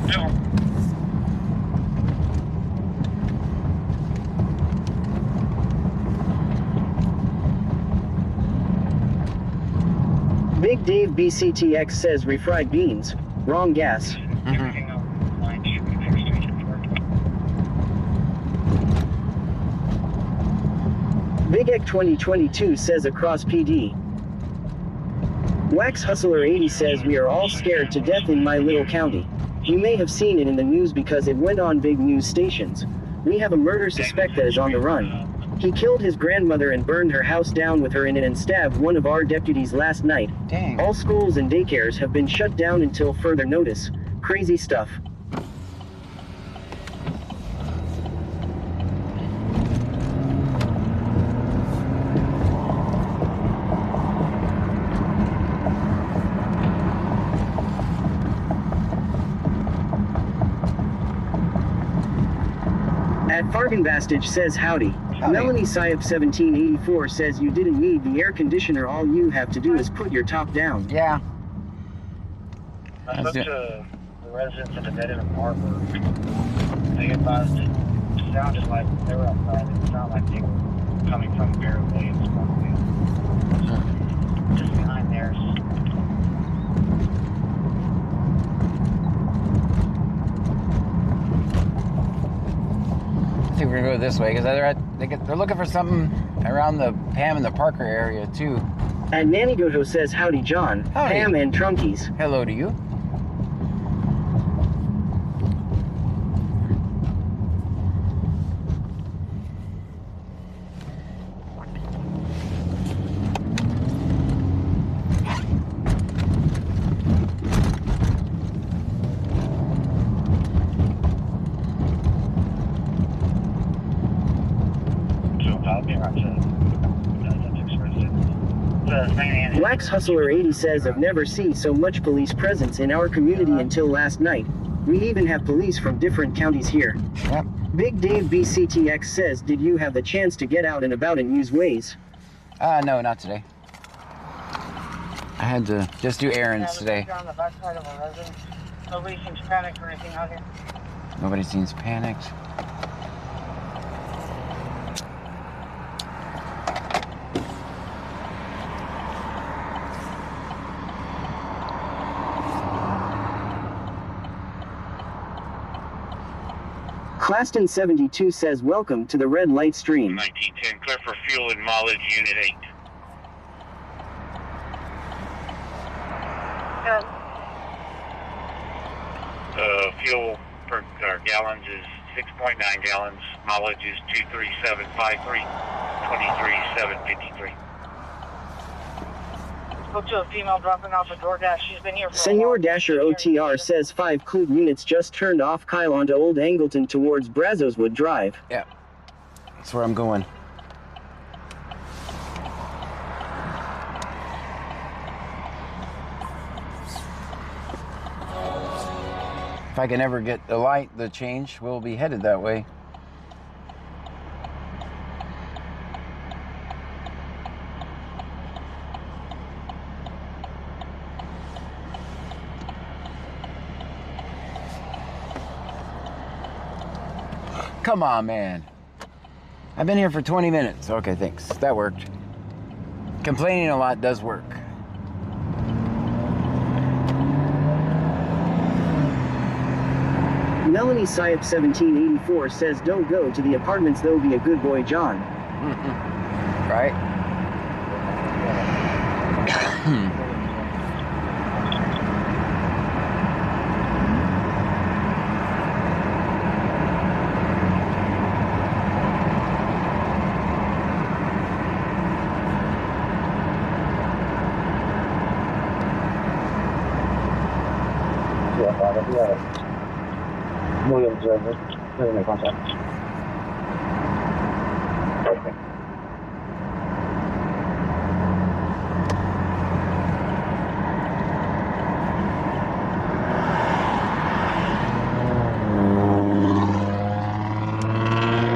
Bill. Big Dave BCTX says refried beans. Wrong gas. Everything on line should be fixed. Big Egg 2022 says across PD. Wax Hustler 80 says we are all scared to death in my little county. You may have seen it in the news because it went on big news stations. We have a murder suspect that is on the run. He killed his grandmother and burned her house down with her in it and stabbed one of our deputies last night. Dang. All schools and daycares have been shut down until further notice. Crazy stuff. At Fargenbastage says howdy. Melanie Syop 1784 says you didn't need the air conditioner, all you have to do is put your top down. Yeah. I spoke to the residents of the Dead Harbor. They advised it sounded like they were outside. It sounded like they were coming from Barry Williams' property. Just behind theirs. I think we're gonna go this way because they're looking for something around the Pam and the Parker area too. And Nanny Goto says howdy John. Howdy. Pam and Trunkies. Hello to you. Wax Hustler 80 says I've never seen so much police presence in our community until last night. We even have police from different counties here. Yep. Big Dave BCTX says did you have the chance to get out and about and use Waze? No, not today. I had to just do errands today. On the backside of a residence. Nobody seems panicked or anything out here. Nobody seems panicked. Claston 72 says welcome to the red light stream. 1910, clear for fuel and mileage, Unit 8. Fuel per gallons is 6.9 gallons. Mileage is 23753, 23753. Spoke to a female dropping off a DoorDash. She's been here for Senor Dasher OTR says 5 Clue units just turned off Kyle onto Old Angleton towards Brazoswood Drive. Yeah. That's where I'm going. If I can ever get the change, we'll be headed that way. Come on, man. I've been here for 20 minutes. Okay, thanks. That worked. Complaining a lot does work. Melanie Syop 1784 says don't go to the apartments though, be a good boy John. Right? Williams, make contact. Perfect.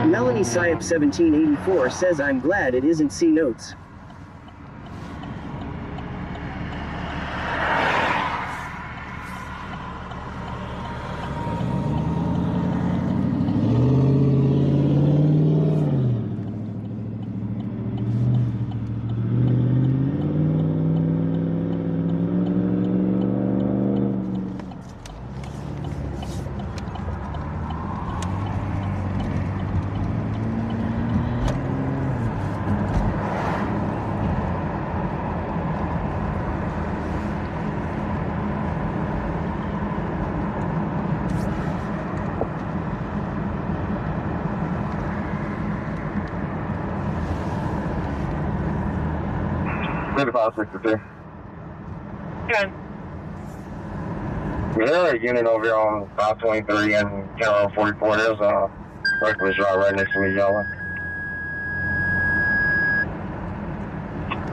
Melanie Syop 1784 says I'm glad it isn't C notes. 2562. Good. There's a unit over here on 523 and Carroll 44. There's a reckless drive right next to me, yelling.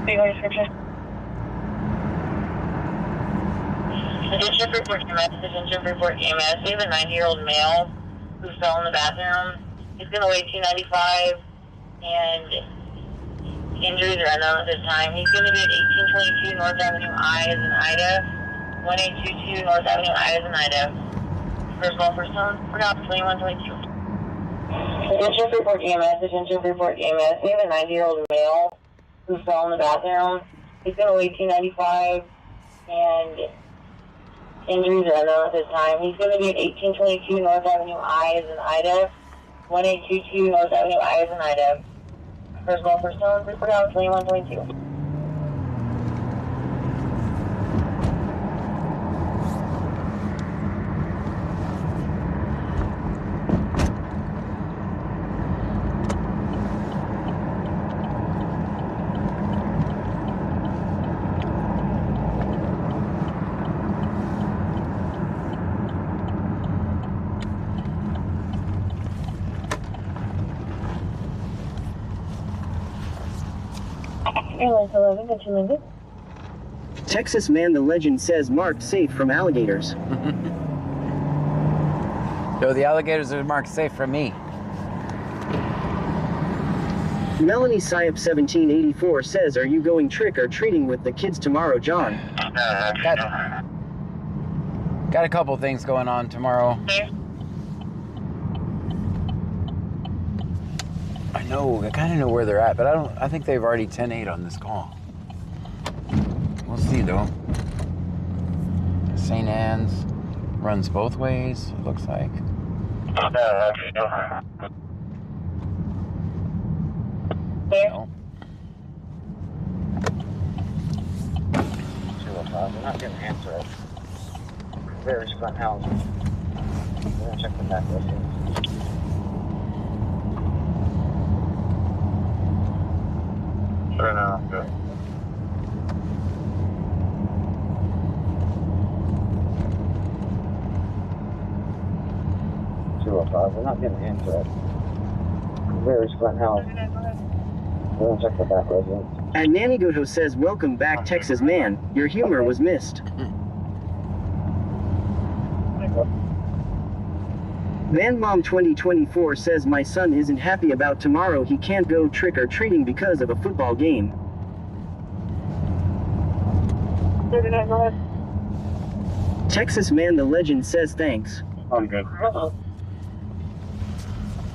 Big description. District report EMS. District report EMS. We have a 90-year-old male who fell in the bathroom. He's going to weigh 295 and injuries are unknown at this time. He's going to be at 1822 North Avenue I as in Ida. 1822 North Avenue I as in Ida. First call for someone. We're out 2122. District report EMS. District report EMS. We have a 90-year-old male who fell in the bathroom. He's going to weigh 295 and injuries are unknown at this time. He's going to be at 1822 North Avenue I as in Ida. 1822 North Avenue I as in Ida. First call for someone. Report out 2122. Airlines 11, got you Lincoln. Texas man the legend says marked safe from alligators. So the alligators are marked safe from me. Melanie Syop 1784 says, are you going trick or treating with the kids tomorrow, John? Got a couple things going on tomorrow. I kind of know where they're at, but I think they've already 10-8 on this call. We'll see though. St. Anne's runs both ways, it looks like. No. We're not getting an answer it. Very front house. We're gonna check the back listing. Sure enough, good. We're not getting an answer it. Very front house. We're gonna check the back residence. And Nanny Goto says, welcome back, Texas man. Your humor was missed. Van Mom 2024 says, my son isn't happy about tomorrow. He can't go trick-or-treating because of a football game. Texas man the legend says thanks. I'm good.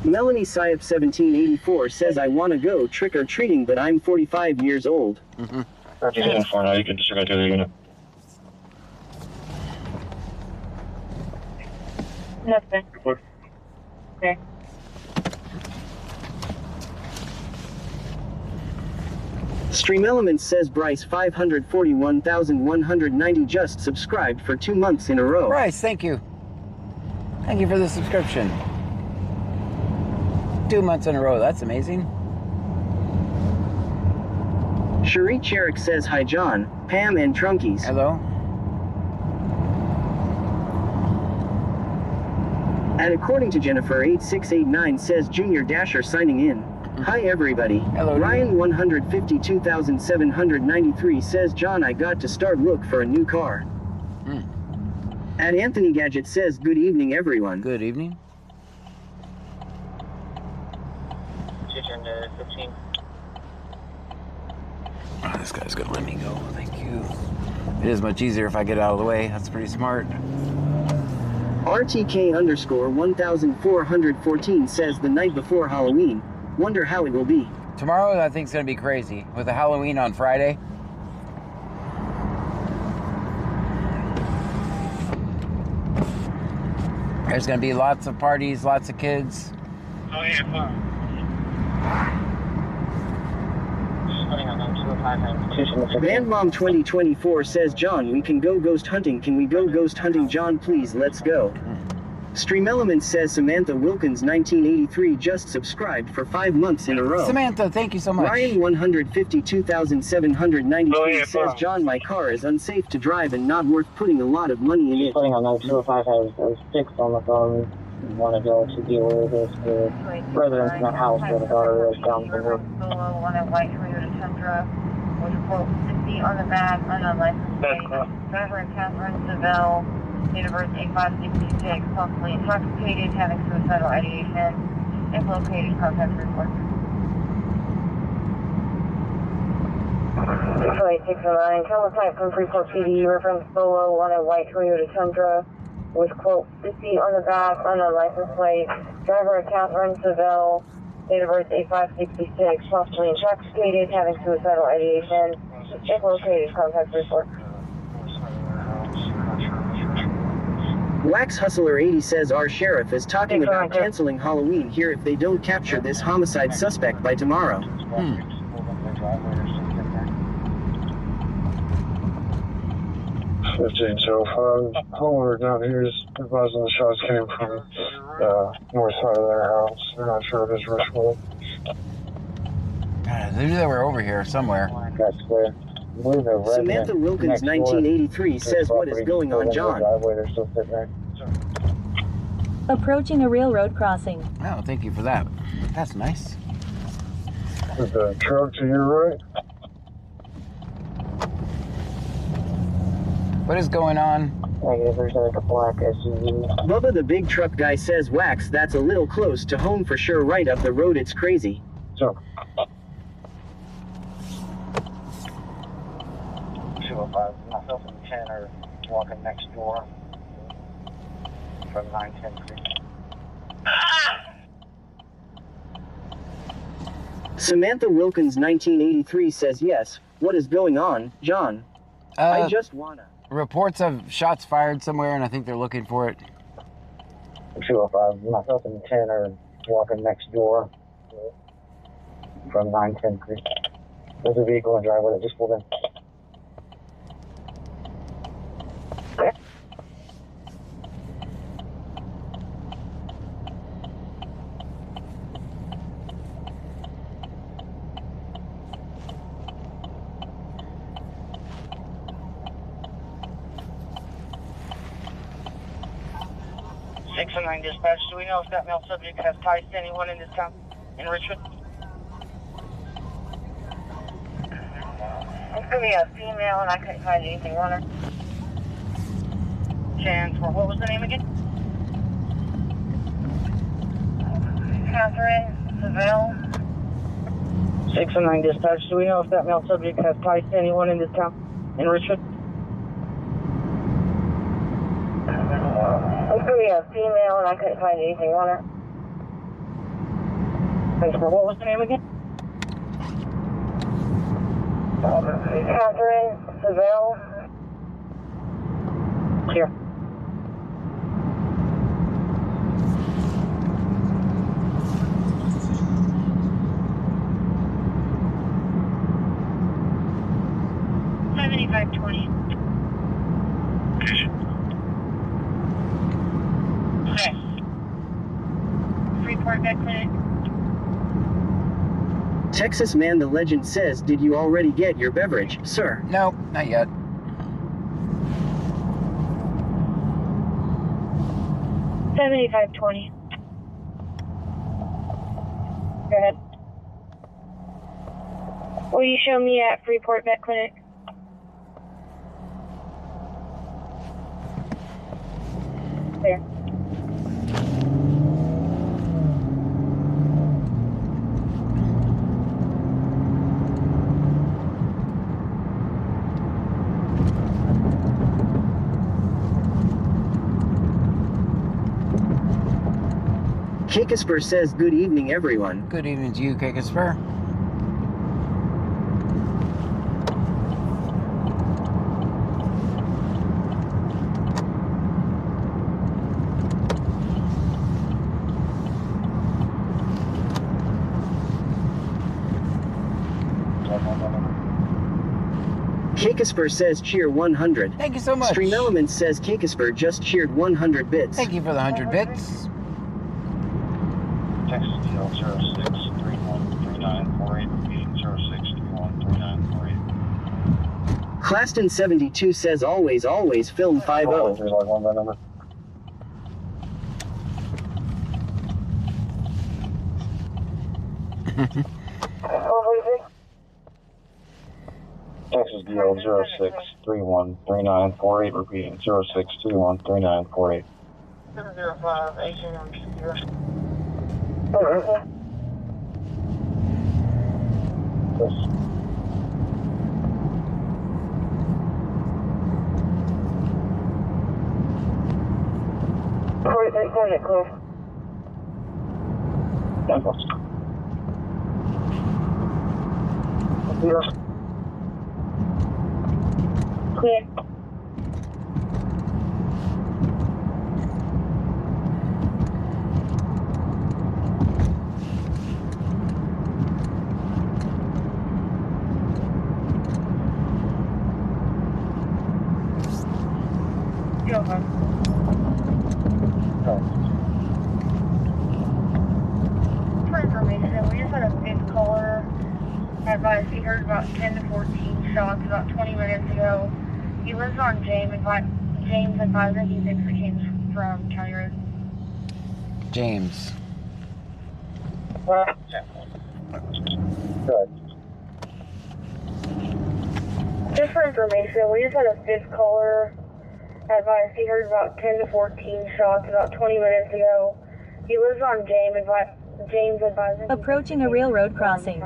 Melanie Syop 1784 says, I want to go trick-or-treating, but I'm 45 years old. If you're getting far now, you can just go to the unit. Nothing. Okay. Stream Elements says Bryce 541,190 just subscribed for 2 months in a row. Bryce, thank you. Thank you for the subscription. 2 months in a row, that's amazing. Cherie Cherrick says, hi John, Pam and Trunkies. Hello. And according to Jennifer 8689 says Junior Dasher signing in. Hi everybody. Hello. Ryan 152,793 says, John, I got to start look for a new car. And Anthony Gadget says, good evening everyone. Good evening. Turn to 15. Oh, this guy's gonna let me go, thank you. It is much easier if I get out of the way, that's pretty smart. RTK_1414 says the night before Halloween. Wonder how it will be. Tomorrow I think is gonna be crazy. With the Halloween on Friday. There's gonna be lots of parties, lots of kids. Oh yeah, fun. Van Mom 2024 says, John, we can go ghost hunting. Can we go ghost hunting, John? Please, let's go. Stream Element says Samantha Wilkins 1983 just subscribed for 5 months in a row. Samantha, thank you so much. Ryan 152,793 Oh, yeah, says, bro. John, my car is unsafe to drive and not worth putting a lot of money in it. Putting on 205 has 6 on the phone. Want to go to deal with this residents in that house where the daughter is down from work. Solo, one at White Toyota Tundra, with quote 50 on the back, unknown license plate. Driver Catherine Seville, date of birth 8566, possibly intoxicated, having suicidal ideation. If located, contact report. Detroit 609, teletype from Freeport PD, reference Solo, one at White Toyota Tundra, with quote 50 on the back, unknown license plate. Driver Catherine Seville, date of birth 8566, possibly intoxicated, having suicidal ideation. If located, contact report. Wax Hustler 80 says our sheriff is talking about canceling Halloween here if they don't capture this homicide suspect by tomorrow. 1505. Homeowner down here is advising the shots came from north side of their house. They're not sure if it's Richmond. They knew they were over here somewhere. That's clear. Samantha Wilkins 1983 says, what is going on, John? They're still sitting there. Approaching a railroad crossing. Oh, thank you for that. That's nice. Is the truck to your right? What is going on? Negative, there's like a black SUV. Bubba the big truck guy says, Wax, that's a little close to home for sure, right up the road, it's crazy. So, 205, myself and Ken are walking next door from 910 Creek. Samantha Wilkins 1983 says, yes, what is going on, John? I just wanna. Reports of shots fired somewhere, and I think they're looking for it. 205, myself and Ken are walking next door from 910 Creek. There's a vehicle in driveway that just pulled in. Six and 9 dispatch. Do we know if that male subject has ties to anyone in this town, in Richmond? It's gonna be a female, and I couldn't find anything on her. Chance, what was the name again? Catherine Seville. 6 and 9 dispatch. Do we know if that male subject has ties to anyone in this town, in Richmond? It's gonna be a female, and I couldn't find anything on her. What was the name again? Catherine Seville. Clear. Okay. Freeport Vet Clinic. Texas Man the Legend says, did you already get your beverage, sir? No, not yet. $75.20. Go ahead. Will you show me at Freeport Vet Clinic? There. Kikisper says, good evening, everyone. Good evening to you, Kikisper. Kikisper says cheer 100. Thank you so much. Stream Elements says Kikisper just cheered 100 bits. Thank you for the 100 bits. Texas DL 06313948, repeating 06313948. Claston72 says always film 50. Oh, there's like one by number. Texas DL 06313948, repeating 06313948. 705 18 on computer. Yes. Clear. Clear. For information, we just had a fifth caller advise he heard about 10 to 14 shots about 20 minutes ago. He lives on James advising he thinks it came from County Road. James. Good. Just for information, we just had a fifth caller advise he heard about 10 to 14 shots about 20 minutes ago. He lives on James advising. Approaching a railroad crossing.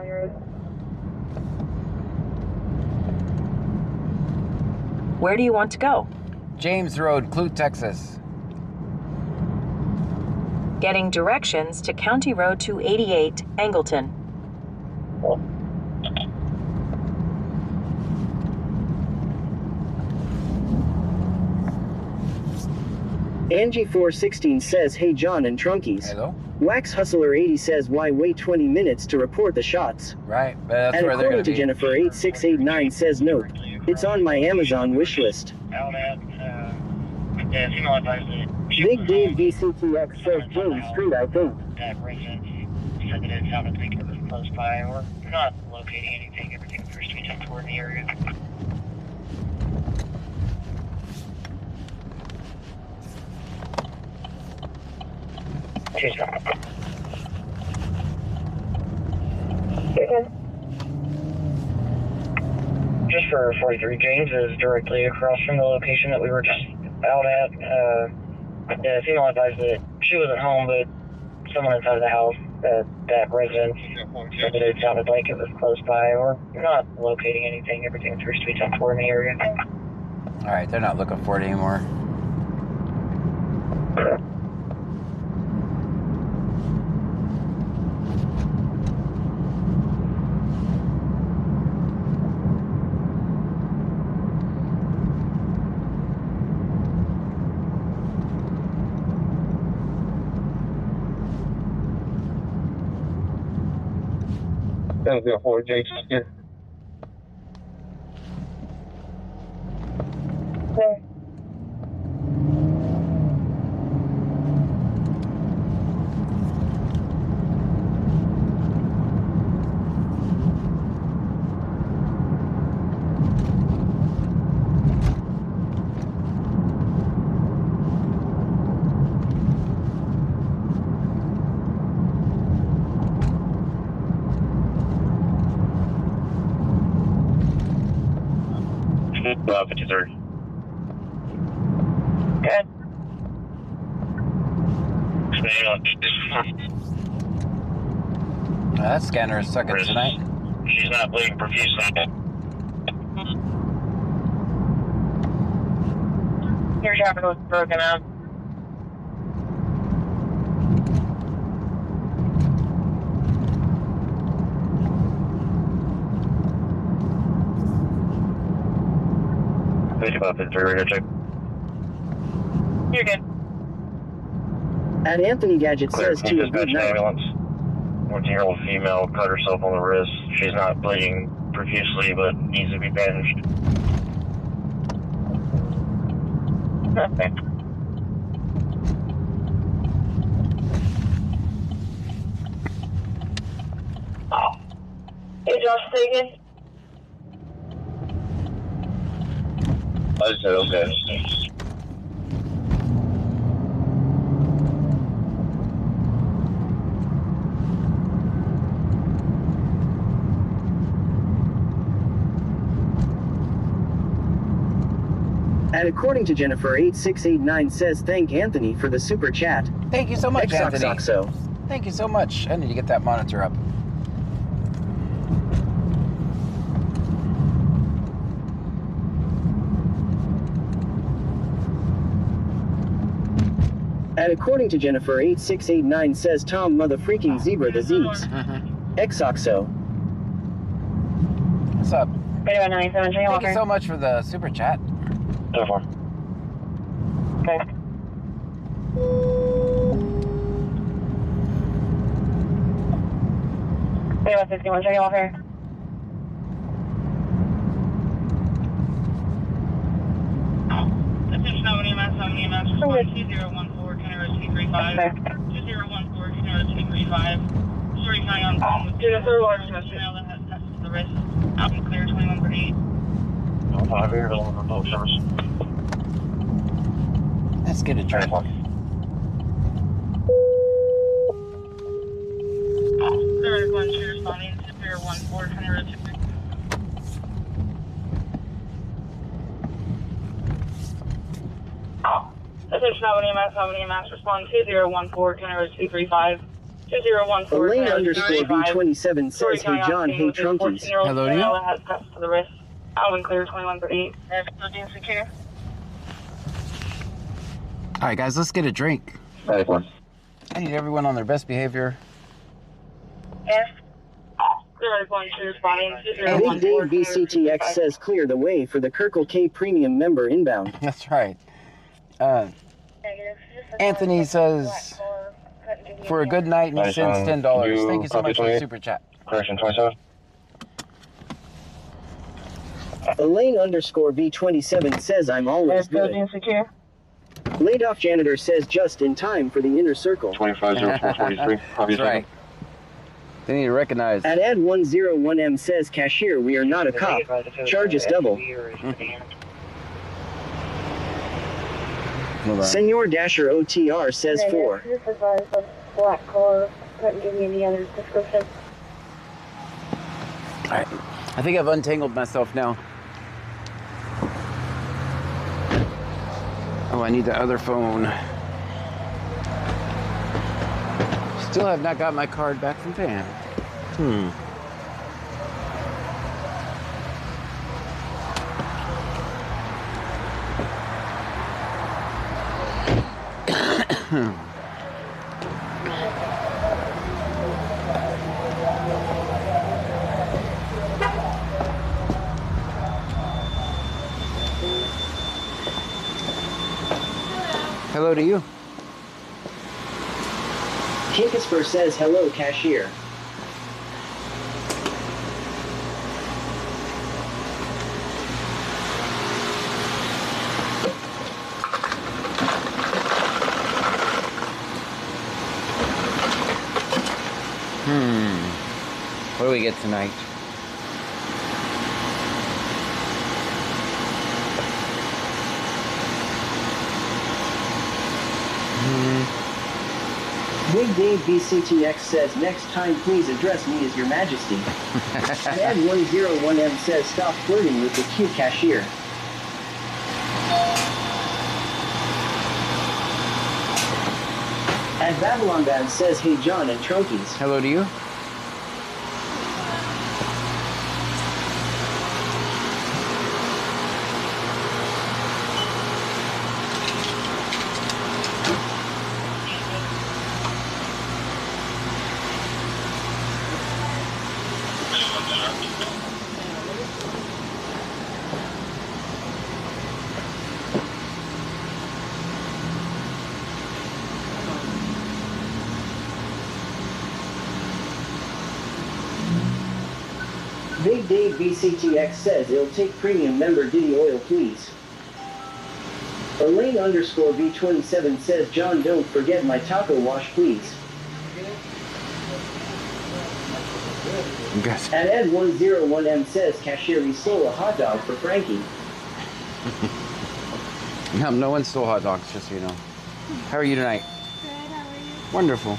Where do you want to go? James Road, Clute, Texas. Getting directions to County Road 288, Angleton. Angie416 says hey John and Trunkies. Hello? Wax Hustler 80 says why wait 20 minutes to report the shots? Right, but that's And where they're according going to to be. Jennifer 8689 says nope. It's on my Amazon wish list. Out at, female advised that she Big was Dave home. VCTX says James Street I think. That resident said that it sounded like it was close by. We're not locating anything. Everything appears to be tucked toward the area. She's gone. Just for 43, James is directly across from the location that we were just out at. The female advised that she wasn't home, but someone inside the house, that resident, said that it sounded like it was close by. We're not locating anything. Everything appears to be tucked toward in the area. All right, they're not looking for it anymore. That was 4 Jake's here. Clear. About 53. Good. That scanner is sucking tonight. She's not bleeding profusely. Your traffic was broken up. About 53 radio check. You're good. At Anthony Gadget Clear. says to a good Dispatch night. ambulance. 14-year-old female cut herself on the wrist. She's not bleeding profusely, but needs to be bandaged. Perfect. Hey, Josh, say again? I just said okay. And according to Jennifer 8689 says thank Anthony for the super chat. Thank you so much, Anthony. Exoxoxo. Thank you so much. I need to get that monitor up. And according to Jennifer 8689 says Tom mother freaking zebra the Zeebs. Exoxo. What's up? Radio 97, Jay Thank Walker. you so much for the super chat. Therefore. Okay. Radio 161, Jay Walker. Attention, EMS, respond 2014, Canada 235. 2014, Canada 235. Story County on phone with Dude, that's our large now that has tested to the wrist. Out and clear 2138. I'll have here on the boat service. Let's get a drink. Third one, she responding to 014, Canada 235. Attention, EMS, respond 2014, Canada 235. 2014, Elaine Canada underscore 235. B27 says hey John, hey Trumpies. Hello to you. That has passed to the wrist. Out and clear 2138. Everything secure. All right, guys, let's get a drink. Therefore. I need everyone on their best behavior. Yes. 012 responding. Big Dave BCTX says clear the way for the Kirkle K Premium member inbound. That's right. Anthony says, for a good night, and he sends $10. Thank you so much for the super chat. Correction 27. Elaine underscore B27 says I'm always good. secure. Laid off janitor says just in time for the inner circle. 250443. That's right. They need to recognize. At Ad 101M says cashier, we are not a cop. Charges double. Hold on. Senor Dasher OTR says 4. This is a black car. Couldn't give you any other description. All right. I think I've untangled myself now. Oh, I need the other phone. Still have not got my card back from Van. Hello to you. Kinkasper says hello cashier. What do we get tonight? Big Dave BCTX says next time please address me as your majesty. Ad 101M says stop flirting with the cute cashier. And Babylon Bad says hey John and Trunkies. Hello to you. Big Dave BCTX says it'll take premium member Diddy Oil please. Elaine underscore B27 says, John, don't forget my taco wash, please. Yes. And Ed101M says, cashier, we stole a hot dog for Frankie. No one stole hot dogs, just so you know. How are you tonight? Good, how are you? Wonderful.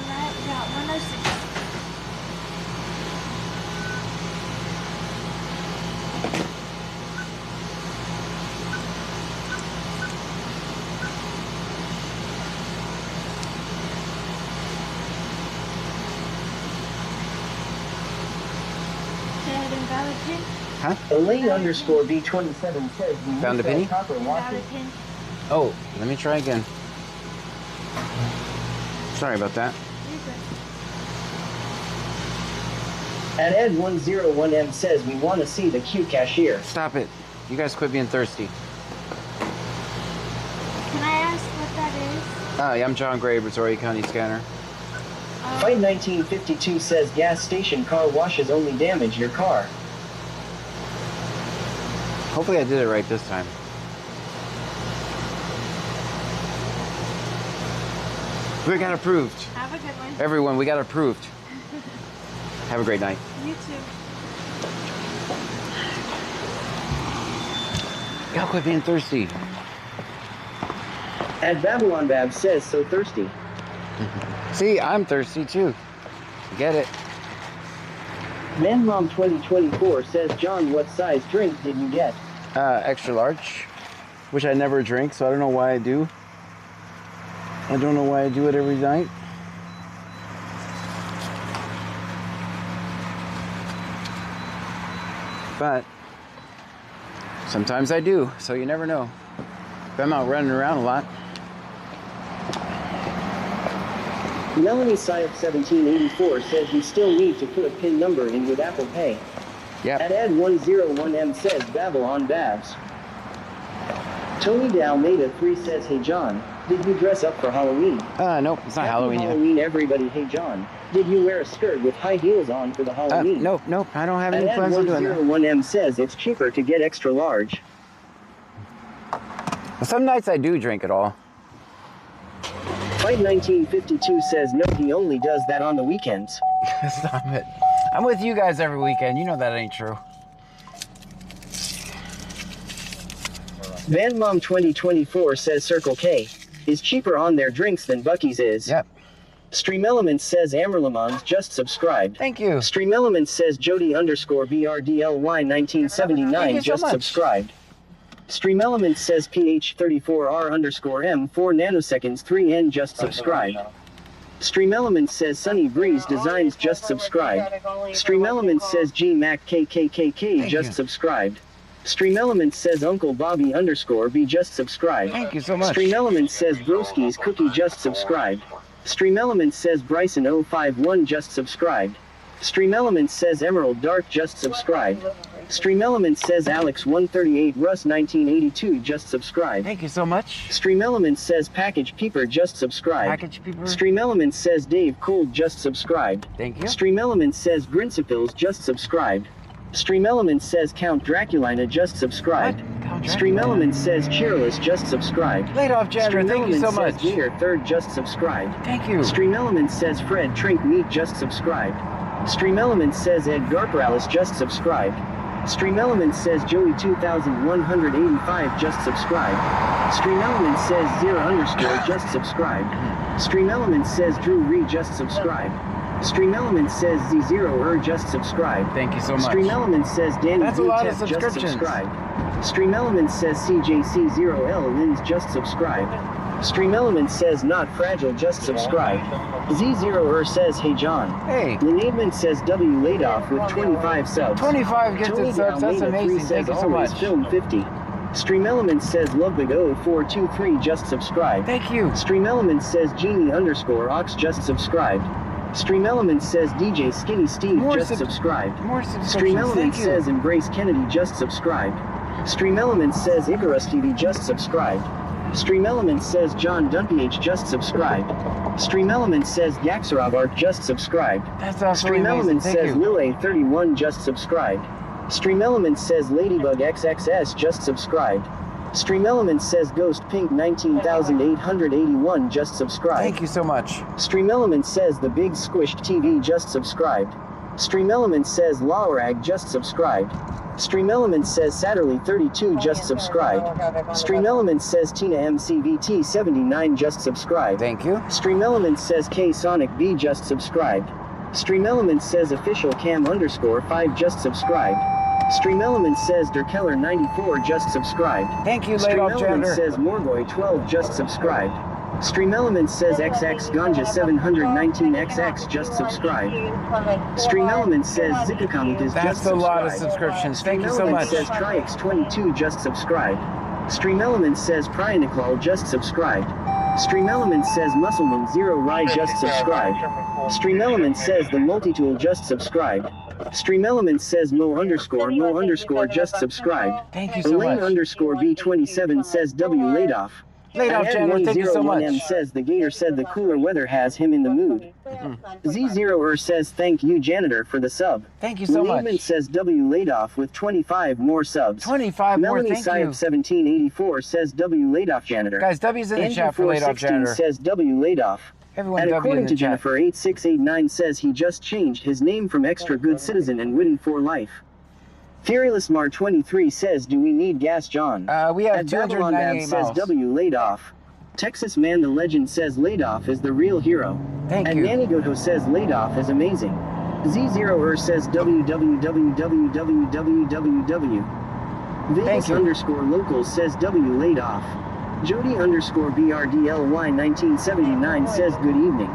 Alright, got 106. Ted and valid pin? Huh? Elaine underscore B27 says, we Found a penny? taco washes. Valid pin. Oh, let me try again. Sorry about that. You're good. And Ed101M says, we want to see the cute cashier. Stop it. You guys quit being thirsty. Can I ask what that is? Hi, I'm John Gray, Brazoria County Scanner. Fight 1952 says, gas station car washes only damage your car. Hopefully I did it right this time. We got approved. Have a good one. Everyone, we got approved. Have a great night. You too. Y'all quit being thirsty. And Babylon Bab says, so thirsty. See, I'm thirsty too. Get it? Manmom 2024 says, John, what size drink did you get? Extra large, which I never drink, so I don't know why I do. I don't know why I do it every night. But sometimes I do, so you never know. If I'm out running around a lot. Melanie Syop 1784 says, we still need to put a PIN number in with Apple Pay. Yep. And Ed101M says, Babylon Babs. Tony Dalmeda 3 says, hey John, did you dress up for Halloween? Nope, it's not Happy Halloween yet. Halloween, everybody. Hey John, did you wear a skirt with high heels on for the Halloween? Nope, I don't have And any plans on doing that. Ed101M says, it's cheaper to get extra large. Some nights I do drink it all. Fight 1952 says, no, he only does that on the weekends. Stop it. I'm with you guys every weekend. You know that ain't true. VanMom 2024 says Circle K is cheaper on their drinks than Buc-ee's is. Yep. Stream Elements says Amerlamons just subscribed. Thank you. Stream Elements says Jody underscore BRDLY Thank 1979 you so just much. subscribed. Stream Elements says PH34R underscore M4 nanoseconds 3N just subscribed. Stream Elements says Sunny Breeze Designs just subscribed. Stream Elements says GMAC KKKK just you. subscribed. Stream Elements says Uncle Bobby underscore B just subscribed. Thank you so much. Stream Elements says Broski's Cookie just subscribed. Stream Elements says Bryson 051 just subscribed. Stream Elements says Emerald Dark just subscribed. Stream Elements says Alex 138 Russ 1982 just subscribed. Thank you so much. Stream Elements says Package Peeper just subscribed. Package Peeper. Stream Elements says Dave Cold just subscribed. Thank you. Stream Elements says Grinsipils just subscribed. Stream Elements says Count Draculina just subscribed. What? Count Stream Dracula? Elements says Cheerless just subscribed. Laid off janitor. Stream Thank you so Elements much. says Wiener Third just subscribed. Thank you. Stream Elements says Fred Trink Meat just subscribed. Stream Elements says Ed Garperalis just subscribed. Stream Elements says Joey 2185 just subscribed. Stream Elements says Zero underscore just subscribed. Stream Elements says Drew Ree just subscribed. Stream Elements says Z0 just subscribed. Thank you so much. Stream Elements says Danny That's a lot of Blue Tech just subscriptions. subscribed. Stream Elements says CJC0L Lins just subscribed. Stream Elements says Not Fragile just subscribed. Z0 says Hey John. Hey, Lenadman says W laid off with 25 subs. 25 gifted Tony subs. That's Dalmeda 3 amazing. says Thank you so always much. Film 50. Stream Elements says Lovebig0423 just subscribed. Thank you. Stream Elements says Genie underscore Ox just subscribed. Stream Elements says DJ Skinny Steve More just subscribed. More Stream subscriptions. Elements Thank you. says Embrace Kennedy just subscribed. Stream Elements says Icarus TV just subscribed. Stream Elements says John Dunph just subscribed. Stream Elements says Gaxaravark just subscribed. That's absolutely Stream amazing. Elements Thank says you. Lil31 just subscribed. Stream Elements says Ladybug XXS just subscribed. Stream Elements says Ghost Pink 19,881 just subscribed. Thank you so much. Stream Elements says The Big Squished TV just subscribed. Stream Elements says Laurag just subscribed. Stream Elements says Satterley32 just subscribed. Stream Elements says Tina MCVT79 just subscribed. Thank you. Stream Elements says K Sonic B just subscribed. Stream Elements says Official Cam _5 just subscribed. Stream Elements says Derkeller94 just subscribed. Thank you, Stream Late Elements Gender. says Morgoy12 just subscribed. Stream Elements says XX Ganja 719XX just subscribed. Stream Elements says Zikakamik is That's just a lot of subscribed. subscriptions. Thank you so Stream much. Elements says Trix22 just subscribed. Stream Elements says Pryaniklal just subscribed. Stream Elements says Muscleman0 Rye just subscribed. Stream Elements says The Multitool just subscribed. Stream Elements says Mo _ just subscribed. Thank you so Elaine much. _B27 says W Ladoff. Late off, Chandler. Thank you so much. M says the Gator said the cooler weather has him in the mood. Z0er says thank you janitor for the sub. Thank you so much. Lehman says W Ladoff with 25 more subs. 25 more, Melanie thank Syed you. 1784 says W Ladoff janitor. Guys, W's in the Andrew chat for Late Off 416 Janitor. says W Ladoff. Everyone And W in according the to chat. Jennifer 8689 says he just changed his name from Extra Good Citizen and Wooden for Life. Fearless Mar 23 says do we need gas John? We have At Babylon Bab 298 says miles. W laid off. Texas Man the Legend says laid off is the real hero. Thank and you. Nanny Goto says laid off is amazing. Z0er says www. Vegas you. _locals says W laid off. Jody _BRDLY 1979 says good evening.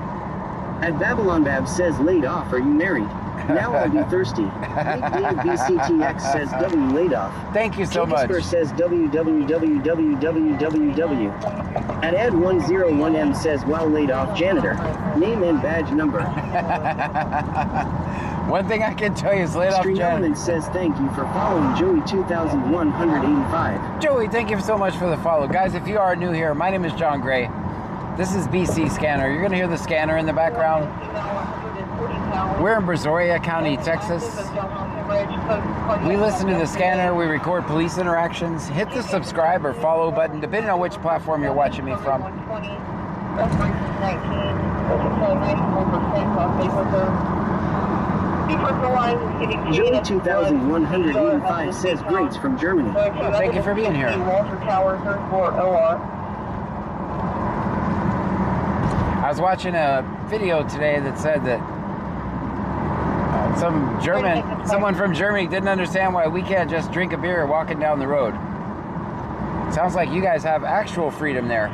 At Babylon Bab says laid off are you married? Now I'll be thirsty. Big Dave BCTX says W laid off. Thank you so much. Jakesper says www. At Ed101M says wow laid off janitor. Name and badge number. One thing I can tell you is Late Off Stream Janitor. Elements says thank you for following Joey 2185. Joey, thank you so much for the follow. Guys, if you are new here, my name is John Gray. This is BC Scanner. You're going to hear the scanner in the background. We're in Brazoria County, Texas. We listen to the scanner. We record police interactions. Hit the subscribe or follow button, depending on which platform you're watching me from. Joey 2185 says greats from Germany. Thank you for being here. I was watching a video today that said that someone from Germany didn't understand why we can't just drink a beer walking down the road. Sounds like you guys have actual freedom there.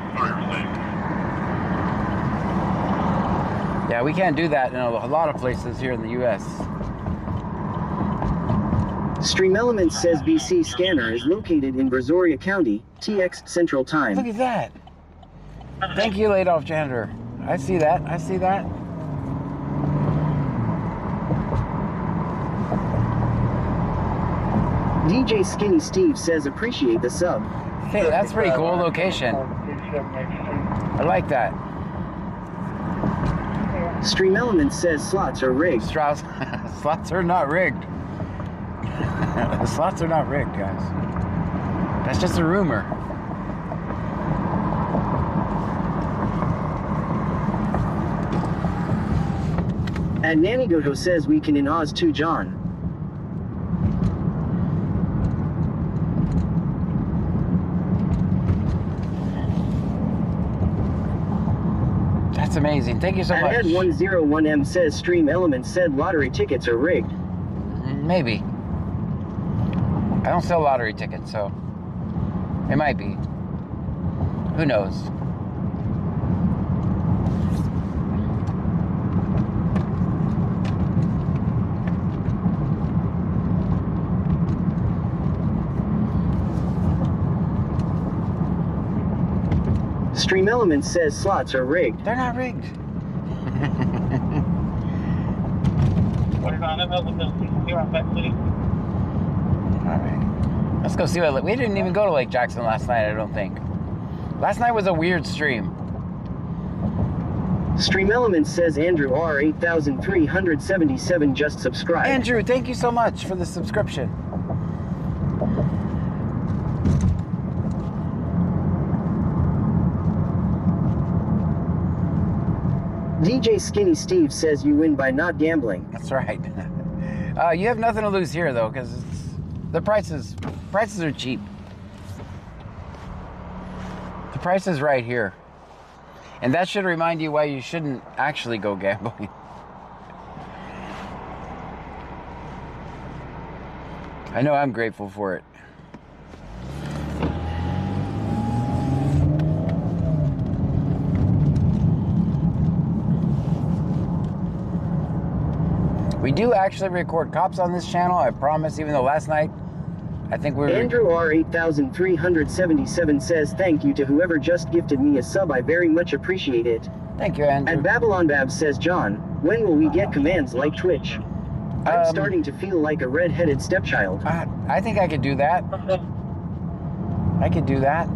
Yeah, we can't do that in a lot of places here in the U.S. Stream Elements says BC Scanner is located in Brazoria County, TX Central Time. Look at that. Thank you, Late Off Janitor. I see that. I see that. DJ Skinny Steve says appreciate the sub. Hey, that's a pretty cool location. I like that. Stream Elements says slots are rigged. Strauss, slots are not rigged. The slots are not rigged, guys. That's just a rumor. And Nanny Goto says we can in Oz too, John. That's amazing. Thank you so And much. Ed101M says Stream Elements said lottery tickets are rigged. Maybe. I don't sell lottery tickets, so it might be. Who knows? Stream Elements says slots are rigged. They're not rigged. All right. Let's go see what... We didn't even go to Lake Jackson last night, I don't think. Last night was a weird stream. Stream Elements says Andrew R 8377 just subscribed. Andrew, thank you so much for the subscription. DJ Skinny Steve says you win by not gambling. That's right. You have nothing to lose here, though, because the prices are cheap. The price is right here. And that should remind you why you shouldn't actually go gambling. I know I'm grateful for it. We do actually record cops on this channel, I promise, even though last night, I think we were... Andrew R8377 says thank you to whoever just gifted me a sub. I very much appreciate it. Thank you, Andrew. And Babylon Babs says, John, when will we get commands like Twitch? I'm starting to feel like a red-headed stepchild. I think I could do that. I could do that.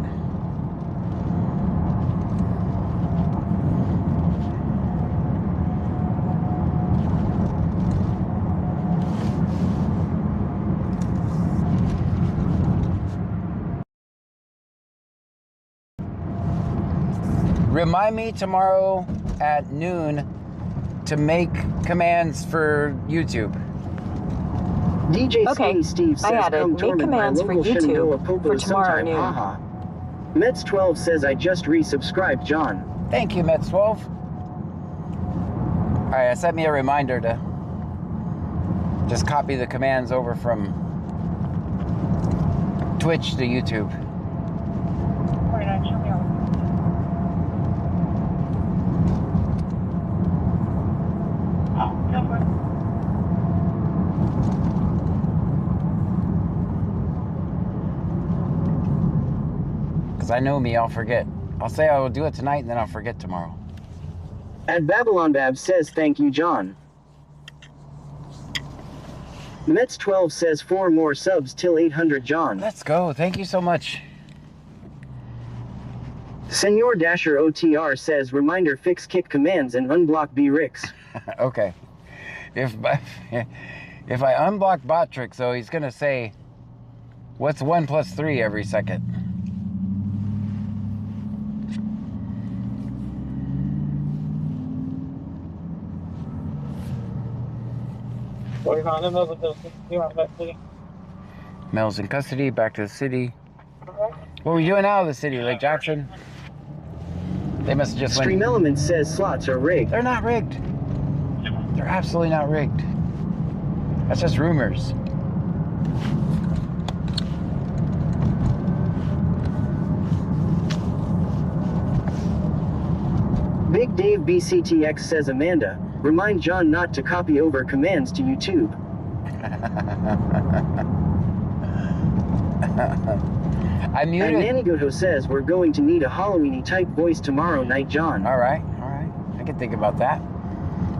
Remind me tomorrow at noon to make commands for YouTube. DJ Okay, Skinny Steve says I added come make torment my commands for local Shenandoah YouTube Popo for tomorrow sometime, noon. haha. Mets12 says I just resubscribed, John. Thank you, Mets12. All right, sent me a reminder to just copy the commands over from Twitch to YouTube. Because I know me, I'll forget. I'll say I will do it tonight and then I'll forget tomorrow. And Babylon Babs says thank you, John. Mets12 says 4 more subs till 800, John. Let's go. Thank you so much. Senor Dasher OTR says reminder fix kick commands and unblock B-Rix. Okay. If I unblock Botrix, though, he's going to say, what's 1 plus 3 every second? Mel's in custody, back to the city. What are we doing out of the city, Lake Jackson? They must have just Stream went... Element says slots are rigged. They're not rigged. They're absolutely not rigged. That's just rumors. Big Dave BCTX says Amanda, remind John not to copy over commands to YouTube. I muted. And Nanny Goto says we're going to need a Halloweeny type voice tomorrow night, John. All right. I can think about that.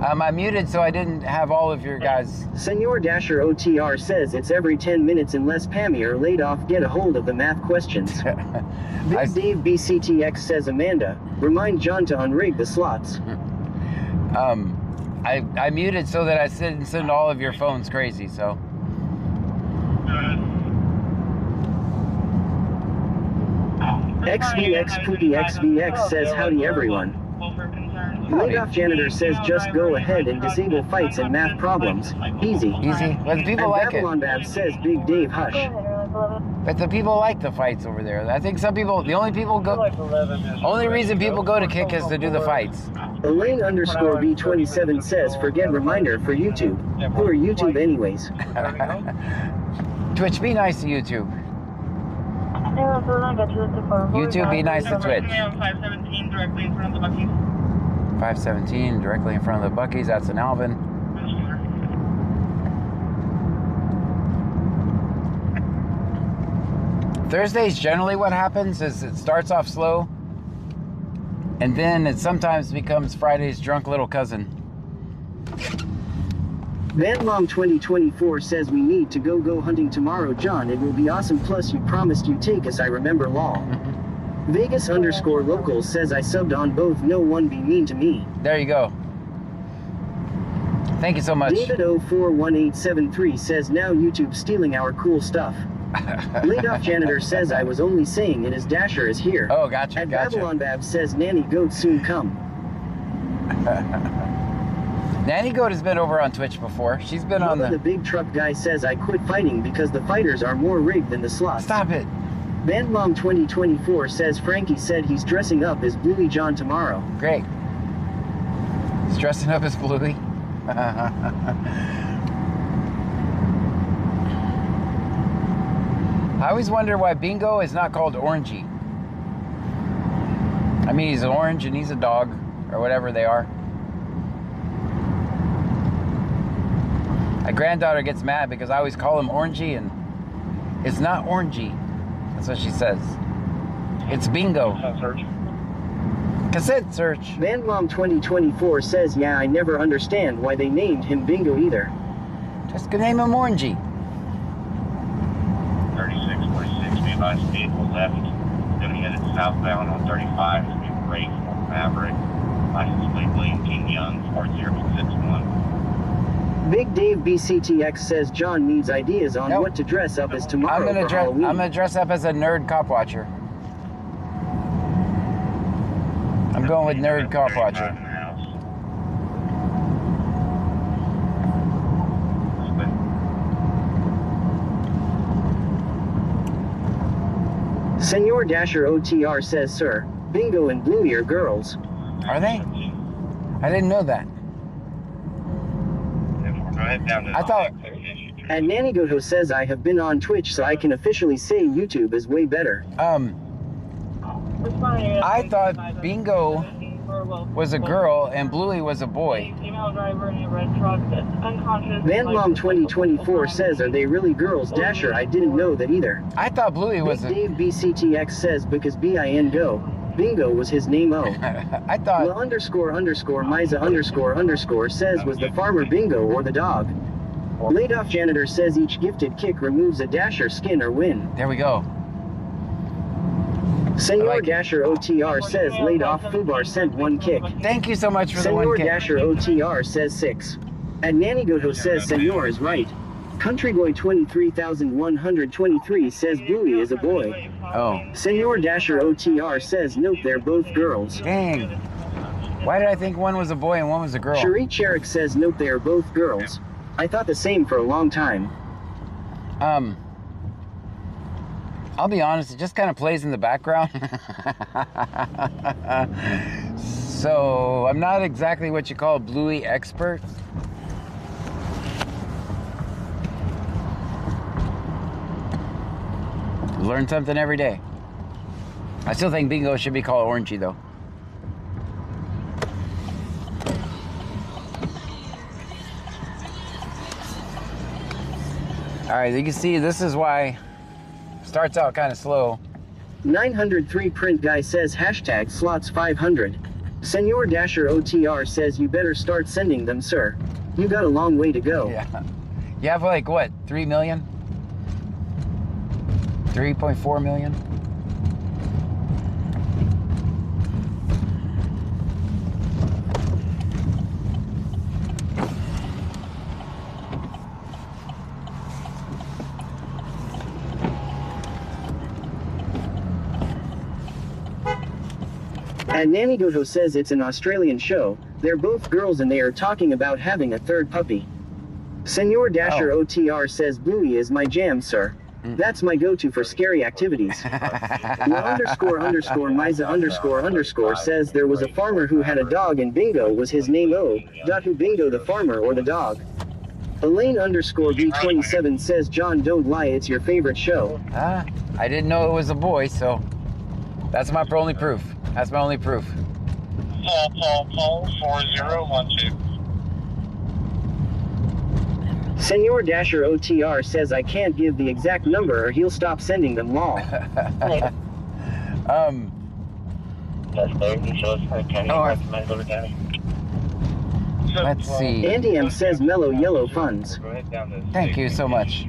I muted so I didn't have all of your guys. Senor Dasher OTR says it's every 10 minutes unless Pammy are laid off. Get a hold of the math questions. Big Dave BCTX says Amanda, remind John to unrig the slots. I muted so that I didn't send all of your phones crazy, so. XVX Poopy XVX says howdy everyone. Laid-off Janitor says just go ahead and disable fights and math problems. Easy. Easy. But the people And like Babylon it. Babs says Big Dave hush. But the people like the fights over there. I think some people, the only reason people go to Kick is to do the fights. Elaine underscore B27 says forget reminder for YouTube. Who are YouTube anyways? Twitch, be nice to YouTube. YouTube, be nice to Twitch. 517 directly in front of the Buc-ee's. 517 directly in front of the Buc-ee's. That's in Alvin. Thursdays, generally what happens is it starts off slow, and then it sometimes becomes Friday's drunk little cousin. VanMom 2024 says we need to go hunting tomorrow, John. It will be awesome. Plus you promised you'd take us. I remember law. Vegas underscore local says I subbed on both. No one be mean to me. There you go. Thank you so much. David 041873 says now YouTube stealing our cool stuff. Laid off Janitor says I was only saying it as Dasher is here. Oh, gotcha, And gotcha. Babylon Babs says Nanny Goat soon come. Nanny Goat has been over on Twitch before. She's been on The big truck guy says I quit fighting because the fighters are more rigged than the slots. Stop it. Bandmom 2024 says Frankie said he's dressing up as Bluey John tomorrow. Great. He's dressing up as Bluey. I always wonder why Bingo is not called Orangey. I mean, he's orange and he's a dog, or whatever they are. My granddaughter gets mad because I always call him Orangey, and it's not Orangey. That's what she says. It's Bingo. Cassette search. Bandmom 2024 says, yeah, I never understand why they named him Bingo either. Just name him Orangey. 3646, be advised, vehicle left. Going to be headed southbound on 35. It's going to be Ray Ford Maverick. License plate William King Young, 4061. Big Dave BCTX says John needs ideas on what to dress up as tomorrow for Halloween. I'm gonna dress up as a nerd cop watcher. I'm going with nerd cop watcher. Senor Dasher OTR says, sir, Bingo and Bluey are girls. Are they? I didn't know that. I thought... And Nanny Goto says I have been on Twitch so I can officially say YouTube is way better. I thought Bingo was a girl and Bluey was a boy. Vanmom 2024 says, are they really girls? Dasher, I didn't know that either. I thought Bluey was a... Dave BCTX says because BIN go. Bingo was his name O. I thought... Well, __Miza ___ says was the farmer Bingo or the dog. Laid off janitor says each gifted kick removes a Dasher skin or win. There we go. Senor Dasher OTR says laid off Fubar sent 1 kick. Thank you so much for the 1 kick. Senor Dasher OTR says 6. And Nanny Goto says Senor is right. Country Boy 23,123 says Bluey is a boy. Oh. Senor Dasher OTR says nope, they're both girls. Dang. Why did I think one was a boy and one was a girl? Cherie Cherik says nope, they are both girls. I thought the same for a long time. I'll be honest, it just kind of plays in the background. So, I'm not exactly what you call a Bluey expert. Learn something every day. I still think Bingo should be called Orangey, though. Alright, you can see this is why it starts out kind of slow. 903 print guy says hashtag slots 500. Senor Dasher OTR says you better start sending them, sir. You got a long way to go. Yeah. You have like, what, 3 million? 3.4 million? And Nanny Goto says it's an Australian show. They're both girls and they are talking about having a third puppy. Senor Dasher OTR says Bluey is my jam, sir. That's my go-to for scary activities. Well, __Miza ___ says there was a farmer who had a dog and Bingo was his name O. Who Bingo the farmer or the dog? Elaine _B27 says John don't lie, it's your favorite show. I didn't know it was a boy, so that's my only proof. That's my only proof. Paul 4012. Senor Dasher OTR says I can't give the exact number or he'll stop sending them lol. Let's see. Andy M says mellow yellow funds. Thank you so much.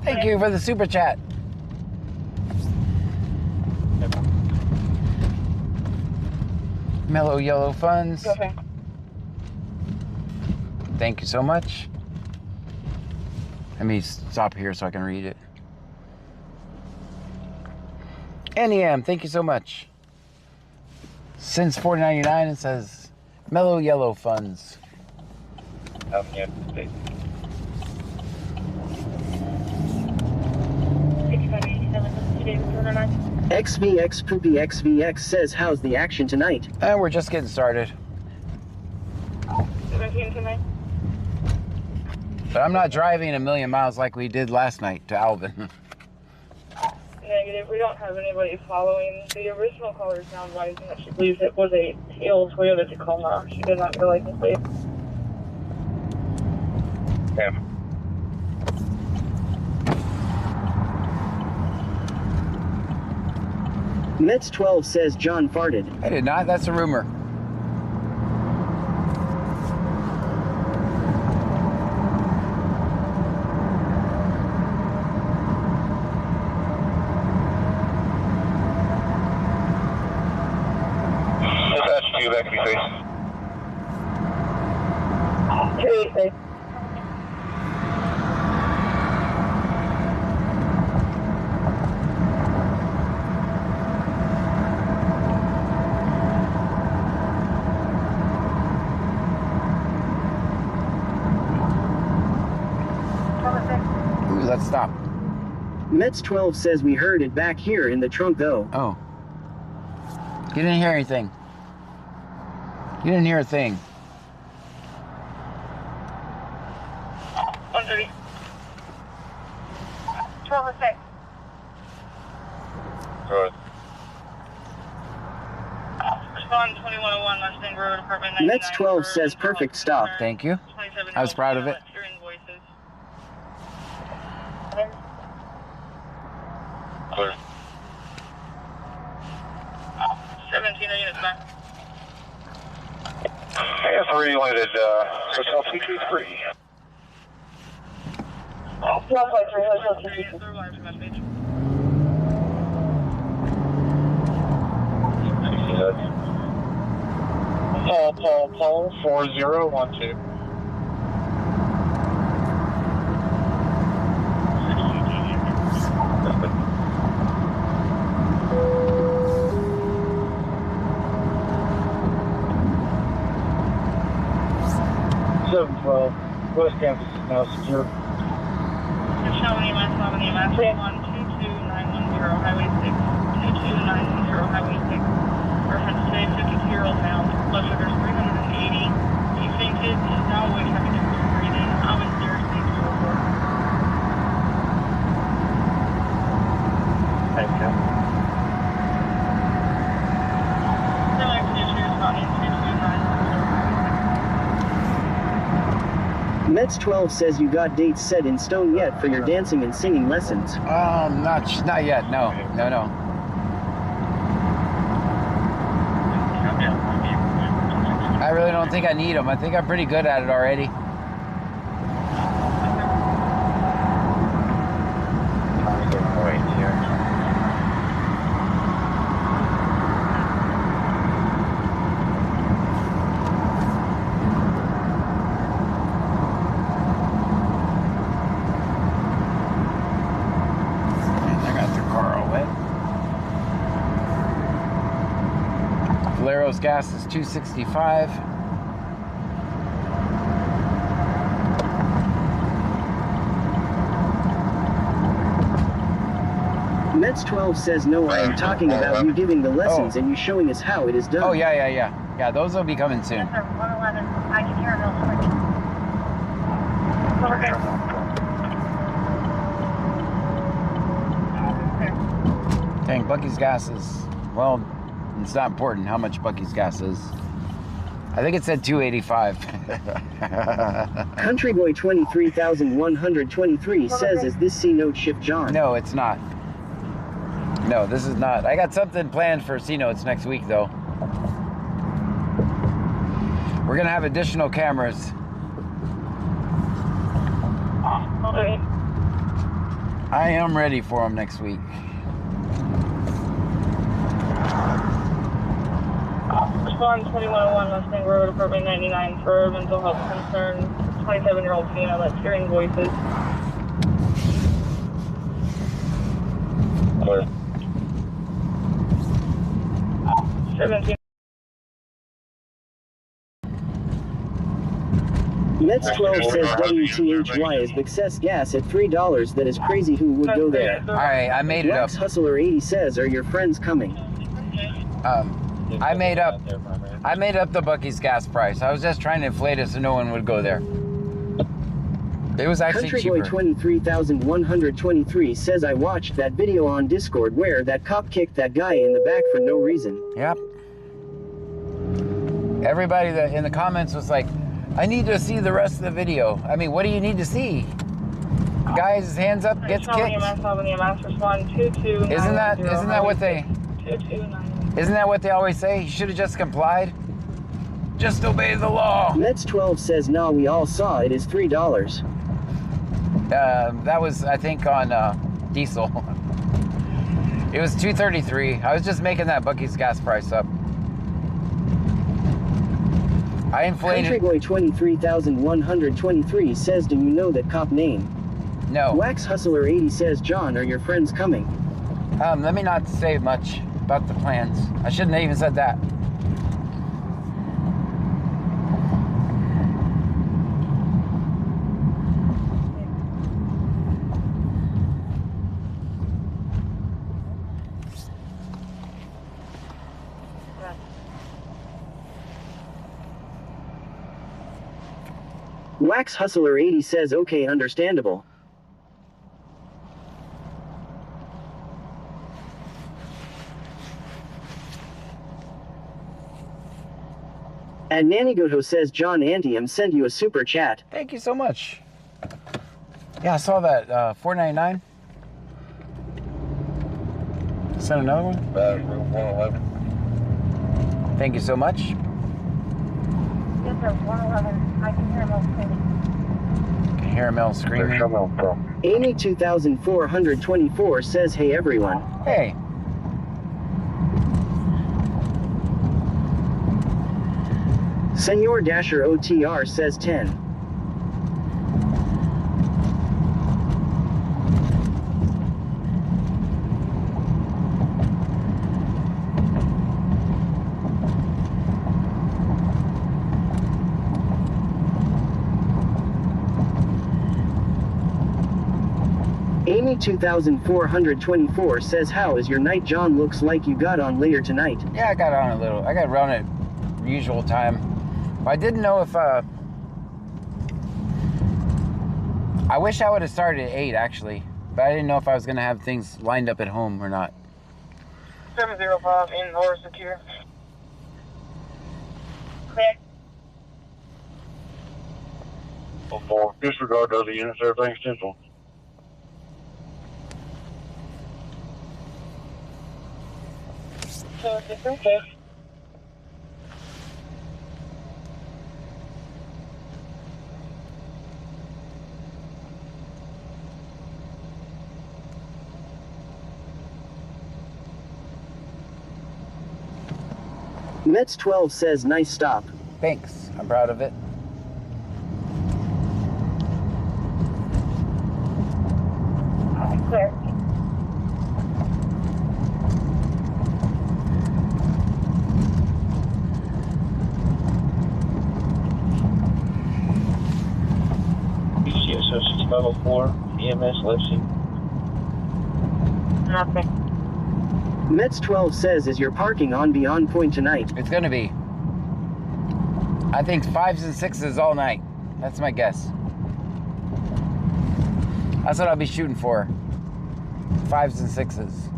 Thank you for the super chat. Mellow yellow funds. Okay. Thank you so much. Let me stop here so I can read it. NEM, thank you so much. Since $4.99, it says Mellow Yellow Funds. Yeah. XVX Poopy XVX says, how's the action tonight? And we're just getting started. 17 tonight. But I'm not driving a million miles like we did last night to Alvin. Negative. We don't have anybody following. The original caller is now advising that she believes it was a tail Toyota Tacoma. She did not realize the plate. Yeah. Mets 12 says John farted. I did not. That's a rumor. Dispatch 2, back to be face. 286. Ooh, let's stop. Mets 12 says we heard it back here in the trunk though. Oh. You didn't hear anything. You didn't hear a thing. 130. 1206. Good. Respond 2101 Mustang Road, apartment 99. Mets 12 says perfect stop. Thank you. I was proud of it. Your invoices. Clear. 17 units back. AF3 United, Hotel 223. 1253, Hotel 223. Third line for message. Paul, 4012. West Campus is now secure. Shawnee EMS, Shawnee EMS, 122910, Highway 6, 2290, Highway 6. Reference today, 52-year-old male, blood sugar is 380. He fainted, is now awake, having difficulty breathing. Alvin Stairs, needs to report. Thank you. Similar conditions, Shawnee 2290. Mets 12 says you got dates set in stone yet for your dancing and singing lessons. Not yet. No. I really don't think I need them. I think I'm pretty good at it already. I got the car all wet. Valero's gas is $2.65. Mets 12 says no, I am talking about you giving the lessons and you showing us how it is done. Oh, yeah. Yeah, those will be coming soon. 111, I can hear Bill switching. Dang, Bucky's gas is, well, it's not important how much Bucky's gas is. I think it said 285. Country Boy 23,123 says, is this C-Note Shift John? No, it's not. No, this is not. I got something planned for C-Notes next week, though. We're going to have additional cameras. Okay. I am ready for them next week. Respond 2101 Mustang Road, apartment 99 for mental health concern. 27-year-old female that's hearing voices. Clear. 17. Mets12 says WTHY is Bixess gas at $3. That is crazy. Who would go there? Alright, I made it up. Wax Hustler 80 says, are your friends coming? I made up the Buc-ee's gas price. I was just trying to inflate it so no one would go there. It was actually Country cheaper. Boy 23123 says, I watched that video on Discord where that cop kicked that guy in the back for no reason. Yep. Everybody that in the comments was like, I need to see the rest of the video. I mean, what do you need to see? Guy's hands up, gets kicked. Isn't that what they always say? You should have just complied. Just obey the law. Mets12 says, nah, we all saw it is $3. That was, I think, on diesel. It was $2.33. I was just making that Buc-ee's gas price up. I inflated. Country Boy 23123 says, do you know that cop name? No. Wax Hustler 80 says, John, are your friends coming? Let me not say much about the plans. I shouldn't have even said that. Wax Hustler 80 says, okay, understandable. And Nanigoto says, John Antium send you a super chat. Thank you so much. Yeah, I saw that. $4.99. Send another one. Room 111. Thank you so much. Yes, sir, 111. I can hear him screaming. Can hear Mel Where's screaming. coming from? Amy 2424 says, hey everyone. Hey. Senor Dasher OTR says 10. Amy 2424 says, how is your night? John, looks like you got on later tonight. Yeah, I got on a little. I got around at usual time. I didn't know if I wish I would have started at 8 actually, but I didn't know if I was gonna have things lined up at home or not. 705 in or secure. Clear. For disregard to other units, everything's central. So it's okay. Mets 12 says, nice stop. Thanks. I'm proud of it. Clear. BCSO 6504, EMS Lipsy. Nothing. Mets 12 says, is your parking on Beyond Point tonight? It's gonna be. I think 5s and 6s all night. That's my guess. That's what I'll be shooting for. 5s and 6s.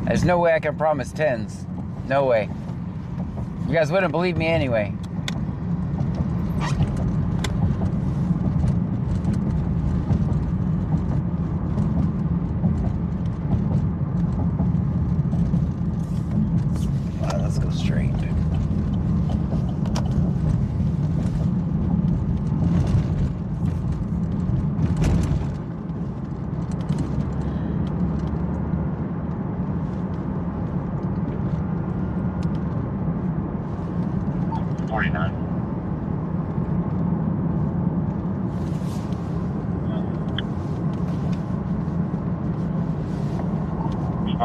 There's no way I can promise 10s. No way. You guys wouldn't believe me anyway. Let's go straight.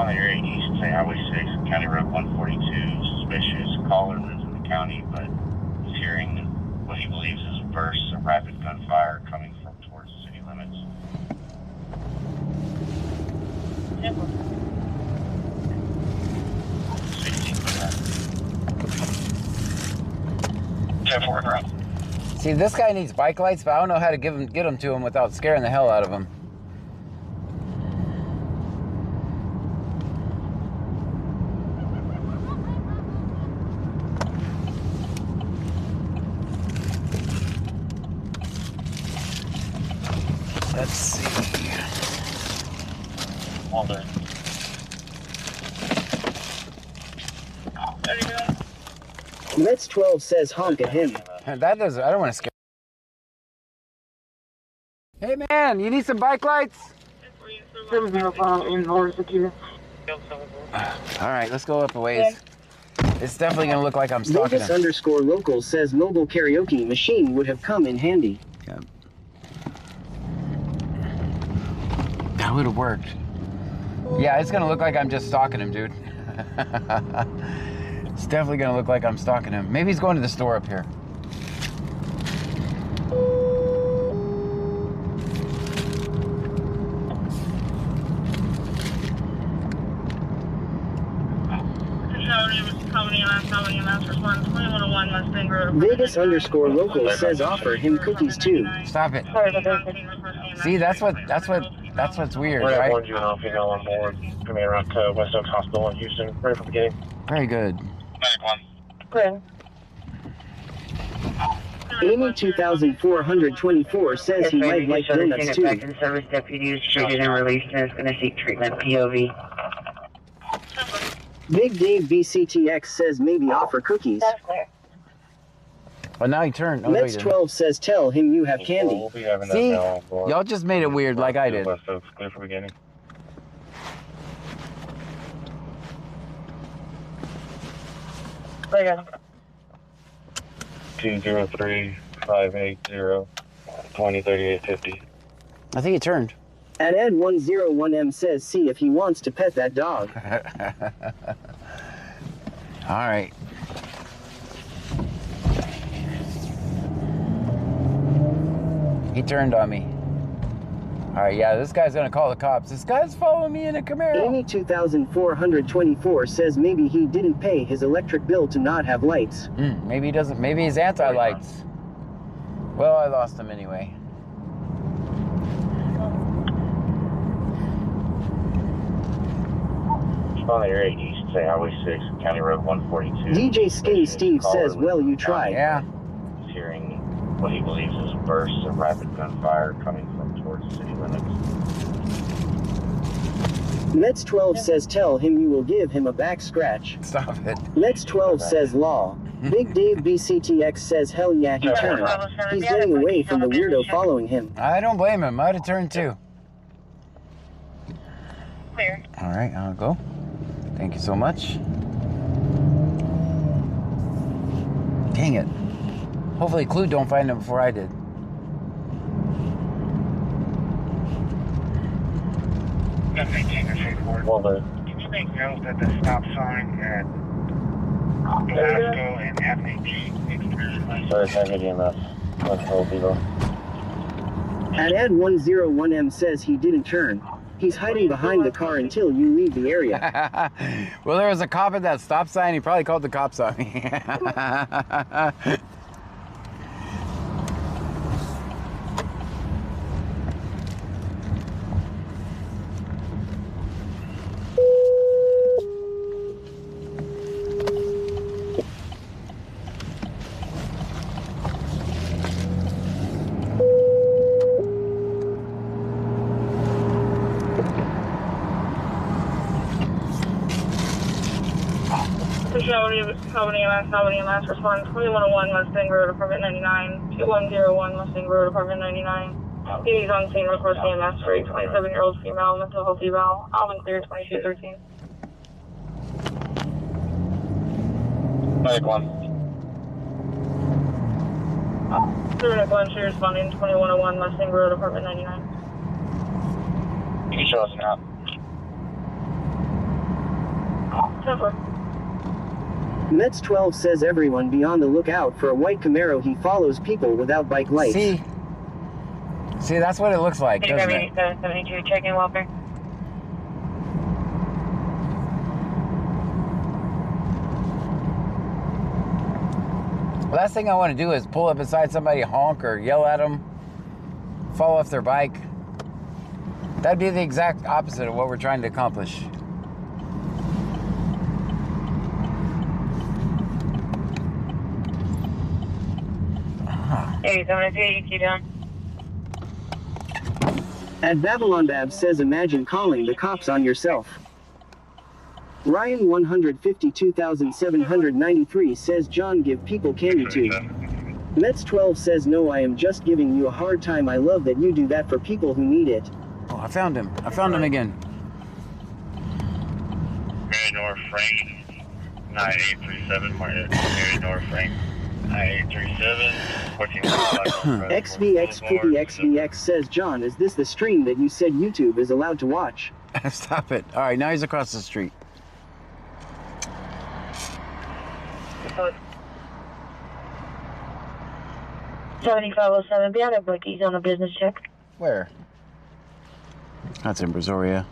On your 8 East, say Highway 6, County Road 142. Suspicious caller lives in the county, but he's hearing what he believes is bursts of rapid gunfire coming from towards the city limits. 10-4, around. See, this guy needs bike lights, but I don't know how to get them to him without scaring the hell out of him. Let's see. Walter. Mets 12 says honk at him. That doesn't, I don't want to scare. Hey man, you need some bike lights? 705 in North Secure. Alright, let's go up a ways. It's definitely going to look like I'm stalking him. Vegas_local says mobile karaoke machine would have come in handy. Yeah. That would have worked. Yeah, it's going to look like I'm just stalking him, dude. It's definitely going to look like I'm stalking him. Maybe he's going to the store up here. Vegas_local says offer him cookies too. Stop it. See, that's what's weird, We're right? one juvenile female on board. Coming around to West Oaks Hospital in Houston. Ready for beginning. Very good. Medic 1. Clear. Amy 2424 says he might like donuts too. Service deputies treated and released and is going to seek treatment. POV. Big Dave BCTX says maybe offer cookies. That's clear. Oh, now he turned. Oh, no, he Mets didn't. 12 says tell him you have candy. We'll be having that See? now on board. Y'all just made it weird like I did. West Oaks, clear for beginning. Clear. 203-580-203850. I think he turned. And Ed101M says see if he wants to pet that dog. All right. He turned on me. All right, yeah, this guy's gonna call the cops. This guy's following me in a Camaro. Amy 2424 says maybe he didn't pay his electric bill to not have lights. Maybe he doesn't. Maybe he's anti-lights. Well, I lost him anyway. On your 8 East, say Highway 6, County Road 142. DJ Skinny Steve says, well, you tried. Yeah. He's hearing what he believes is bursts of rapid gunfire coming from towards the city limits. Mets 12 says tell him you will give him a back scratch. Stop it. Mets 12 says law. Big Dave BCTX says hell yeah he turned. He's getting away from the weirdo following him. I don't blame him. I'd have turned too. Clear. All right, I'll go. Thank you so much. Dang it. Hopefully Clue don't find him before I did. Walter. Can you make note that the stop sign at Velasco and FH Sorry, can't get EMS. Let's hold you though. And Ed101M says he didn't turn. He's hiding behind the car until you leave the area. Well, there was a cop at that stop sign. He probably called the cops on me. Albany MS, respond 2101 Mustang Road, Apartment 99, 2101 Mustang Road, Apartment 99. He's on scene, request EMS for a 27-year-old female, mental health eval, Alvin Clear, 2213. Medic 1. Medic 1, she responding 2101 Mustang Road, Apartment 99. You can show us now. 10-4. Mets 12 says everyone be on the lookout for a white Camaro. He follows people without bike lights. See, that's what it looks like, doesn't it? 8772, checking welfare. Last thing I want to do is pull up beside somebody, honk or yell at them, fall off their bike. That'd be the exact opposite of what we're trying to accomplish. Hey, 702, you down? At Babylon Bab says imagine calling the cops on yourself. Ryan 152,793 says John give people candy too. Mets 12 says no, I am just giving you a hard time. I love that you do that for people who need it. Oh, I found him. I found him again. Mary North Frank, 9837, Mary North Frank, 9837, 14. XVX50XVX says John, is this the stream that you said YouTube is allowed to watch? Stop it. All right, now he's across the street. 7507, be out of bookies on a business check. Where? That's in Brazoria.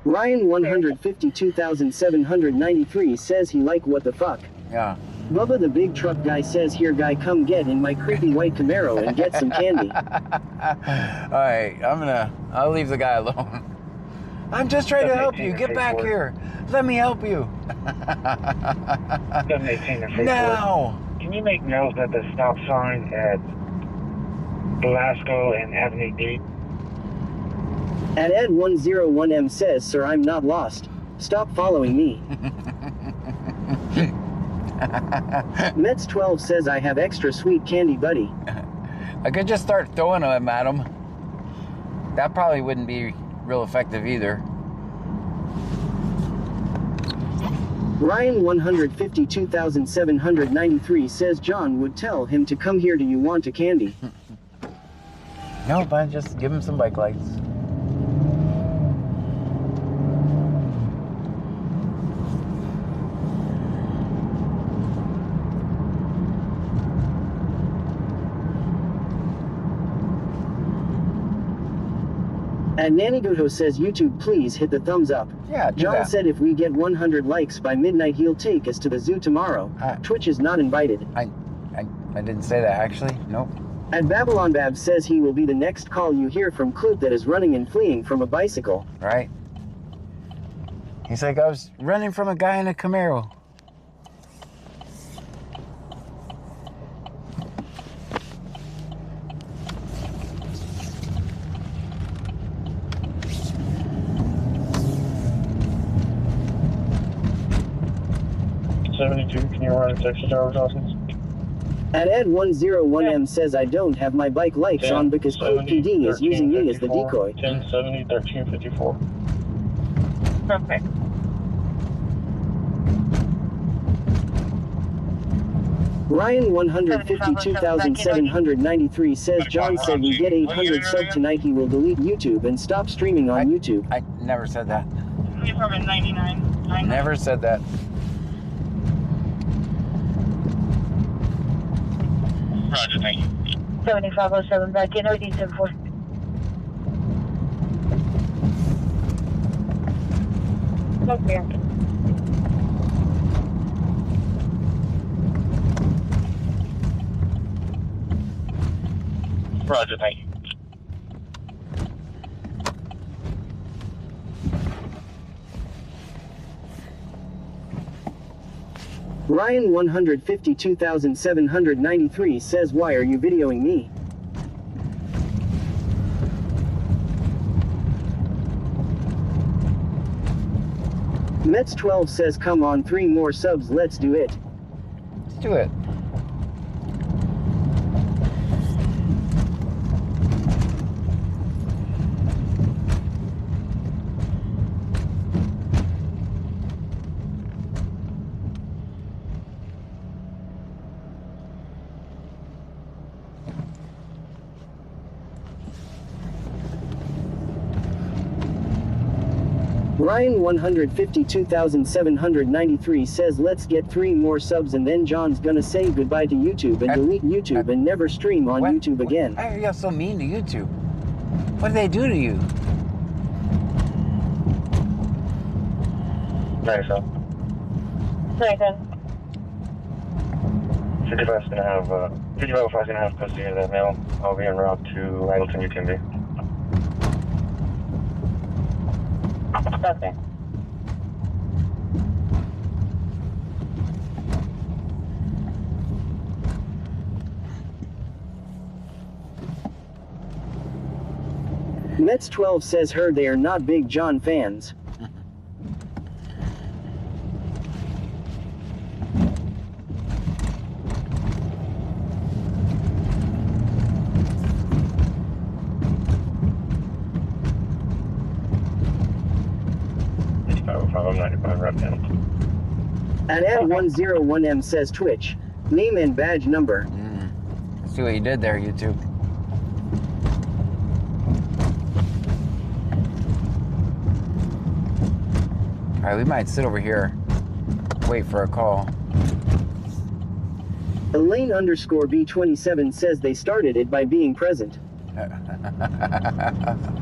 Ryan 152,793 says he like what the fuck. Yeah. Bubba the big truck guy says here guy come get in my creepy white Camaro and get some candy. Alright, I'll leave the guy alone. I'm just trying to help you. Get back here. Let me help you. 718 Now. Can you make note that the stop sign at Velasco and Avenue D? At Ed 101M says, sir, I'm not lost. Stop following me. Mets 12 says I have extra sweet candy, buddy. I could just start throwing them at him. That probably wouldn't be real effective either. Ryan 152,793 says John would tell him to come here. Do you want a candy? No, but just give him some bike lights. And Nanny Goto says YouTube please hit the thumbs up. Yeah, do John that. said if we get 100 likes by midnight he'll take us to the zoo tomorrow. Twitch is not invited. I didn't say that actually. Nope. And Babylon Bab says he will be the next call you hear from Clute that is running and fleeing from a bicycle. Right? He's like, I was running from a guy in a Camaro. Can you run a Texas driver's license? At Ed 101M says I don't have my bike lights on because Clute PD is using me as the decoy. 1070 1354. Perfect. Ryan 152,793 says John said we get 800 sub tonight he will delete YouTube and stop streaming on YouTube. I never said that. Department 99. Never said that. Roger, thank you. 7507, back in OD 74. Okay. Roger, thank you. Ryan 152,793 says why are you videoing me? Mets 12 says come on 3 more subs, let's do it. Let's do it. Ryan 152,793 says let's get 3 more subs and then John's gonna say goodbye to YouTube and delete YouTube and never stream on YouTube again. Why are you so mean to YouTube? What did they do to you? Nice, huh? Nathan. 55's gonna have, 5505's gonna have custody of that male. I'll be en route to Angleton, UTMB. Okay. Mets 12 says heard they are not big John fans. I'm 95 right now. At Ed101M says Twitch. Name and badge number. See what you did there, YouTube. Alright, we might sit over here. Wait for a call. Elaine underscore B27 says they started it by being present.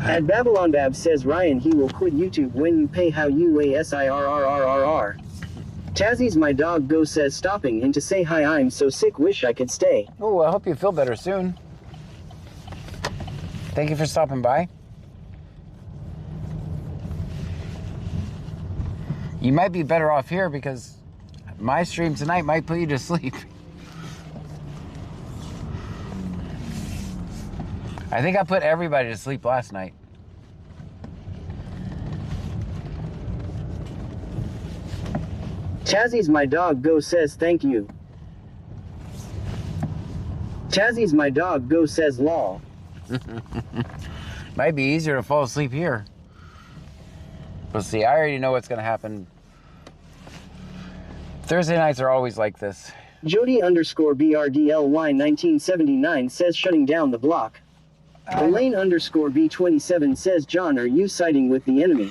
At Babylon Bab says Ryan he will quit YouTube when you pay how UASIRRRRR. Tazzy's my dog go says stopping in to say hi I'm so sick wish I could stay. Oh, I hope you feel better soon. Thank you for stopping by. You might be better off here because my stream tonight might put you to sleep. I think I put everybody to sleep last night. Tazzy's my dog go says thank you. Tazzy's my dog go says lol. Might be easier to fall asleep here. We'll see. I already know what's going to happen. Thursday nights are always like this. Jody underscore BRDLY1979 says shutting down the block. Elaine underscore B27 says John are you siding with the enemy?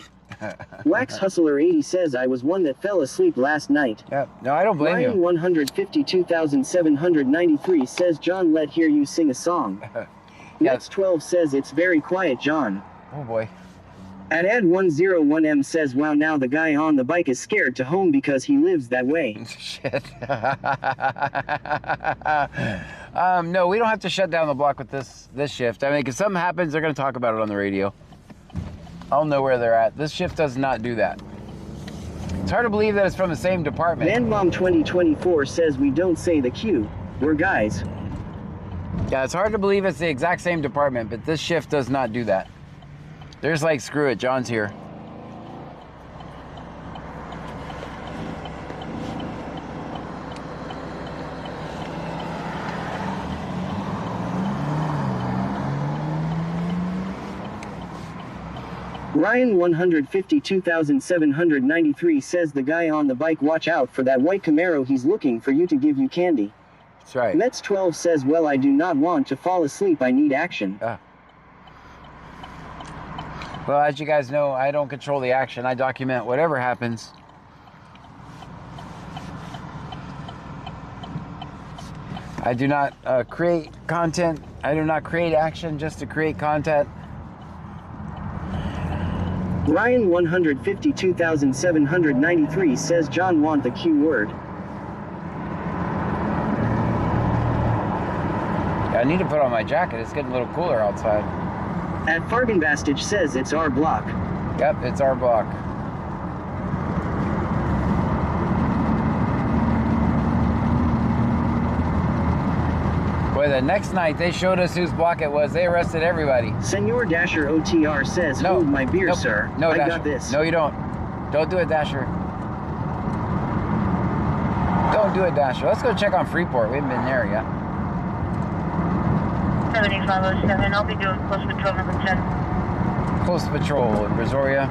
Wax Hustler 80 says I was one that fell asleep last night. Yeah, no, I don't blame Ryan you. 152,793 says John let hear you sing a song. Next 12 says it's very quiet John. Oh boy. At Ed101M says wow now the guy on the bike is scared to home because he lives that way. Shit. No, we don't have to shut down the block with this shift. I mean, if something happens, they're going to talk about it on the radio. I'll know where they're at. This shift does not do that. It's hard to believe that it's from the same department. VanBomb 2024 says we don't say the Q. We're guys. Yeah, it's hard to believe it's the exact same department, but this shift does not do that. There's like, screw it, John's here. Ryan 152,793 says the guy on the bike watch out for that white Camaro he's looking for you to give you candy. That's right. Mets 12 says well I do not want to fall asleep I need action. Well, as you guys know, I don't control the action. I document whatever happens. I do not create content. I do not create action just to create content. Ryan 152,793 says John want the Q word. I need to put on my jacket. It's getting a little cooler outside. At Fargenbastage says it's our block. Yep, it's our block. Boy, the next night they showed us whose block it was. They arrested everybody. Senor Dasher OTR says hold my beer sir. No, I Dasher. got this. No, you don't. Don't do it, Dasher. Don't do it, Dasher. Let's go check on Freeport. We haven't been there yet. 7507, I'll be doing close patrol number 10. Close patrol in Brazoria.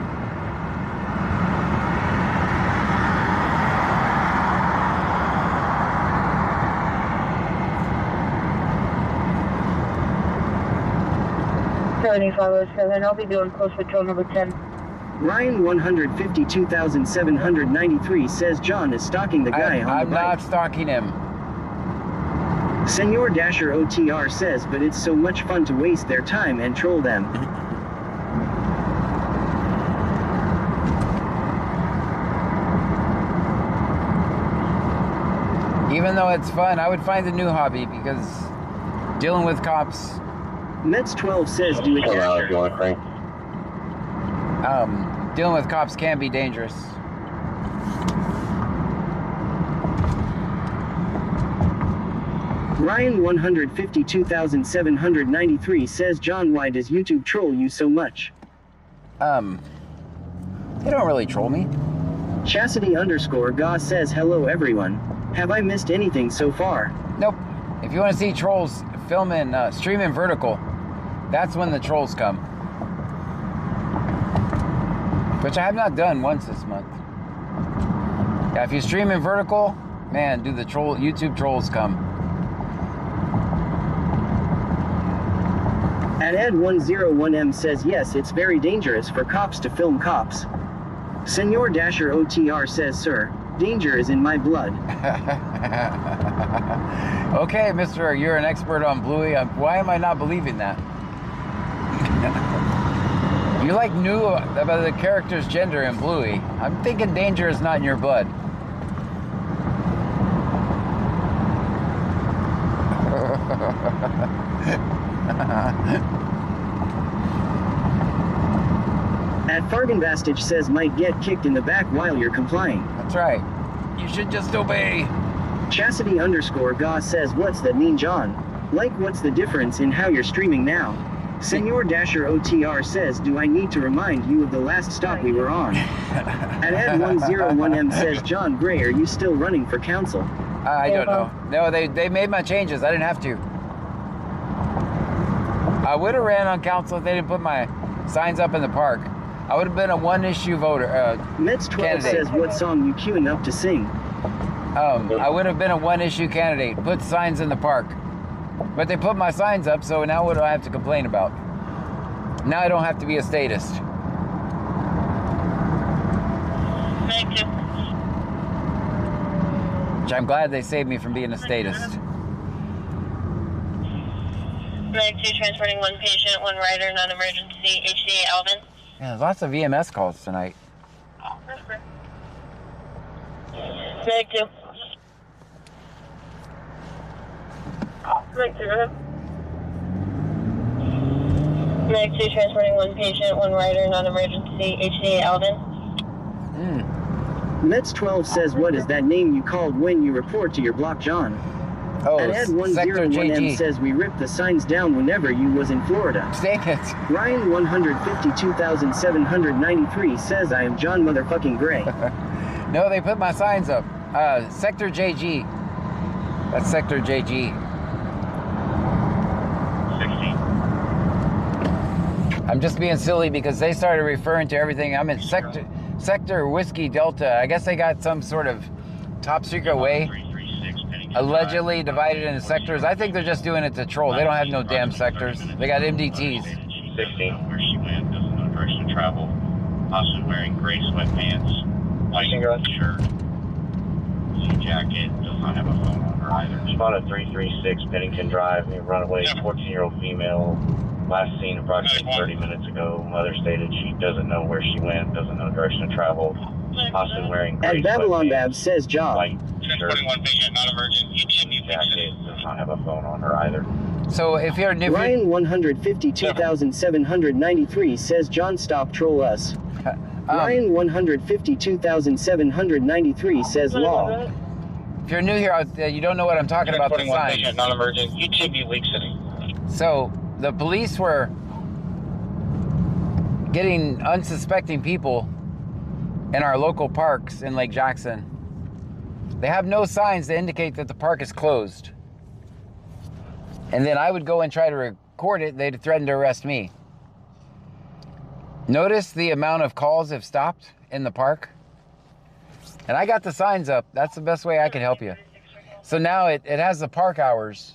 I'll be doing close patrol number 10. Ryan 152,793 says John is stalking the guy on I'm the bike. not stalking him. Senor Dasher OTR says, but it's so much fun to waste their time and troll them. Even though it's fun, I would find a new hobby because dealing with cops, Mets12 says, do it, Dasher. dealing with cops can be dangerous. Ryan 152,793 says, John, why does YouTube troll you so much? They don't really troll me. Chastity_Ga says, hello everyone. Have I missed anything so far? Nope. If you want to see trolls film in stream in vertical, that's when the trolls come. Which I have not done once this month. Yeah, if you stream in vertical, man, do the YouTube trolls come. At Ed101M says, yes, it's very dangerous for cops to film cops. Senor Dasher OTR says, sir, danger is in my blood. Okay, mister, you're an expert on Bluey. Why am I not believing that? You like knew about the character's gender in Bluey. I'm thinking danger is not in your blood. At Fargenbastage says, might get kicked in the back while you're complying. That's right. You should just obey. Chastity_Ga says, what's that mean, John? Like, what's the difference in how you're streaming now? Senor Dasher OTR says, do I need to remind you of the last stop we were on? At Ed101M says, John Gray, are you still running for council? I don't know. No, they made my changes. I didn't have to. I would have ran on council if they didn't put my signs up in the park. I would have been a one-issue voter. Mets12 candidate. says, what song you queuing up to sing? I would have been a one-issue candidate. Put signs in the park. But they put my signs up, so now what do I have to complain about? Now I don't have to be a statist. Thank you. Which I'm glad they saved me from being a statist. Mag 2 transporting one patient, one rider, non-emergency, HCA Alvin. Yeah, there's lots of EMS calls tonight. Mag 2. Mag 2, go ahead. Mag 2 transporting one patient, one rider, non-emergency, HCA Alvin. Mets12 says, what is that name you called when you report to your block, John? Oh, And Sector Ed101M JG. says, we ripped the signs down whenever you was in Florida. Dang it. Ryan 152,793 says, I am John motherfucking Gray. No, they put my signs up. Sector JG. That's Sector JG. 16. I'm just being silly because they started referring to everything. I'm in Sector Whiskey Delta. I guess they got some sort of top secret way. Allegedly divided into sectors. I think they're just doing it to troll. They don't have no damn sectors. They got MDTs. 16. Where she went, doesn't know direction of travel. Possibly wearing gray sweatpants, white shirt, blue jacket, does not have a phone on her either. Spotted 336 Pennington Drive, near runaway, 14-year-old female. Last seen approximately 30 minutes ago. Mother stated she doesn't know where she went, doesn't know direction of travel. Possibly wearing gray At Babylon sweatpants, Bab says, job. white shirt, Transporting one patient, non-emergency, jacket, does not have a phone on her either. So if you're new, Ryan 152,793 says, John, stop troll us. Ryan 152,793 says, law. if you're new here, you don't know what I'm talking about. The Transporting one patient, signs. non-emergency, UTV Leak City. So the police were getting unsuspecting people in our local parks in Lake Jackson. They have no signs to indicate that the park is closed. And then I would go and try to record it. They'd threaten to arrest me. Notice the amount of calls have stopped in the park. And I got the signs up. That's the best way I can help you. So now it has the park hours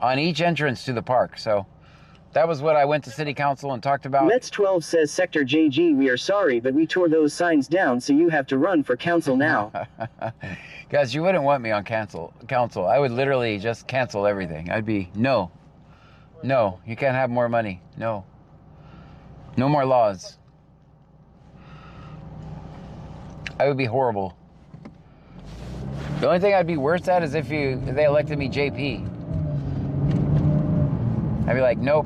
on each entrance to the park. So That was what I went to city council and talked about. Mets 12 says Sector JG, we are sorry, but we tore those signs down, so you have to run for council now. Guys, you wouldn't want me on council. I would literally just cancel everything. I'd be, no, you can't have more money. No more laws. I would be horrible. The only thing I'd be worse at is if they elected me JP. I'd be like, nope,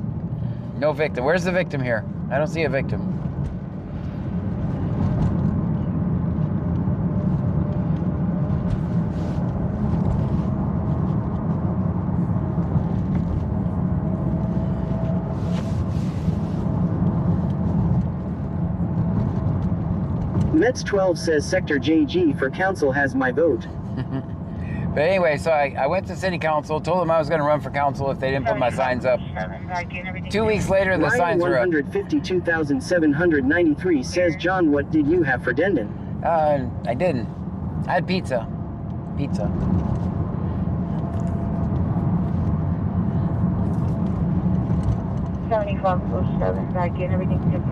no victim. Where's the victim here? I don't see a victim. Mets 12 says Sector JG for council has my vote. But anyway, so I went to city council, told them I was going to run for council if they didn't put my signs up. 2 weeks later, the signs were up. 152,793 says, John, what did you have for Dendon? I didn't. I had pizza. 7547, back in, everything's good.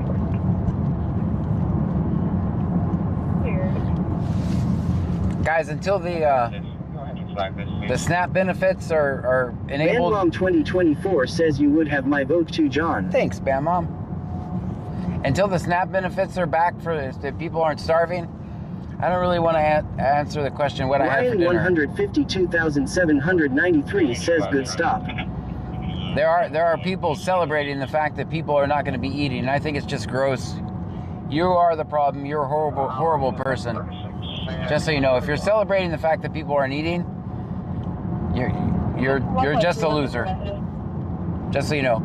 Guys, until the SNAP benefits are enabled. Bam Mom 2024 says you would have my vote too, John. Thanks, Bam Mom. Until the SNAP benefits are back for if people aren't starving, I don't really want to answer the question what I had for dinner. 152,793 says good stop. There are people celebrating the fact that people are not going to be eating, and I think it's just gross. You are the problem. You're a horrible person. Just so you know, if you're celebrating the fact that people aren't eating, you're just a loser. Just so you know.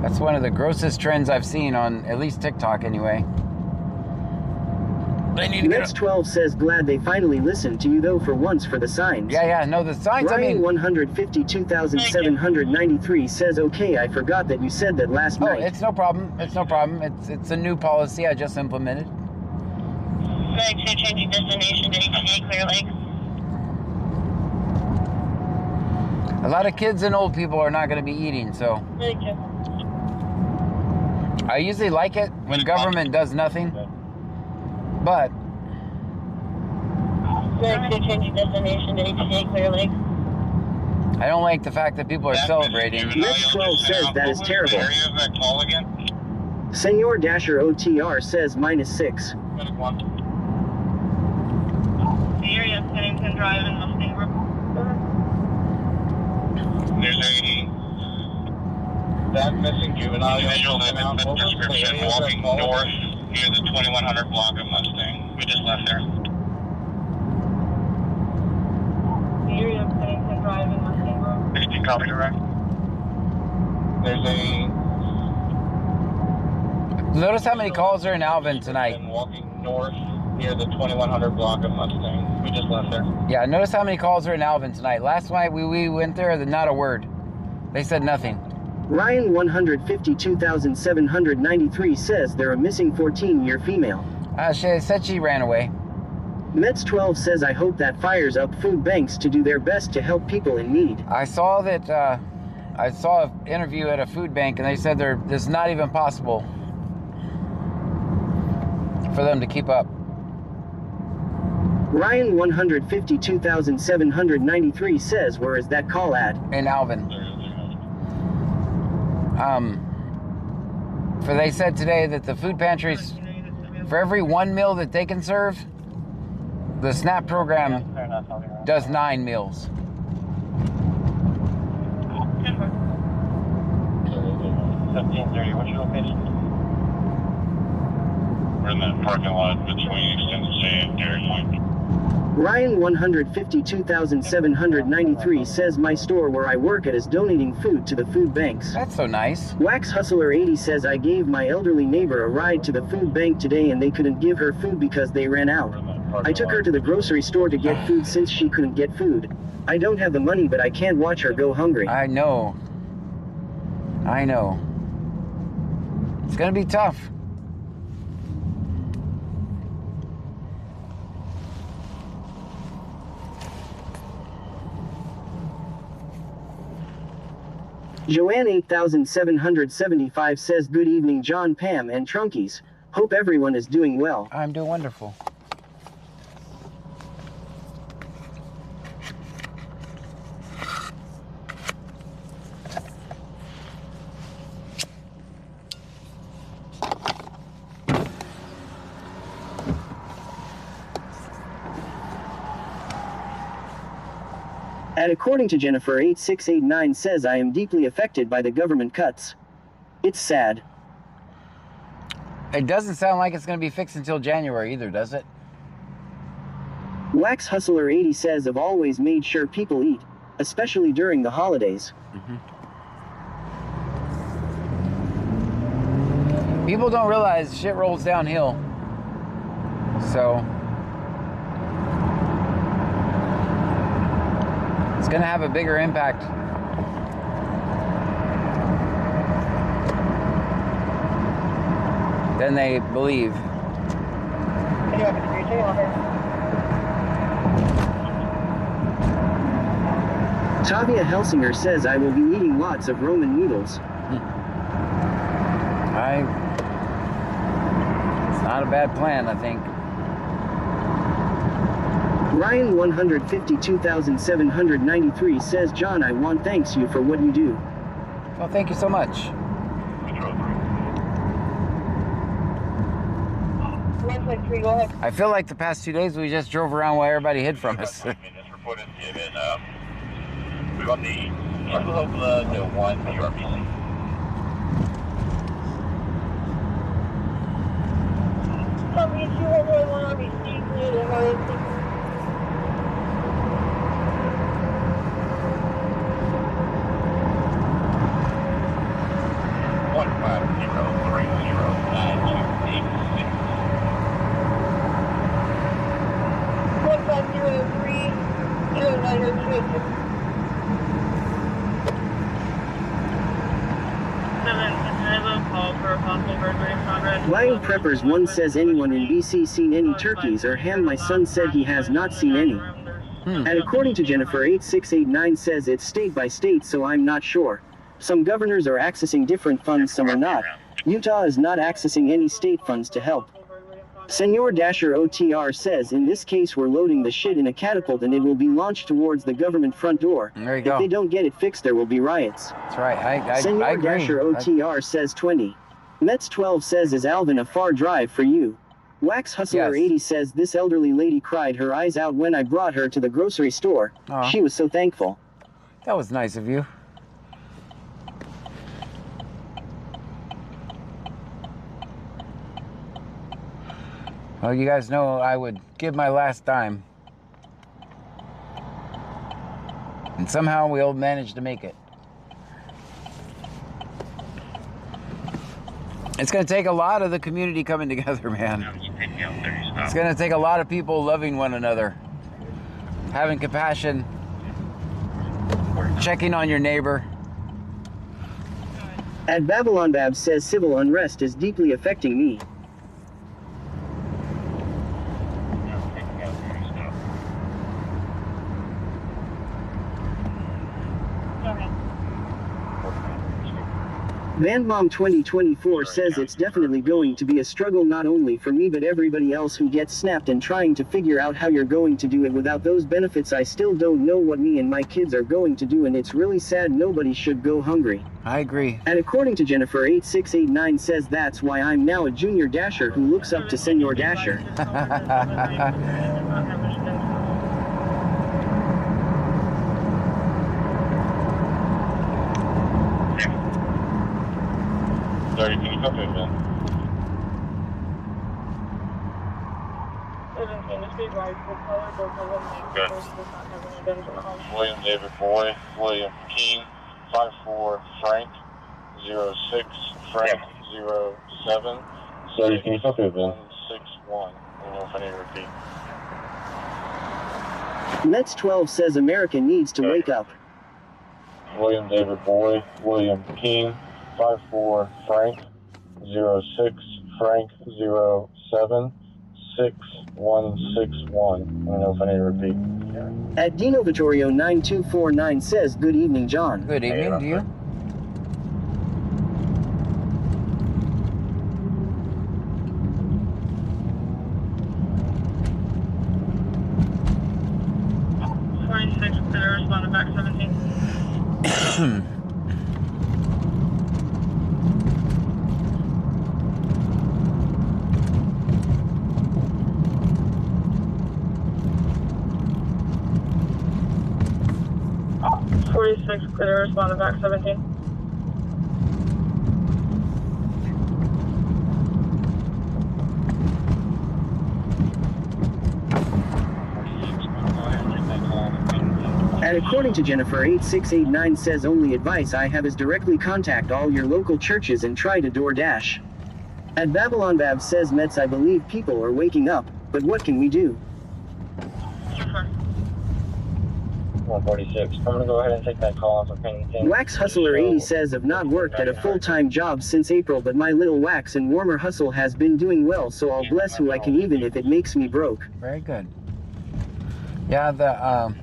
That's one of the grossest trends I've seen on at least TikTok anyway. Mets 12 says glad they finally listened to you though for once for the signs. Yeah, no, the signs, Ryan 152,793 says okay, I forgot that you said that last night. Oh, it's no problem. It's a new policy I just implemented. Flight 2 changing destination to ATA Clear Lake. A lot of kids and old people are not going to be eating, so. Thank you. I usually like it when government does nothing, but. Flight 2 changing destination to ATA Clear Lake. I don't like the fact that people are celebrating. Mets 12 says that is terrible. Senor Dasher OTR says -6. The area of Pennington Drive in Mustang Brook. There's that missing juvenile individual that fits the description walking north near the 2100 block of Mustang. We just left there. The area of Pennington Drive in Mustang Brook. 16 copy direct. There's Notice how many calls are in Alvin tonight. walking north near the 2100 block of Mustang. We just left there. Yeah, notice how many calls are in Alvin tonight. Last night we went there, not a word. They said nothing. Ryan 152,793 says they're a missing 14-year female. She said she ran away. Mets 12 says I hope that fires up food banks to do their best to help people in need. I saw that. I saw an interview at a food bank, and they said it's not even possible for them to keep up. Ryan 152,793 says where is that call at? In Alvin. For they said today that the food pantries, for every one meal that they can serve, the SNAP program does 9 meals. 1530, what's your location? We're in the parking lot between Extended Stay and Dairy Point. Ryan 152,793 says my store where I work at is donating food to the food banks. That's so nice. Wax Hustler 80 says I gave my elderly neighbor a ride to the food bank today and they couldn't give her food because they ran out. I took her to the grocery store to get food since she couldn't get food. I don't have the money, but I can't watch her go hungry. I know. It's gonna be tough. Joanne 8775 says good evening John, Pam, and Trunkies. Hope everyone is doing well. I'm doing wonderful. And according to Jennifer 8689 says I am deeply affected by the government cuts. It's sad. It doesn't sound like it's going to be fixed until January either, does it? Wax Hustler 80 says I've always made sure people eat, especially during the holidays. People don't realize shit rolls downhill. So it's going to have a bigger impact. Than they believe. Tavia Helsinger says I will be eating lots of Roman noodles. It's not a bad plan, I think. Ryan 152,793 says John, I want thanks you for what you do. Well, thank you so much. I feel like the past 2 days we just drove around while everybody hid from us. We got the Oklahoma to 1 URBC. Copy 211 RBC, clear the emergency. Lion Preppers 1 says anyone in BC seen any turkeys or ham? My son said he has not seen any. And according to Jennifer 8689 says it's state by state, so I'm not sure. Some governors are accessing different funds, some are not. Utah is not accessing any state funds to help. Senor Dasher OTR says in this case we're loading the shit in a catapult and it will be launched towards the government front door. There you go. If they don't get it fixed there will be riots. That's right. Senor I agree. Dasher OTR says 20. Mets 12 says is Alvin a far drive for you? Wax Hustler 80 says this elderly lady cried her eyes out when I brought her to the grocery store. Aw. She was so thankful. That was nice of you. Well, you guys know I would give my last dime. And somehow we'll manage to make it. It's going to take a lot of the community coming together, man. It's going to take a lot of people loving one another, having compassion, checking on your neighbor. At Babylon Bab says civil unrest is deeply affecting me. VanMom 2024 says it's definitely going to be a struggle not only for me but everybody else who gets snapped and trying to figure out how you're going to do it without those benefits. I still don't know what me and my kids are going to do and it's really sad. Nobody should go hungry. I agree. And according to Jennifer 8689 says that's why I'm now a junior dasher who looks up to Senor Dasher. Sorry, can you come in, man? William David Boy, William King, 54 Frank, 06 Frank, 07. Sorry, can you come in, man? 161. I don't know if I need to repeat. Mets 12 says America needs to wake up. William David Boy, William King, 54 Frank, 06 Frank, 07 6161. I don't know if I need to repeat. At Dino Vittorio 9249 says good evening John. Good evening to you. Could you respond to back 17? And according to Jennifer 8689 says only advice I have is directly contact all your local churches and try to DoorDash. At Babylon Bab says Mets I believe people are waking up, but what can we do? 146. I'm gonna go ahead and take that call off of Pennington. Wax Hustler 80 says I've not worked at a full-time job since April, but my little wax and warmer hustle has been doing well, so I'll bless who I can even if it makes me broke. Very good. Yeah, the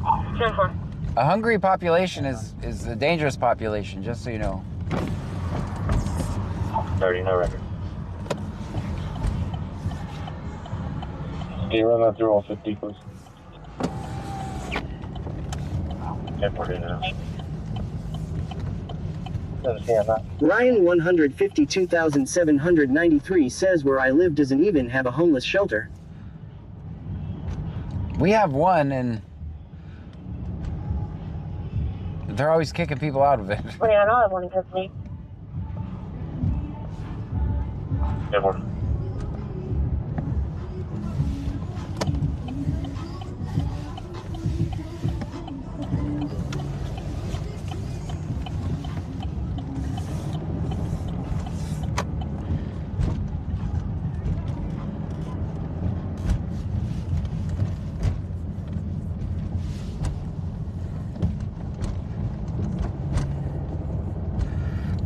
10-4. a hungry population is a dangerous population, just so you know. 30, no record. Can you run that through all 50, please? Airport in now. Ryan 152,793 says where I live doesn't even have a homeless shelter. We have one, and they're always kicking people out of it. Well, yeah, I know I want to me. Airport.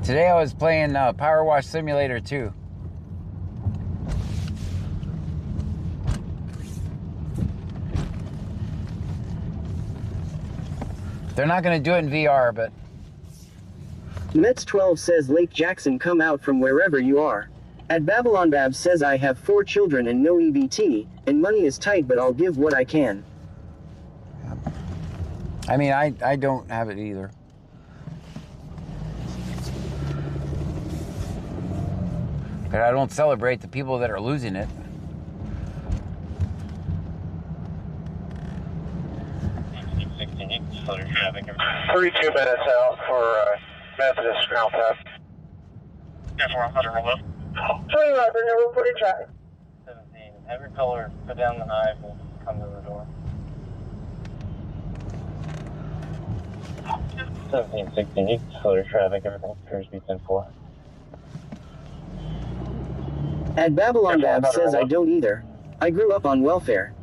Today I was playing Power Wash Simulator 2. They're not going to do it in VR, but... Mets 12 says Lake Jackson come out from wherever you are. At Babylon Bab says I have 4 children and no EBT, and money is tight but I'll give what I can. I mean, I don't have it either. But I don't celebrate the people that are losing it. $32 minutes out for Methodist ground path. Yeah, 400 remote. 20 Roger, no reported traffic. 17. Have your color, put down the knife, and come to the door. 1716, you can slow your traffic, everything appears to be 10-4. At Babylon Bab says I don't either. I grew up on welfare.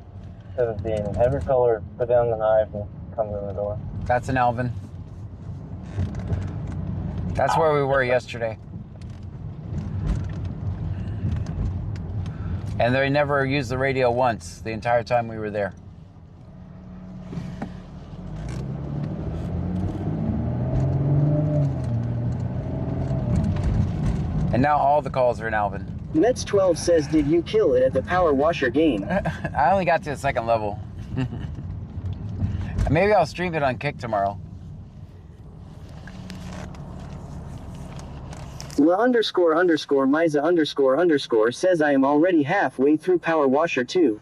17, have your color, put down the knife, and come to the door. That's an Alvin. That's where we were yesterday. And they never used the radio once the entire time we were there. And now all the calls are in Alvin. Mets 12 says did you kill it at the Power Washer game? I only got to the 2nd level. Maybe I'll stream it on Kick tomorrow. La___Misa___ says I am already halfway through Power Washer 2.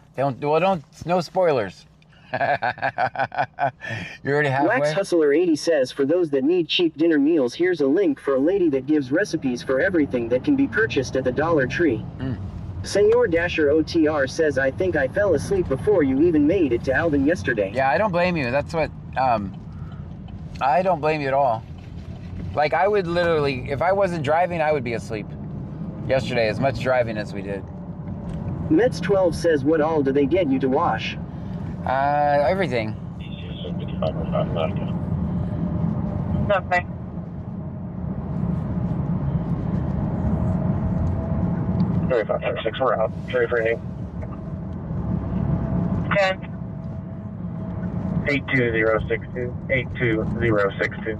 No spoilers. You're already halfway? Wax Hustler 80 says for those that need cheap dinner meals, here's a link for a lady that gives recipes for everything that can be purchased at the Dollar Tree. Senor Dasher OTR says I think I fell asleep before you even made it to Alvin yesterday. Yeah, I don't blame you. That's what, I don't blame you at all. Like, I would literally, if I wasn't driving, I would be asleep yesterday, as much driving as we did. Mets 12 says what all do they get you to wash? Everything. Okay. Very 536, we're out. Cherry Free. 10. 82062. 82062.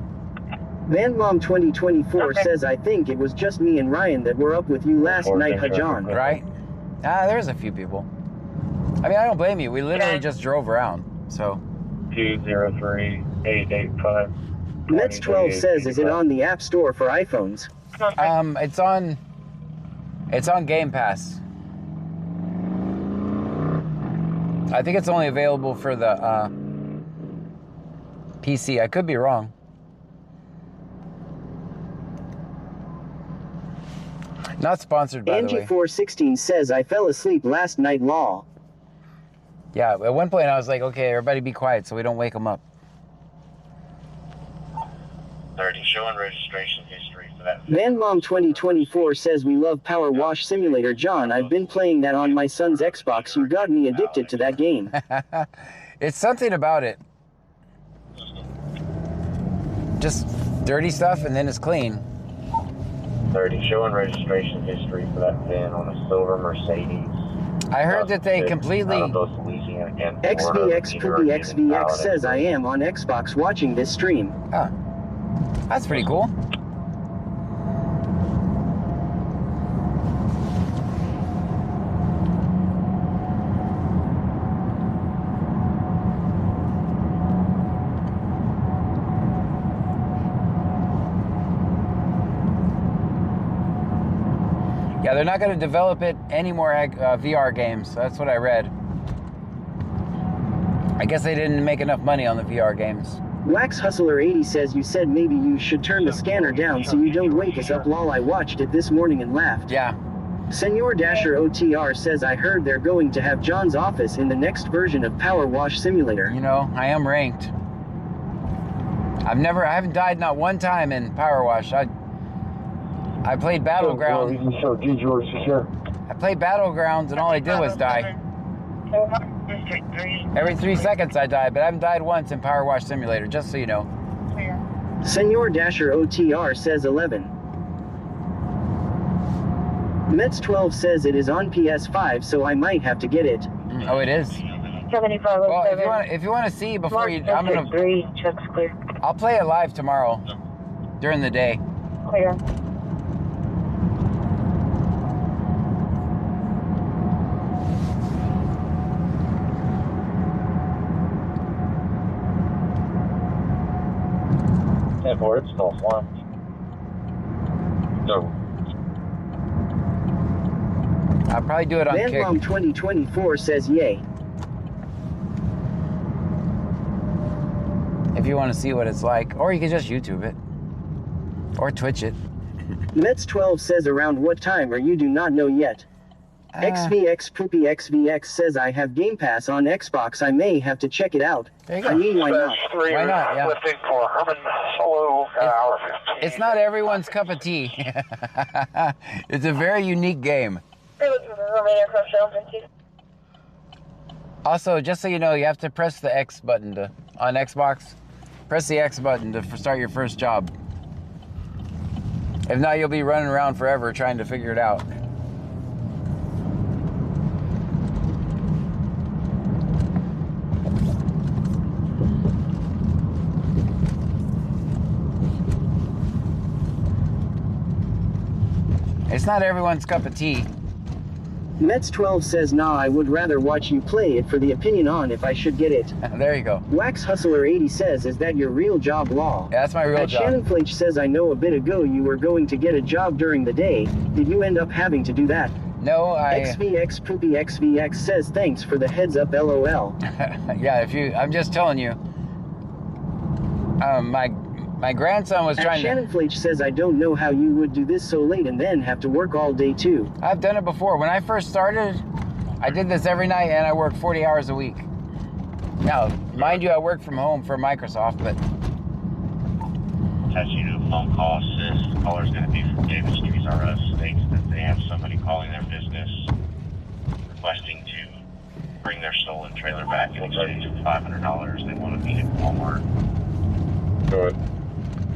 Van Mom 2024 Okay. says I think it was just me and Ryan that were up with you last night, Hajan. Right? There's a few people. I mean, I don't blame you. We literally just drove around, so. 203-885. Mets 12 says is it on the App Store for iPhones? It's on Game Pass. I think it's only available for the PC. I could be wrong. Not sponsored, by the way. Angie416 says, I fell asleep last night, lol. Yeah, at one point I was like, okay, everybody be quiet so we don't wake them up. 30, showing registration history for that. VanMom2024 says, we love Power Wash Simulator. John, I've been playing that on my son's Xbox. You got me addicted to that game. It's something about it. Just dirty stuff and then it's clean. 30, showing registration history for that VIN on a silver Mercedes. I heard that they completely... XVXPoopyXVX says, I am on Xbox watching this stream. Oh, that's pretty cool. Yeah, they're not going to develop it any more VR games. That's what I read. I guess they didn't make enough money on the VR games. Wax Hustler 80 says, you said maybe you should turn the scanner down so you don't wake us up. Lol, I watched it this morning and laughed. Yeah. Senor Dasher OTR says, I heard they're going to have John's office in the next version of Power Wash Simulator. You know, I am ranked. I haven't died not one time in Power Wash. I played Battlegrounds. I played Battlegrounds and all I did was die. Every 3 seconds I die, but I haven't died once in Power Wash Simulator, just so you know. Senor Dasher OTR says 11. Mets12 says it is on PS5, so I might have to get it. Oh, it is? 7507. Well, if you want to see before you... I'm going to... 3, checks clear. I'll play it live tomorrow during the day. Clear. It's still swamped. No. I'll probably do it on Kick. VanMom 2024 says yay. If you want to see what it's like. Or you can just YouTube it. Or Twitch it. Mets12 says, around what time, or you do not know yet. XVXPoopyXVX says, I have Game Pass on Xbox. I may have to check it out. There you go. I mean, why not? Why not? Yeah. Lifting for Herman Solo, hour 15. It's not everyone's cup of tea. It's a very unique game. Also, just so you know, you have to press the X button on Xbox. Press the X button to start your first job. If not, you'll be running around forever trying to figure it out. It's not everyone's cup of tea. Mets12 says, nah, I would rather watch you play it for the opinion on if I should get it. There you go. Wax Hustler 80 says, is that your real job, law? Yeah, that's my real job. Shannon Flake says, I know a bit ago you were going to get a job during the day. Did you end up having to do that? No, XVXPoopyXVX says, thanks for the heads up, LOL. Yeah, I'm just telling you. My grandson was trying Shannon Flake says, I don't know how you would do this so late and then have to work all day too. I've done it before. When I first started, I did this every night and I worked 40 hours a week. Now, mind you, I work from home for Microsoft, but... Attach you to a phone call assist. The caller's going to be from David Streets R Us. States that they have somebody calling their business requesting to bring their stolen trailer back in exchange for $500. They want to meet at Walmart. Good.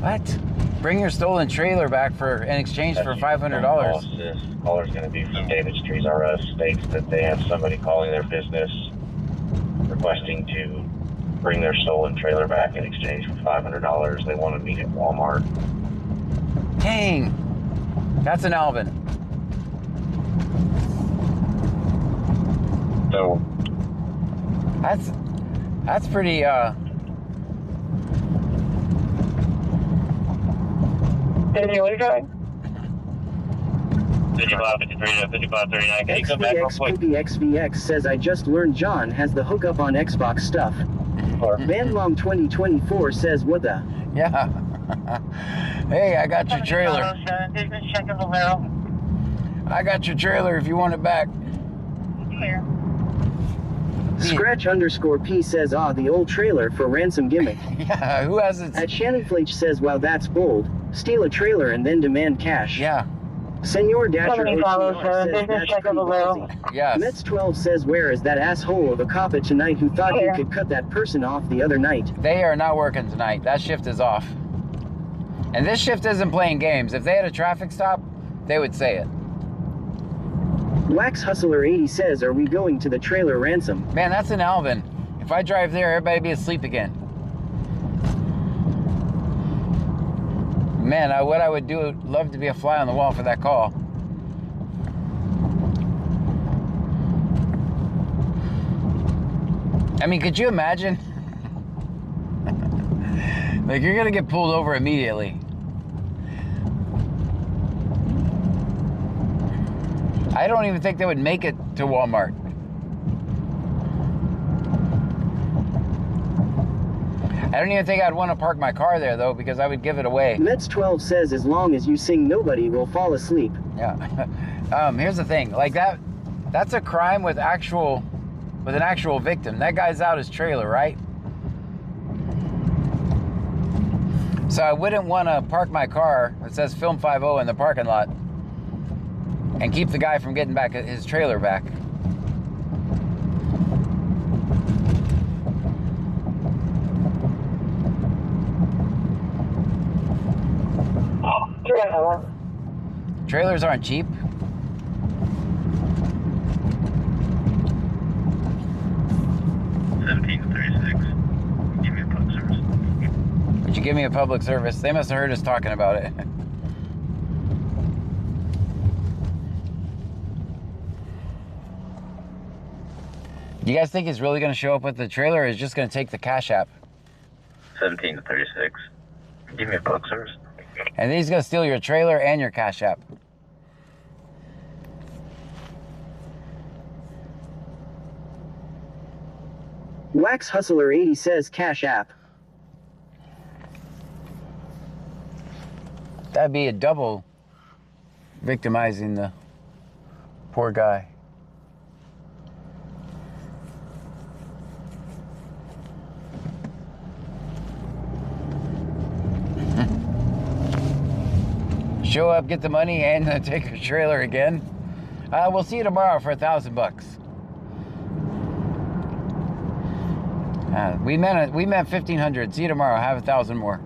What? Bring your stolen trailer back in exchange for $500. Caller's going to be from David Streets R Us. States that they have somebody calling their business requesting to bring their stolen trailer back in exchange for $500. They want to meet at Walmart. Dang. That's an Alvin. No. That's pretty, Did you drive? 55, 53, 55, 39. Can you come back real quick? XVXPoopyXVX says, I just learned John has the hookup on Xbox stuff. Bandlong 2024 says, what the? Yeah. Hey, I got your trailer. Check of Valero. I got your trailer if you want it back. Here. Scratch underscore P says, the old trailer for ransom gimmick. Yeah, who has it? At Shannon Flake says, wow, that's bold. Steal a trailer and then demand cash. Yeah. Senor Dasher Company follows, OTR says, business that's check pretty of Valero. ballsy. Yes. Mets 12 says, where is that asshole of a cop at tonight who thought he could cut that person off the other night? They are not working tonight. That shift is off. And this shift isn't playing games. If they had a traffic stop, they would say it. Wax Hustler 80 says, are we going to the trailer ransom? Man, that's in Alvin. If I drive there, everybody be asleep again. Man, what I would do, love to be a fly on the wall for that call. I mean, could you imagine? Like, you're gonna get pulled over immediately. I don't even think they would make it to Walmart. I don't even think I'd want to park my car there, though, because I would give it away. Mets 12 says, as long as you sing, nobody will fall asleep. Yeah. Here's the thing. Like, that's a crime with an actual victim. That guy's out his trailer, right? So I wouldn't want to park my car that says Film 50 in the parking lot and keep the guy from getting back his trailer back. Trailers aren't cheap. Give me a public service. Would you give me a public service? They must have heard us talking about it. Do you guys think he's really going to show up with the trailer, or is just going to take the Cash App? 17 to 36. Give me a public service. And then he's going to steal your trailer and your Cash App. Wax Hustler 80 says, Cash App. That'd be a double victimizing the poor guy. Show up, get the money, and take your trailer again. We'll see you tomorrow for $1,000. We meant 1,500. See you tomorrow. Have 1,000 more.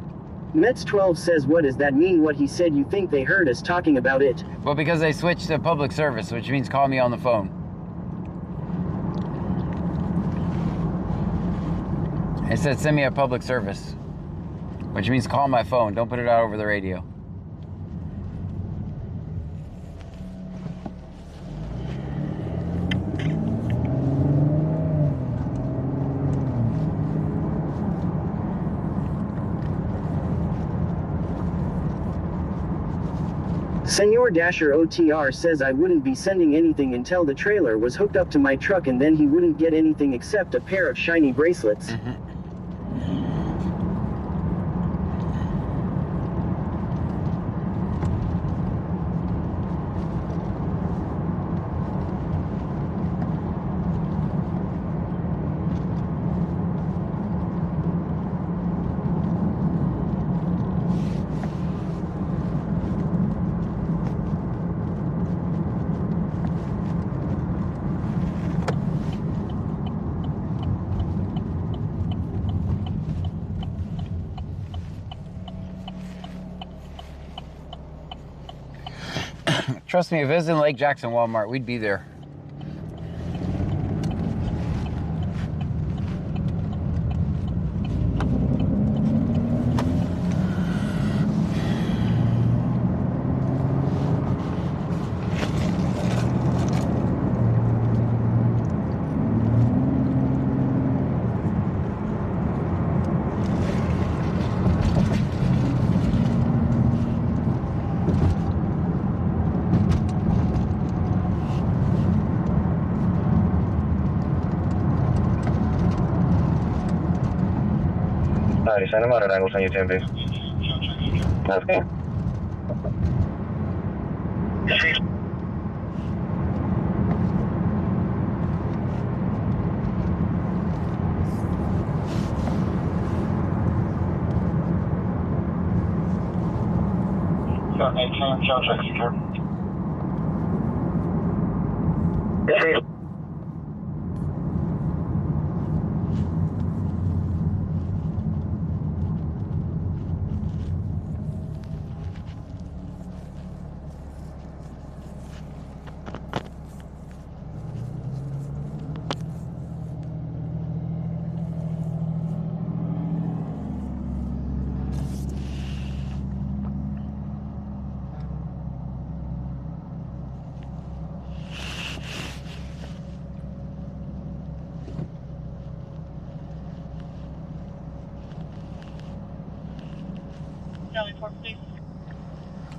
Mets 12 says, what does that mean? What he said, you think they heard us talking about it? Well, because they switched to public service, which means call me on the phone. It said send me a public service, which means call my phone. Don't put it out over the radio. Senor Dasher OTR says, I wouldn't be sending anything until the trailer was hooked up to my truck, and then he wouldn't get anything except a pair of shiny bracelets. Trust me, if it was in Lake Jackson Walmart, we'd be there. Alrighty, send them out at angle 10 UTMB. Okay.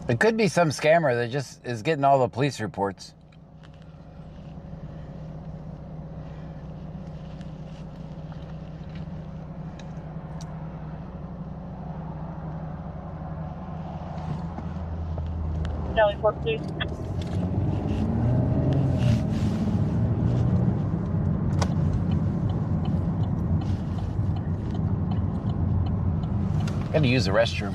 It could be some scammer that just is getting all the police reports. Delhi Port, please. Gotta use the restroom.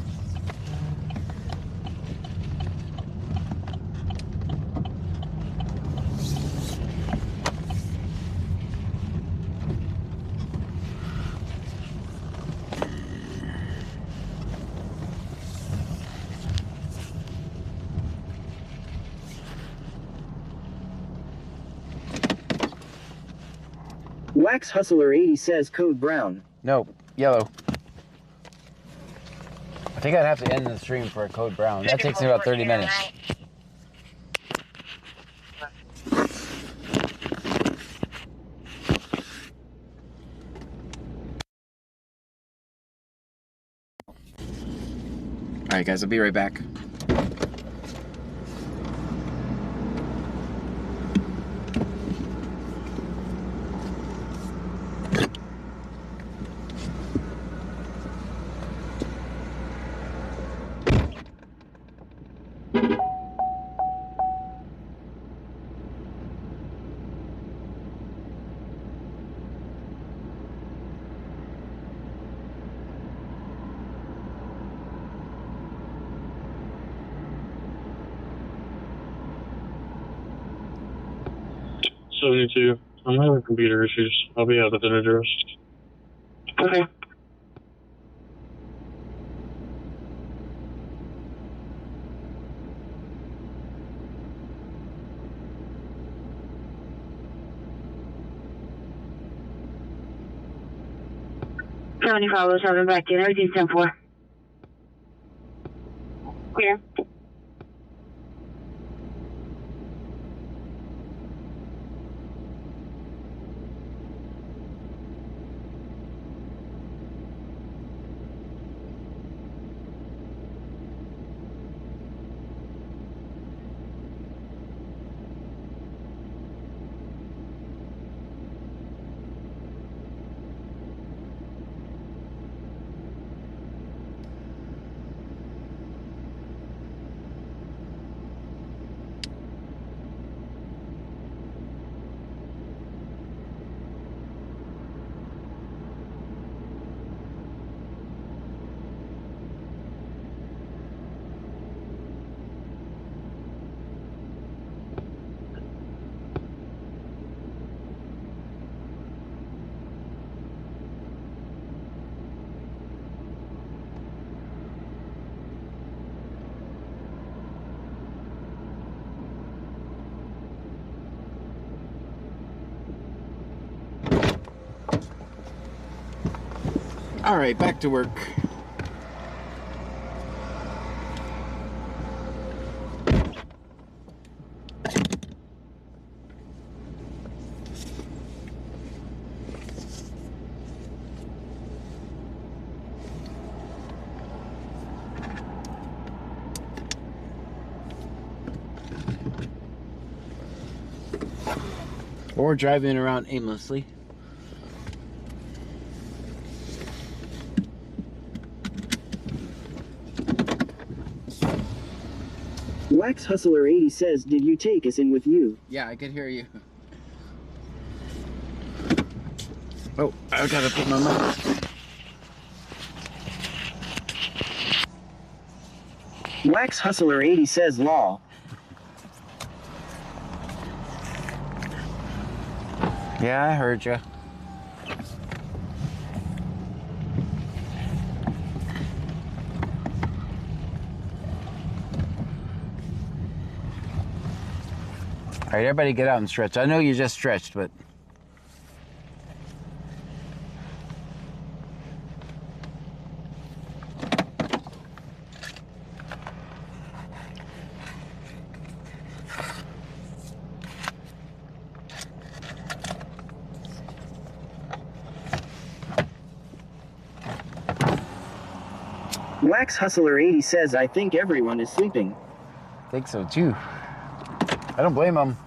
Wax Hustler 80 says code brown. Nope, yellow. I think I'd have to end the stream for a code brown. That takes me about 30 minutes. Alright guys, I'll be right back. I'm having computer issues. I'll be out within address. Okay. County Follows, having back in. Everything's 10-4. Clear. All right, back to work. Or driving around aimlessly. Wax Hustler 80 says, did you take us in with you? Yeah, I could hear you. Oh, I gotta put my mic. Wax Hustler 80 says, lol. Yeah, I heard you. All right, everybody get out and stretch. I know you just stretched, but... Wax Hustler 80 says, I think everyone is sleeping. I think so too. I don't blame them.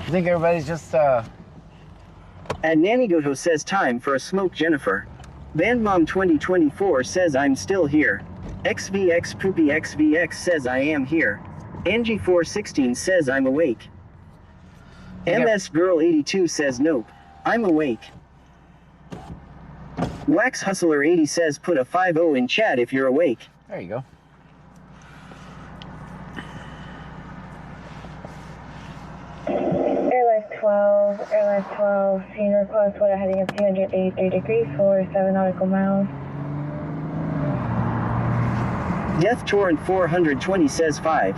I think everybody's just And Nanny Goto says, time for a smoke, Jennifer. Bandmom 2024 says, I'm still here. XVX Poopy XVX says, I am here. Angie 416 says, I'm awake. MS Girl 82 says, nope. I'm awake. Wax Hustler 80 says, put a 5-0 in chat if you're awake. There you go. Airline 12, scene request, weather heading of 283 degrees for 7 nautical miles. Death Torrent 420 says 5.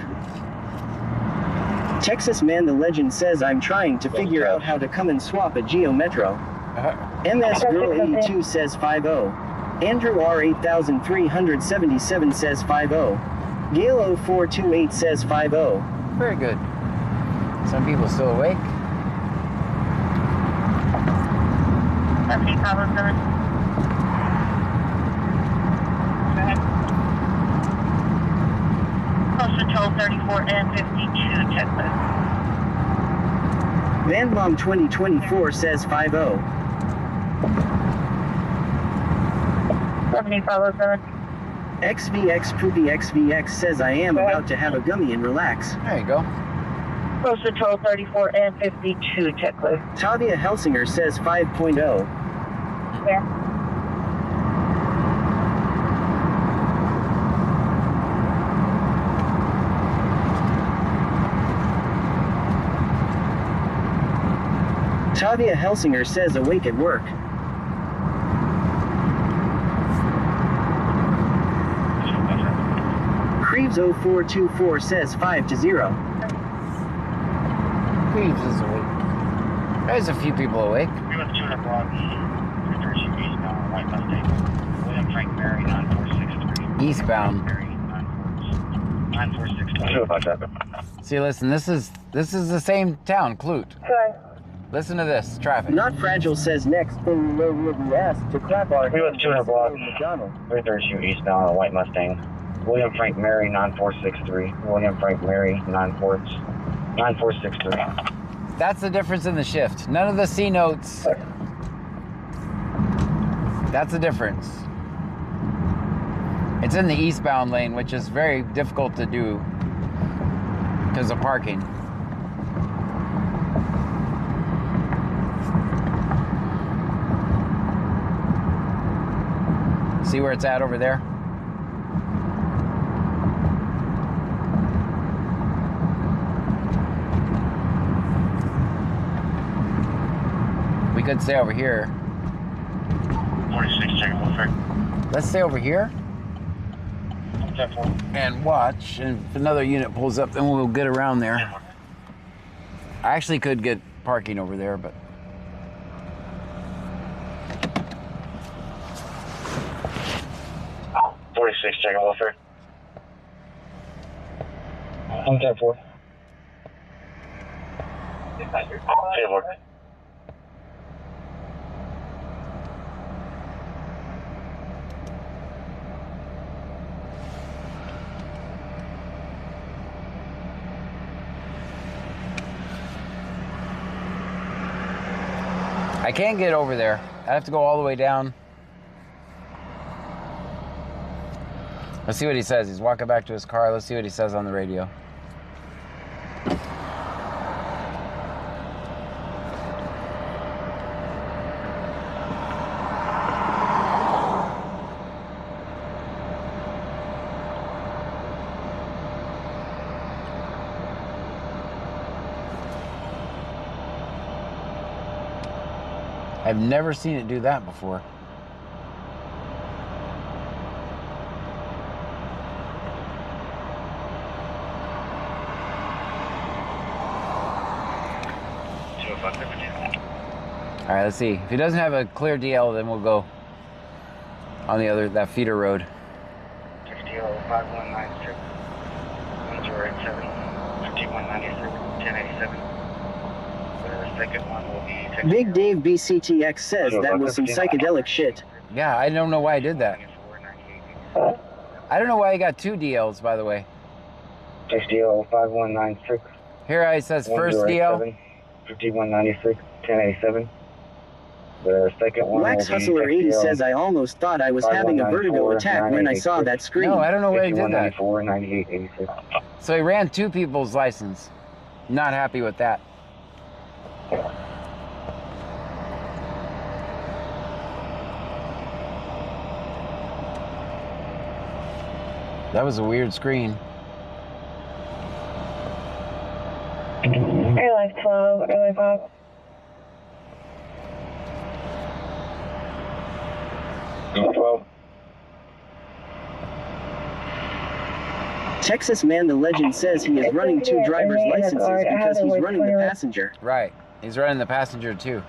Texas Man the Legend says, I'm trying to figure out how to come and swap a Geo Metro. MS Girl 82 says 5-0. Andrew R 8377 says 5-0. Gale 0428 says 5-0. Very good. Some people still awake. Okay, Pablo 7. Go ahead. Postal 1234 and 52 checklist. Bandmom 2024 says 5-0. 70 Pablo 7. XVX Poopy XVX says, I am about to have a gummy and relax. There you go. Postal 1234 and 52 checklist. Tavia Helsinger says 5.0. Where? Tavia Helsinger says awake at work. Creeves 0424 says 5-0. Reeves is awake. There's a few people awake. We went 200 block, Victor East now, White Mustang. William Frank Mary, 9463. Eastbound. Mary, 9463. See, listen, this is the same town, Clute. Sorry. Listen to this, traffic. Not Fragile says next thing will be asked to clap our We went 200 block, McDonald. Victor eastbound, White Mustang. William Frank Mary, 9463. William Frank Mary, 9463. That's the difference in the shift. None of the C notes. That's the difference. It's in the eastbound lane, which is very difficult to do because of parking. See where it's at over there? We could stay over here. 46, check Wolford. Let's stay over here Check 4. and watch. And if another unit pulls up, then we'll get around there. I actually could get parking over there, but... Check Wolford. I'm 10-4. Hey, Lord. I can't get over there. I have to go all the way down. Let's see what he says. He's walking back to his car. Let's see what he says on the radio. I've never seen it do that before. All right, let's see. If he doesn't have a clear DL, then we'll go on the other, that feeder road. DL 5196 1087 5196 1087. The second one will be Big Dave BCTX says that was some psychedelic shit. Yeah, I don't know why I did that. I don't know why I got 2 DLs, by the way. DL 5196. Here it says first DL. 5196 1087. The second one Wax will be Hustler 80 XDL says I almost thought I was having a vertigo attack when I saw that screen. No, I don't know why he did that. 5194 9886. So he ran 2 people's license. Not happy with that. That was a weird screen. Airline 12, Airline 5. Texas Man the Legend says he is running 2 driver's licenses because he's running the passenger. Right. He's running the passenger too.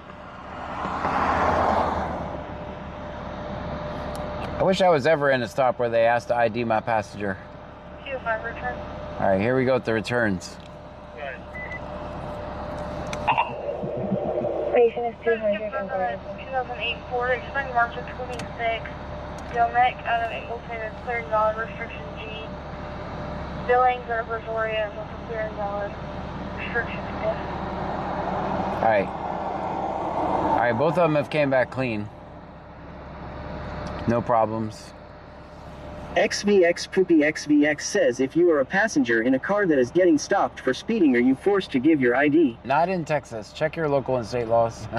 I wish I was ever in a stop where they asked to ID my passenger. Q5 return. All right, here we go with the returns. Station is 200 and 2008 Ford expiring March of 26. Gilmec out of Ingleton is $30 restriction G. Billings out of Brazoria is also $30 restriction F. All right. All right, both of them have came back clean. No problems. XVX Poopy XVX says if you are a passenger in a car that is getting stopped for speeding, are you forced to give your ID? Not in Texas. Check your local and state laws.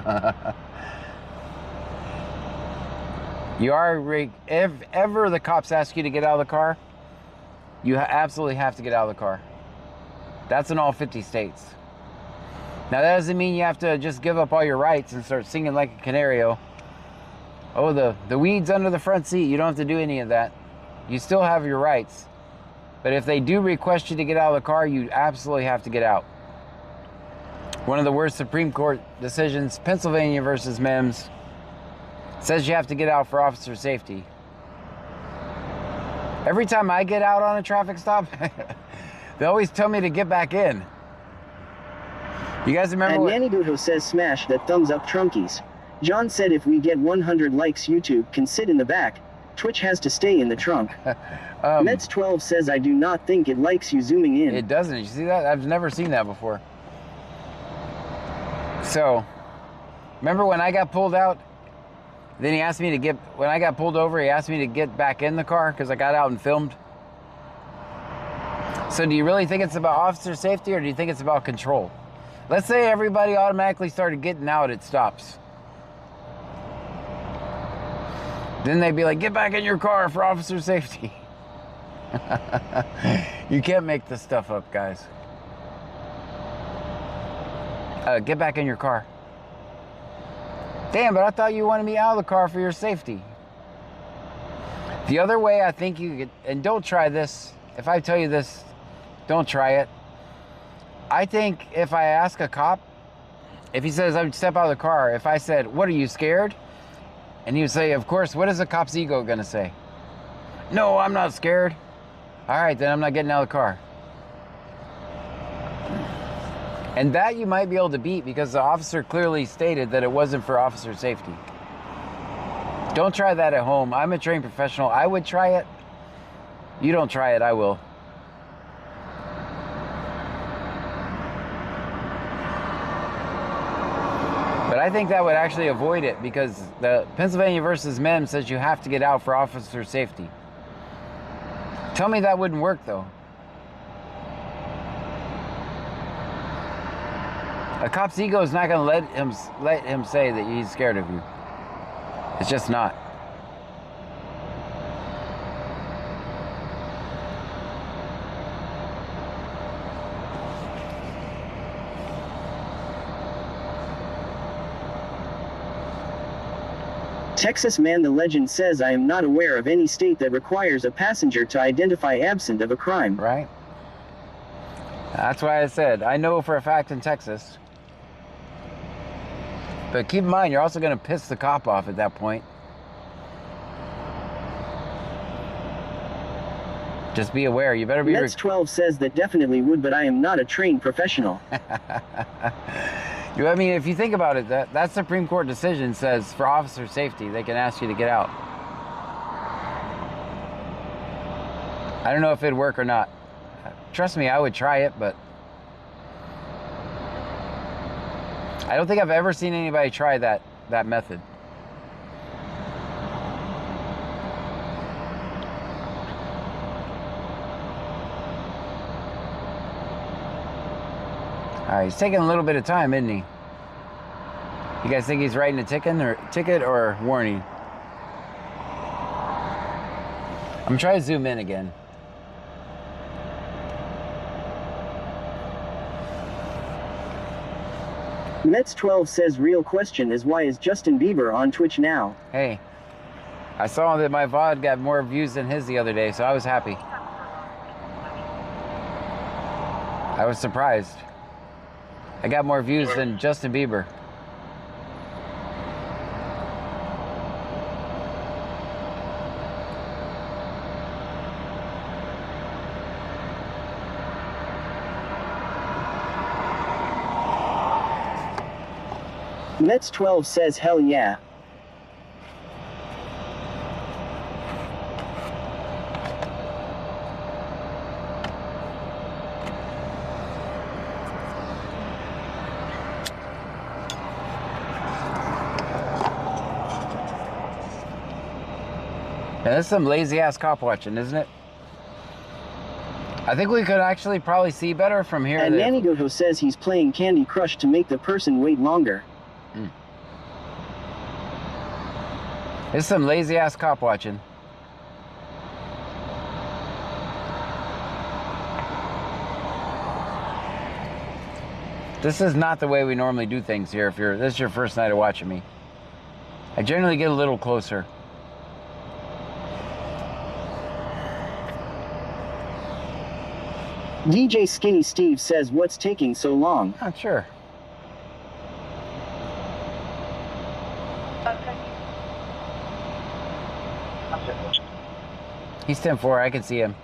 You are, if ever the cops ask you to get out of the car, you absolutely have to get out of the car. That's in all 50 states. Now that doesn't mean you have to just give up all your rights and start singing like a canario. Oh, the weeds under the front seat, you don't have to do any of that. You still have your rights. But if they do request you to get out of the car, you absolutely have to get out. One of the worst Supreme Court decisions, Pennsylvania versus Mims, says you have to get out for officer safety. Every time I get out on a traffic stop, they always tell me to get back in. You guys remember And what... Manny Bujo says smash that thumbs up trunkies. John said if we get 100 likes, YouTube can sit in the back. Twitch has to stay in the trunk. Mets12 says I do not think it likes you zooming in. It doesn't. You see that? I've never seen that before. So, remember when I got pulled out? Then he asked me to get, when I got pulled over, he asked me to get back in the car because I got out and filmed. So do you really think it's about officer safety or do you think it's about control? Let's say everybody automatically started getting out at stops. Then they'd be like, get back in your car for officer safety. You can't make this stuff up, guys. Get back in your car. Damn, but I thought you wanted me out of the car for your safety. The other way I think you could, and don't try this. If I tell you this, don't try it. I think if I ask a cop, if he says I would step out of the car, if I said, what are you, scared? And he would say, of course, what is a cop's ego gonna say? No, I'm not scared. All right, then I'm not getting out of the car. And that you might be able to beat because the officer clearly stated that it wasn't for officer safety. Don't try that at home. I'm a trained professional. I would try it. You don't try it, I will. But I think that would actually avoid it because the Pennsylvania versus Mem says you have to get out for officer safety. Tell me that wouldn't work though. A cop's ego is not going to let him say that he's scared of you. It's just not. Texas Man the Legend says, I am not aware of any state that requires a passenger to identify absent of a crime. Right? That's why I said, I know for a fact in Texas. But keep in mind, you're also going to piss the cop off at that point. Just be aware. You better be... Mets 12 says that definitely would, but I am not a trained professional. I mean, if you think about it, that Supreme Court decision says for officer safety, they can ask you to get out. I don't know if it'd work or not. Trust me, I would try it, but I don't think I've ever seen anybody try that method. All right, he's taking a little bit of time, isn't he? You guys think he's writing a ticket or warning? I'm trying to zoom in again. Mets 12 says, real question is, why is Justin Bieber on Twitch now? Hey, I saw that my VOD got more views than his the other day, so I was happy. I was surprised. I got more views than Justin Bieber. Mets 12 says, hell yeah. Yeah, that's some lazy ass cop watching, isn't it? I think we could actually probably see better from here. And Nanny Goho says he's playing Candy Crush to make the person wait longer. It's some lazy ass cop watching. This is not the way we normally do things here. If this is your first night of watching me, I generally get a little closer. DJ Skinny Steve says, what's taking so long? Not sure. He's 10-4, I can see him.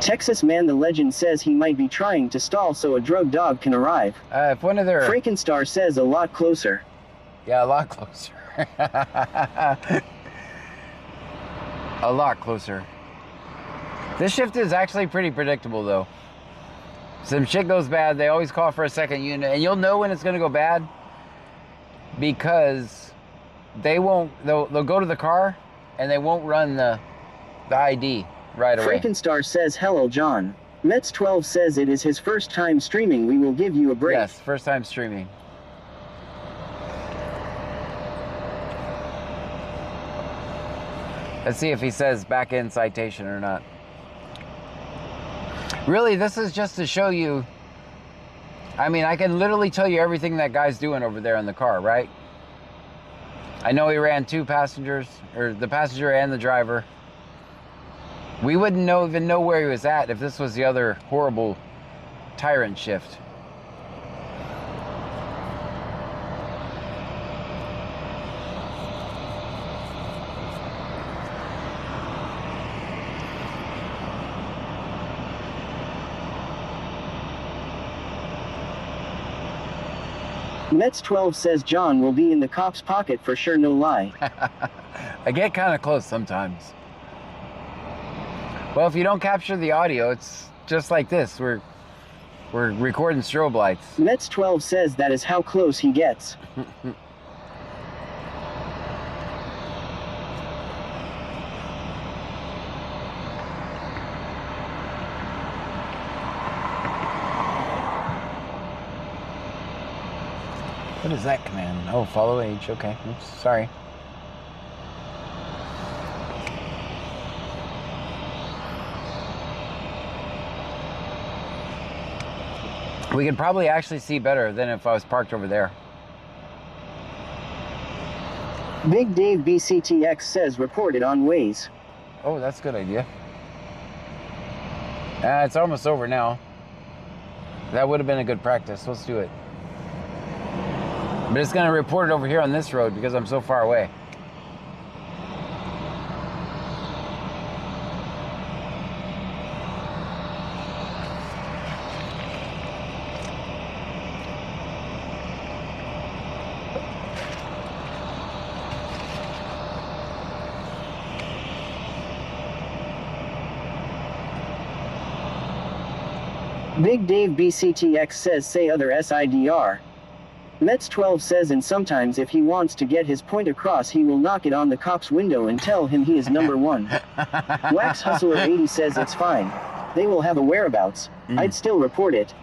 Texas Man the Legend says he might be trying to stall so a drug dog can arrive. If one of their... Frankenstar says a lot closer. Yeah, a lot closer. A lot closer. This shift is actually pretty predictable though. Some shit goes bad, they always call for a second unit, and you'll know when it's gonna go bad because they'll go to the car and they won't run the ID right away. Frankenstar says, hello John. Mets 12 says it is his first time streaming, we will give you a break. Yes, first time streaming. Let's see if he says back end citation or not. Really, this is just to show you. I mean, I can literally tell you everything that guy's doing over there in the car, right? I know he ran 2 passengers, or the passenger and the driver. We wouldn't even know where he was at if this was the other horrible tyrant shift. Mets 12 says John will be in the cop's pocket for sure, no lie. I get kind of close sometimes. Well, if you don't capture the audio, it's just like this. We're recording strobe lights. Mets12 says that is how close he gets. What is that command? Oh, follow H. Okay. Oops, sorry. We can probably actually see better than if I was parked over there. Big Dave BCTX says reported on Waze. Oh, that's a good idea. It's almost over now. That would have been a good practice. Let's do it. But it's going to report it over here on this road because I'm so far away. Big Dave BCTX says say other SIDR. Mets12 says and sometimes if he wants to get his point across he will knock it on the cop's window and tell him he is number one. Wax Hustler 80 says it's fine. They will have a whereabouts. I'd still report it.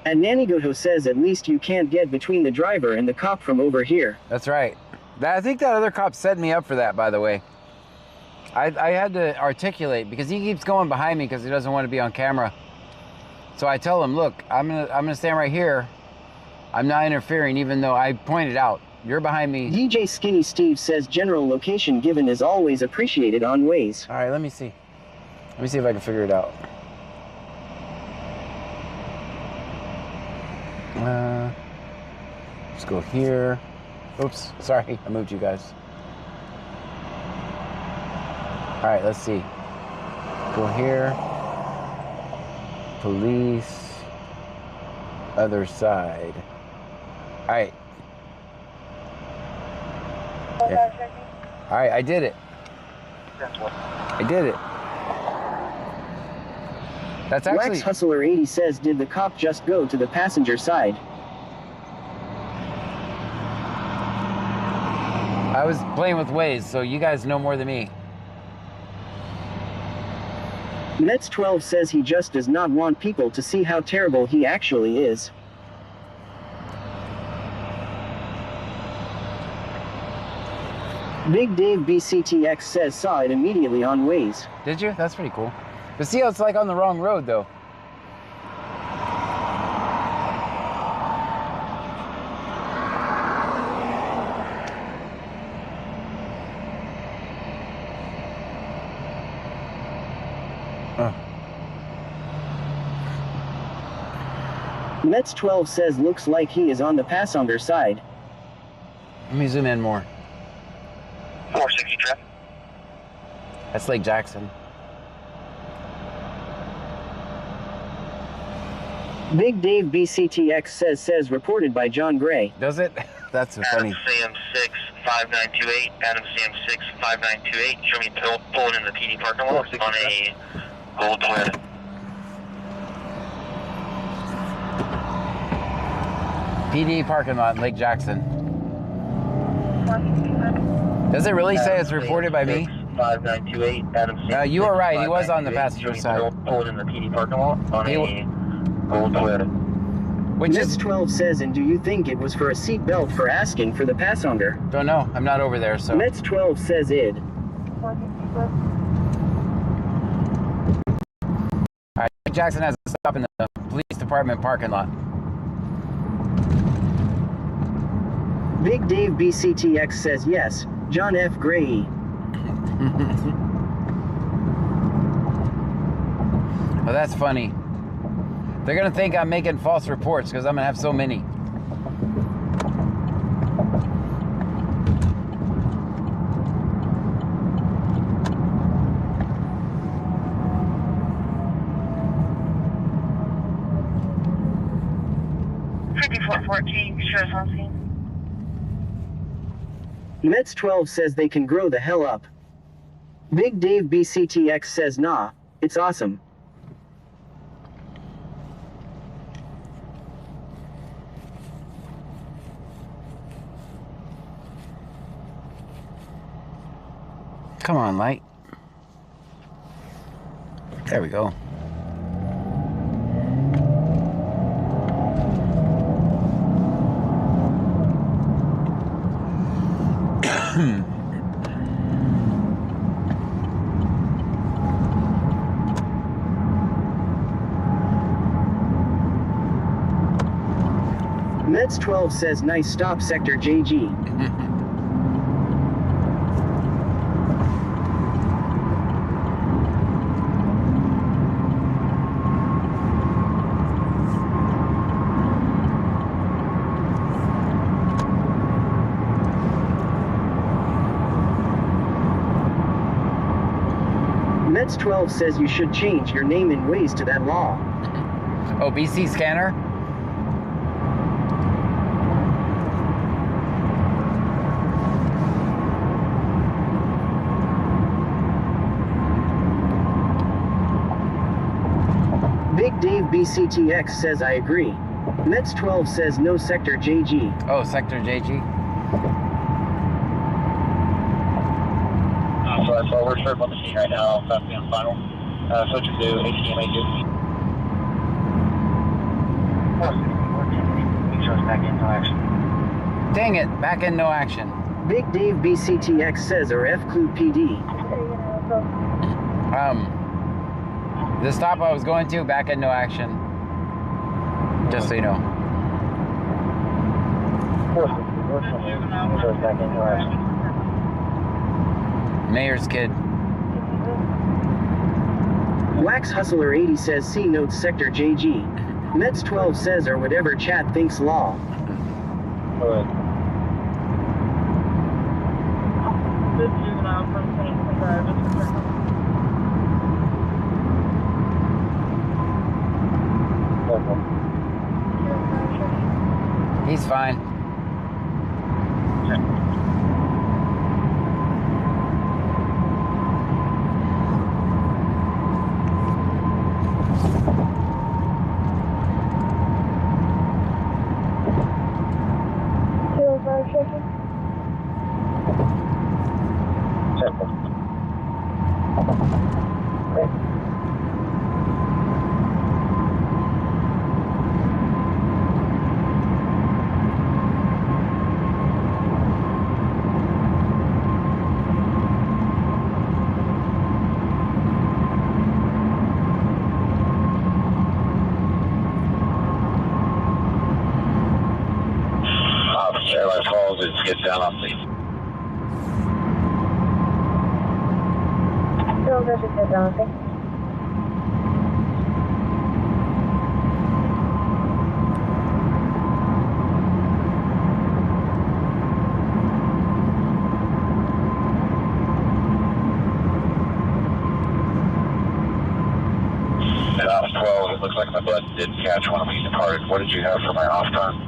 And Nanigoto says at least you can't get between the driver and the cop from over here. That's right. I think that other cop set me up for that, by the way. I had to articulate because he keeps going behind me because he doesn't want to be on camera. So I tell him, look, I'm gonna stand right here. I'm not interfering, even though I pointed out you're behind me. DJ Skinny Steve says general location given is always appreciated on Waze. All right, let me see. Let me see if I can figure it out. Let's go here. Oops, sorry, I moved you guys. All right, let's see. Go here. Police. Other side. All right. Yeah. All right, I did it. I did it. That's actually... Wax Hustler 80 says, did the cop just go to the passenger side? I was playing with Waze, so you guys know more than me. Mets12 says he just does not want people to see how terrible he actually is. Big Dave BCTX says saw it immediately on Waze. Did you? That's pretty cool. But see how it's like on the wrong road, though. Mets12 says looks like he is on the passenger side. Let me zoom in more. 460 traffic. That's Lake Jackson. Big Dave BCTX says reported by John Gray. Does it? That's so funny. Adam Sam 65928. Adam Sam 65928. Show me pulling in the PD parking lot on a gold Toyota. PD parking lot in Lake Jackson. Does it really say it's reported by me? 5928. Adam Sam. You were right. He was on the passenger side. Pulling in the PD parking lot on a gold Toyota. Which is... Mets12 says, and do you think it was for a seat belt for asking for the passenger? Don't know. I'm not over there, so... Mets12 says id. Alright, Jackson has a stop in the police department parking lot. Big Dave BCTX says yes, John F. Gray. Oh, that's funny. They're gonna think I'm making false reports because I'm gonna have so many. Sheriff's on scene. Mets12 says they can grow the hell up. Big Dave BCTX says nah, It's awesome. Come on, light. There we go. Mets 12 says nice stop sector JG. Mets 12 says you should change your name in Waze to that law. Oh, BC Scanner? Big Dave BCTX says I agree. Mets 12 says no sector JG. Oh, Sector JG. So that's all we're serving on the scene right now. That's the final. Switching to HDMA 2. Make sure it's back into action. Dang it, back in no action. Big Dave BCTX says or F Clue PD. The stop I was going to, back in no action. Just so you know. Make sure it's back into action. Mayor's kid. Wax Hustler 80 says C notes sector JG. Mets 12 says or whatever chat thinks law. This juvenile from St. Drive, just return home. He's fine. Airline calls, it's get down on the At off 12, it looks like my button did catch when we departed. What did you have for my off time?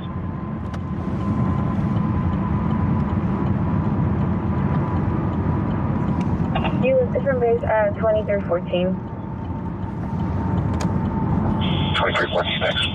It's from base 2314. 2314 next.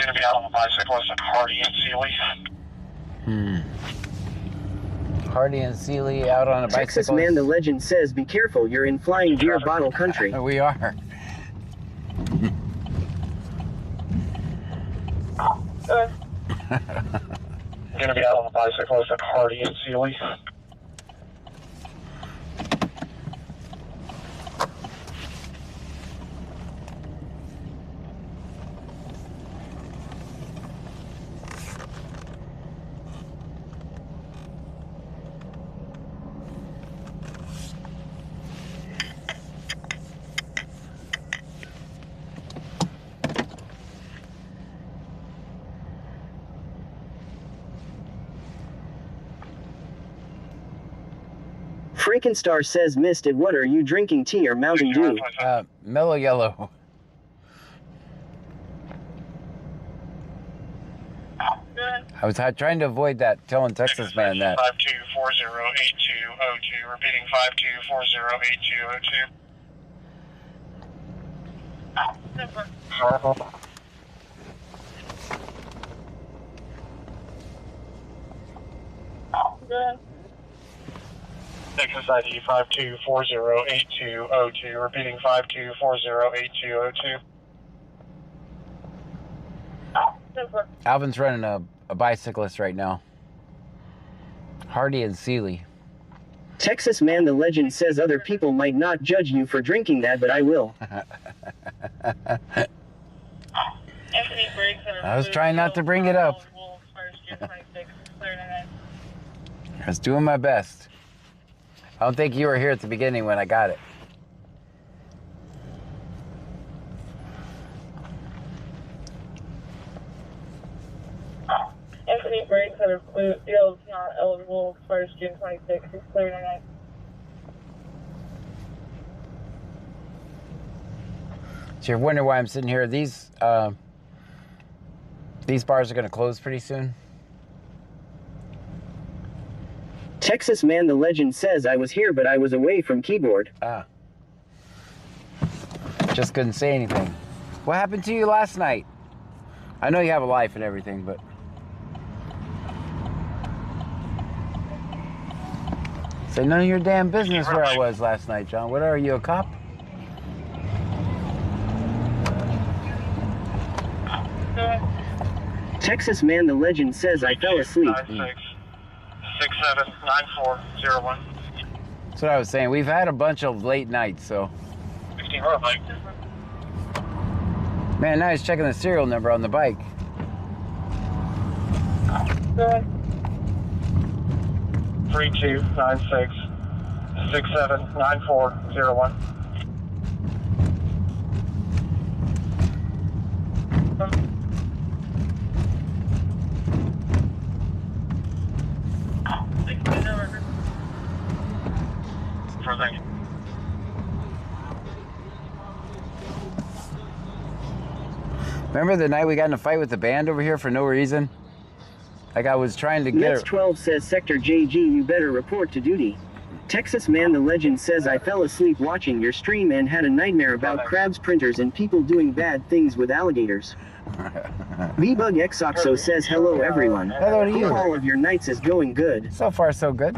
going to be out on the bicyclist at Hardy and Sealy. Hardy and Sealy out on a bicycle. Texas Man the Legend says, be careful, you're in flying beer bottle country. We are. Going to be out on the bicyclist at Hardy and Sealy. Freakenstar says, missed it. What are you drinking, tea or Mountain Dew? Mellow Yellow. I was trying to avoid that, telling Texas Man that. 52408202. Repeating 52408202. Texas ID 52408202. Repeating 52408202. Alvin's running a bicyclist right now. Hardy and Sealy. Texas Man the Legend says, other people might not judge you for drinking that, but I will. I was trying not to bring it up. I was doing my best. I don't think you were here at the beginning when I got it. Anthony Briggs had a field not eligible expires June 26th. He's clear tonight. So you're wondering why I'm sitting here. These bars are going to close pretty soon. Texas Man the Legend says, I was here, but I was away from keyboard. Ah. Just couldn't say anything. What happened to you last night? I know you have a life and everything, but... Say none of your damn business where I was last night, John. What are you, a cop? Texas Man the Legend says, I fell asleep. 96679401. That's what I was saying. We've had a bunch of late nights, so... 16 road bike. Man, now he's checking the serial number on the bike. 3296679401. Remember the night we got in a fight with the band over here for no reason? Like I was trying to get Mets 12 says, Sector JG, you better report to duty. Texas Man the Legend says, I fell asleep watching your stream and had a nightmare about crabs, printers, and people doing bad things with alligators. V-Bug Xoxo says, hello everyone. Hello to you. Hope all of your nights is going good. So far, so good.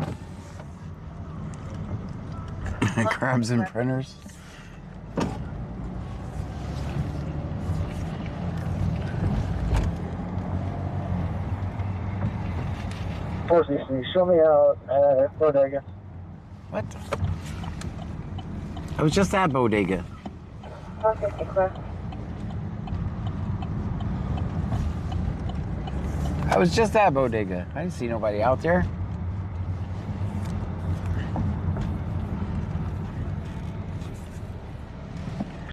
Crabs and printers. Show me out at Bodega. What? I was just at Bodega. I was just at Bodega. I didn't see nobody out there.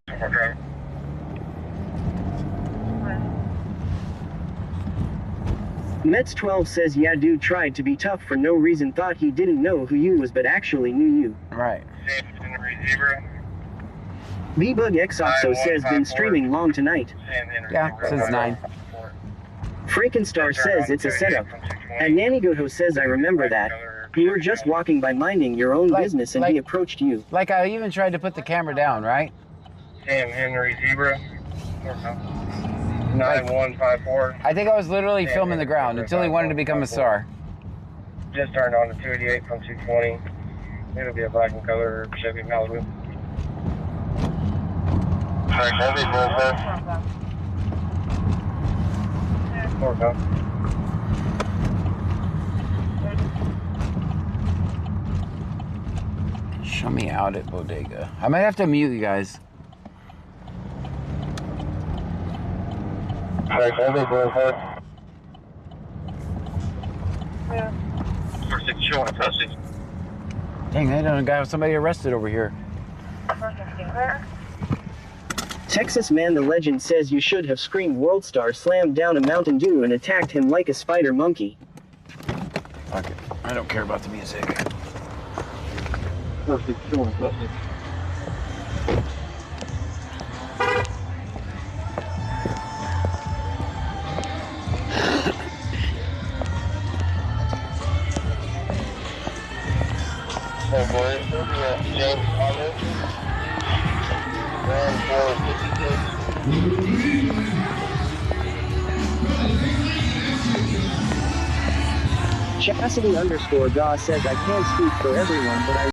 Okay. Mets 12 says, yeah, dude tried to be tough for no reason, thought he didn't know who you was, but actually knew you. Right. V-Bug Xoxo says, been streaming long tonight. Yeah, since 9. Freakenstar says, it's a setup. And Nanny Goto says, I remember that. You were just walking by minding your own business and he approached you. Like I even tried to put the camera down, right? Sam Henry Zebra. 9154. I think I was literally filming the ground until he wanted to become a star. Just turned on to 288 from 220. It'll be a black and color Chevy Malibu. Frank Heavy, Bullhead. Show me out at Bodega. I might have to mute you guys. Frank Heavy, Bullhead. Yeah. 461, Pussy. Dang, I done got somebody arrested over here. 460 clear. Texas Man the Legend says you should have screamed World Star slammed down a Mountain Dew and attacked him like a spider monkey. Fuck it. I don't care about the music. 461, Pussy. Oh boy, James Arnold. 1456. Chastity_Gaw says I can't speak for everyone, but I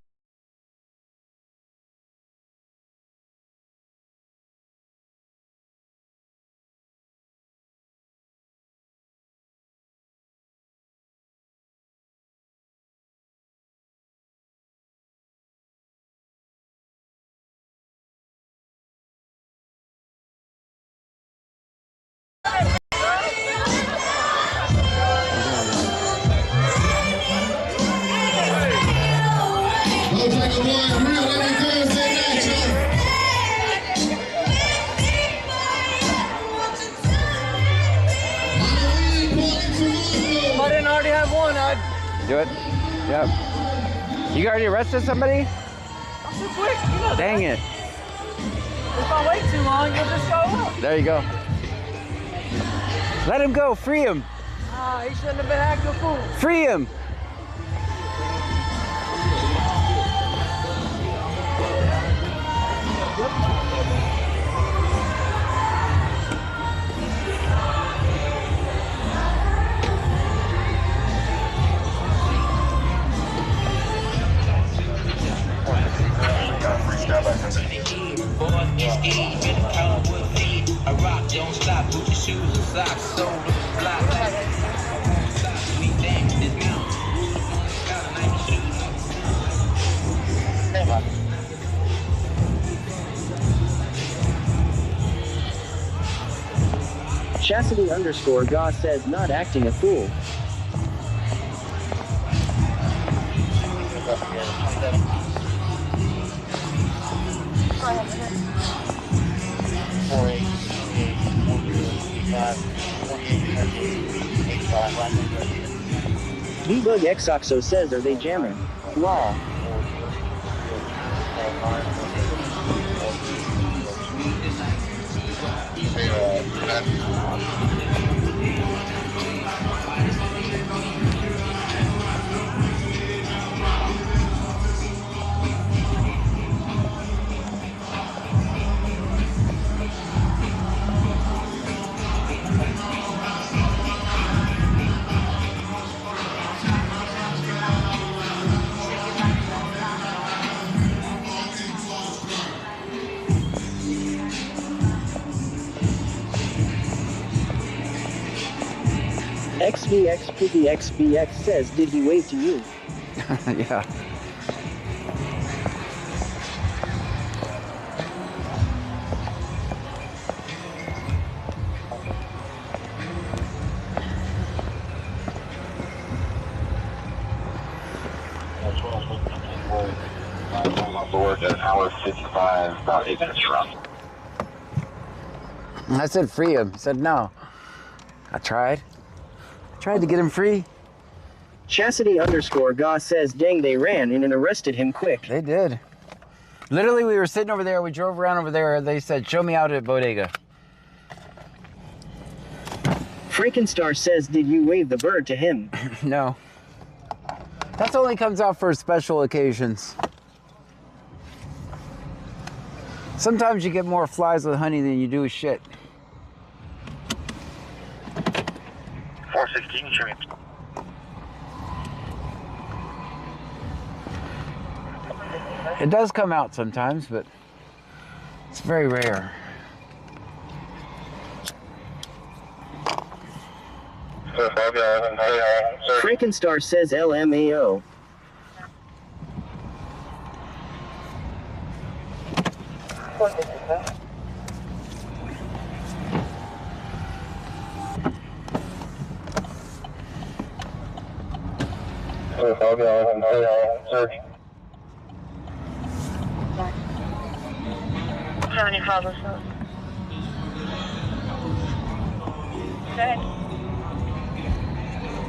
Do it? Yep. You already arrested somebody? I'm too quick, you know. Dang it. If I wait too long, you'll just show up. There you go. Let him go. Free him. He shouldn't have been acting a fool. Free him. I rock, don't stop, put your shoes and socks, so block. We dance this mountain. Chastity_Gaw says not acting a fool. B-Bug Xoxo says, are they jamming? Wow. XVXPVXBX says, did he wave to you? Yeah. Board at hour 55, about 8 minutes from. I said free him. He said no. I tried. Tried to get him free. Chastity_Gaw says, dang, they ran in and arrested him quick. They did. Literally, we were sitting over there. We drove around over there. They said, show me out at Bodega. Frankenstein says, did you wave the bird to him? No. That only comes out for special occasions. Sometimes you get more flies with honey than you do with shit. 416, you show me. It does come out sometimes, but it's very rare. Frankenstar says LMAO. Okay.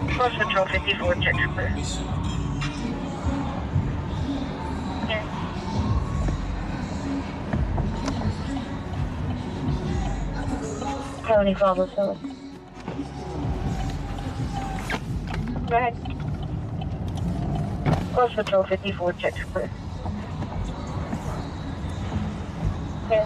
Cross Patrol 54, check clear. Okay. County Father, so. Go ahead. Cross Patrol 54, check clear. Okay.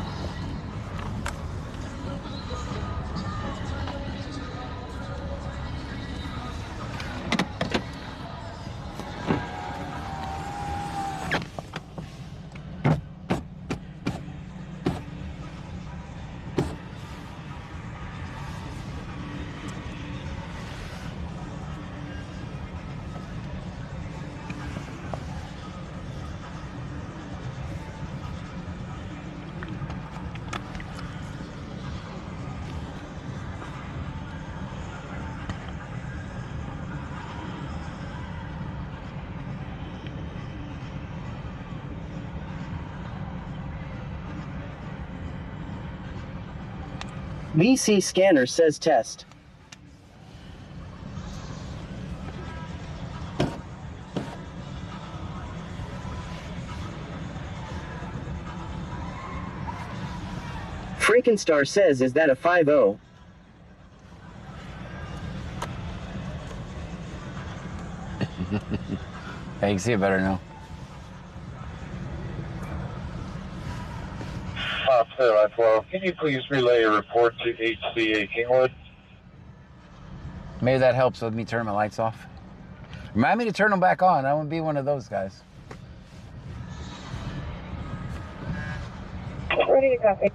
VC scanner says test. Frankenstar says, is that a 5-0? Yeah, you can see it better now. Foxtrot 12, can you please relay a report to HCA Kingwood? Maybe that helps with me turning my lights off. Remind me to turn them back on. I wouldn't be one of those guys. Ready to copy.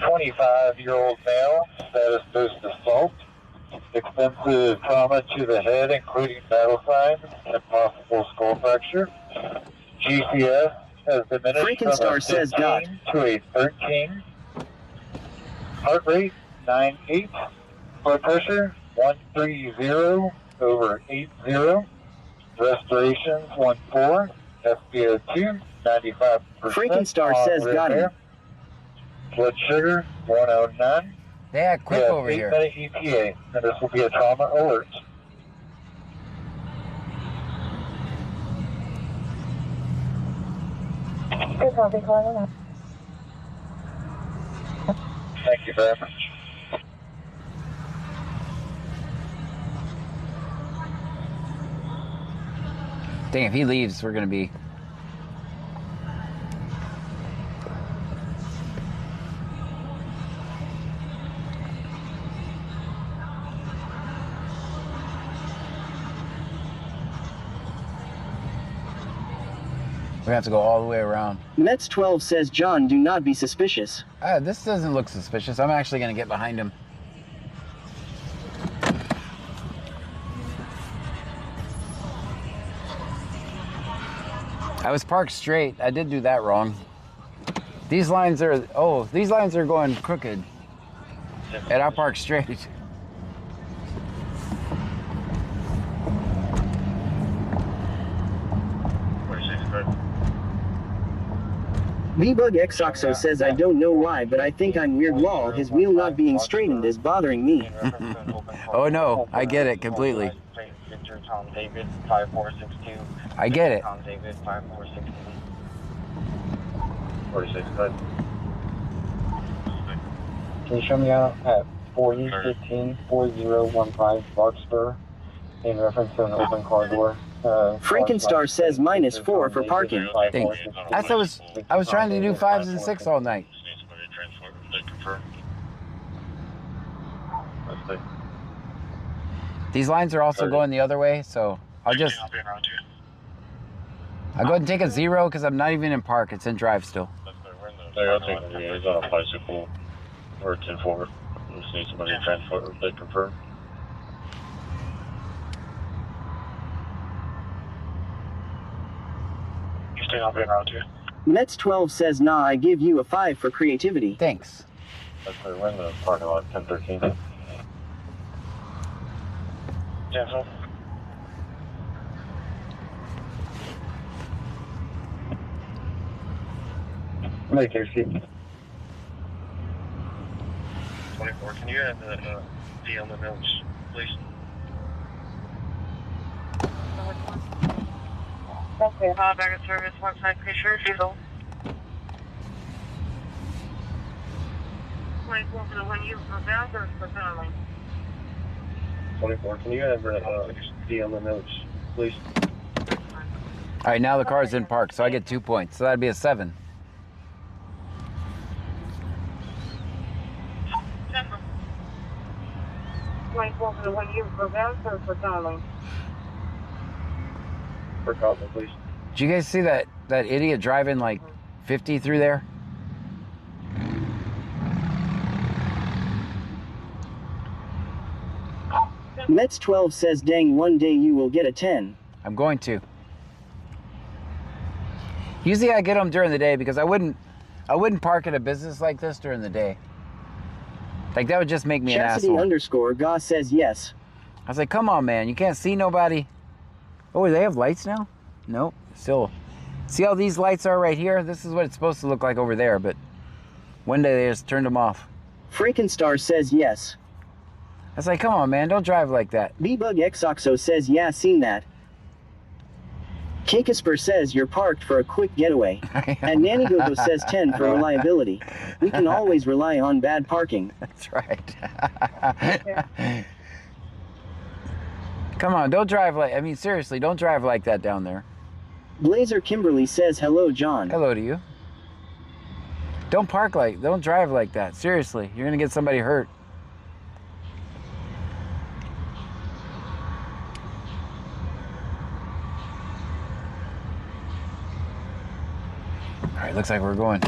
25-year-old male, status post-assault, extensive trauma to the head, including battle signs and possible skull fracture. GCS has diminished Frankenstar from a says 15 got. to a 13. Heart rate 98. Blood pressure 130 over 80. Respirations 14. SpO2 95%. Frankenstar says got him. Blood sugar 109. They act quick over 8 here. minute ETA, and this will be a trauma alert. Good copy, calling out. Thank you very much. Dang, if he leaves, we're gonna be. We're gonna have to go all the way around. Mets 12 says, John, do not be suspicious. This doesn't look suspicious. I'm actually gonna get behind him. I was parked straight. I did do that wrong. These lines are, these lines are going crooked. And I parked straight. VBug Xoxo says, I don't know why, but I think I'm weird lol. His wheel not being straightened is bothering me. Oh no, I get it completely. Tom David 5462. I get it. Tom David 5462. 46, good. Can you show me out at 4015-4015 Larkspur in reference to an open car door? Frankenstar says -4 for parking. Thanks. I was trying to do 5s and 6 all night. These lines are also going the other way, so I'll go ahead and take a 0 because I'm not even in park. It's in drive still. Hey, I'll take it. He's on a bicycle or 10-4. We just need somebody to transport they confirm. Houston, I'll be en route 2. Mets 12 says, nah, I give you a 5 for creativity. Thanks. That's where we're in the parking lot, 1013. 10-4. Make your seat. 24, can you add the D on the notes, please? Okay, back at service, one side picture, diesel. 24 for the one you for bound or for family? 24, can you add the D on the notes, please? All right, now the car's in park, so I get 2 points. So that'd be a 7. 24 for the one you for bound or for family? For Cosmo, please. Did you guys see that idiot driving like 50 through there? Mets 12 says, dang, one day you will get a 10. I'm going to. Usually I get them during the day because I wouldn't park at a business like this during the day. Like that would just make me an Chastity asshole. underscore Goss says yes. I was like, come on, man, you can't see nobody. Oh, they have lights now? Nope, still. See how these lights are right here? This is what it's supposed to look like over there, but one day they just turned them off. Freakenstar says yes. I was like, come on, man, don't drive like that. B-Bug Xoxo says, yeah, seen that. Kakisper says you're parked for a quick getaway. And Nanny Gogo says 10 for reliability. We can always rely on bad parking. That's right. Come on, don't drive like, I mean, seriously, don't drive like that down there. Blazer Kimberly says, hello, John. Hello to you. Don't drive like that. Seriously, you're gonna get somebody hurt. All right, looks like we're going.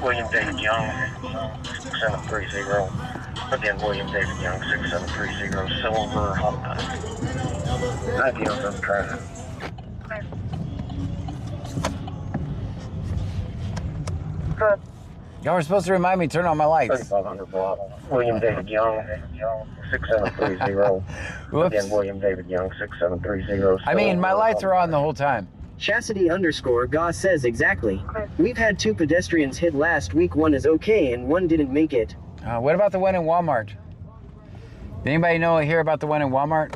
William David Young, 6730. Again, William David Young, 6730, Silver, Honda. 1907 traffic. Y'all were supposed to remind me to turn on my lights. 3500 block. William David Young, 6730. Again, William David Young, 6730. I mean, my lights are on the whole time. Chastity underscore Goss says exactly. We've had 2 pedestrians hit last week. One is okay and one didn't make it. What about the one in Walmart? Did anybody hear about the one in Walmart?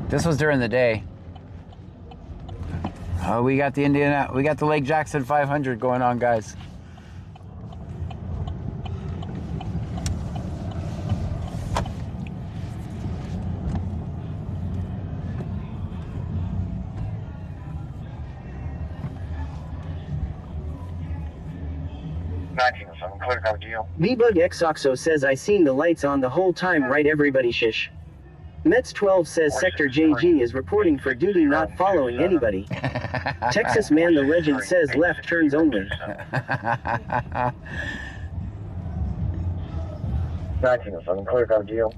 This was during the day. Oh, we got the Lake Jackson 500 going on, guys. V-Bug Xoxo says I seen the lights on the whole time, right? Everybody shish. Mets 12 says Sector JG is reporting for duty, not following anybody. Texas Man the Legend says left turns only. 1907, clear go deal.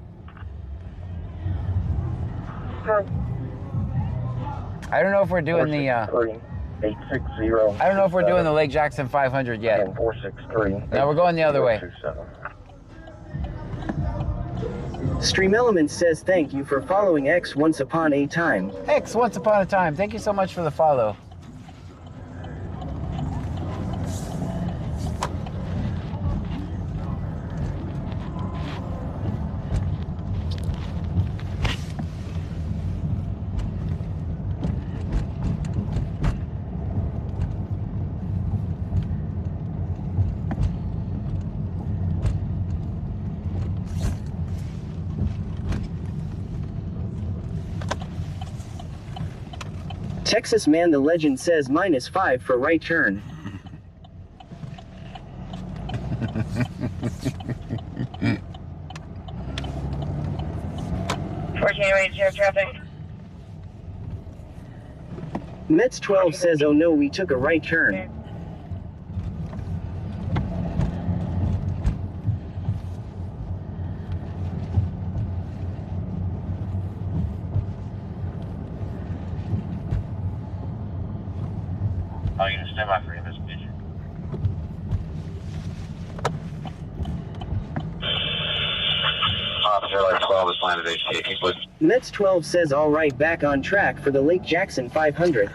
I don't know if we're doing the 860. I don't know if we're doing the Lake Jackson 500 yet. 463. No, we're going the other way. Stream Element says thank you for following X once upon a time. X once upon a time. Thank you so much for the follow. Texas Man the Legend says -5 for right turn. traffic. Mets 12 says oh no, we took a right turn. Oh, you can stand by for this picture. Officer like 12 is flying today. Please. Mets 12 says all right, back on track for the Lake Jackson 500.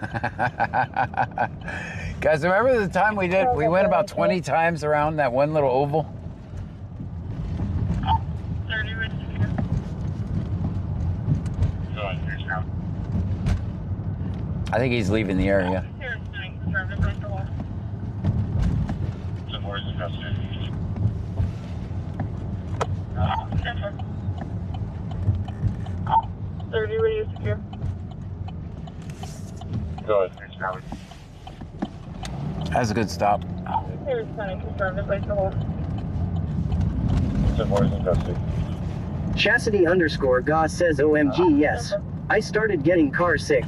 Guys, remember the time we went about 20 times around that one little oval? 30 with Go ahead, here's now. I think he's leaving the area. Here, traffic right the wall. So far as the custody. 30 radio secure. Go ahead, here's now. That's a good stop. Here's Sunny, confirmed to place the hold. So far as the custody. Chastity _ says OMG yes. I started getting car sick.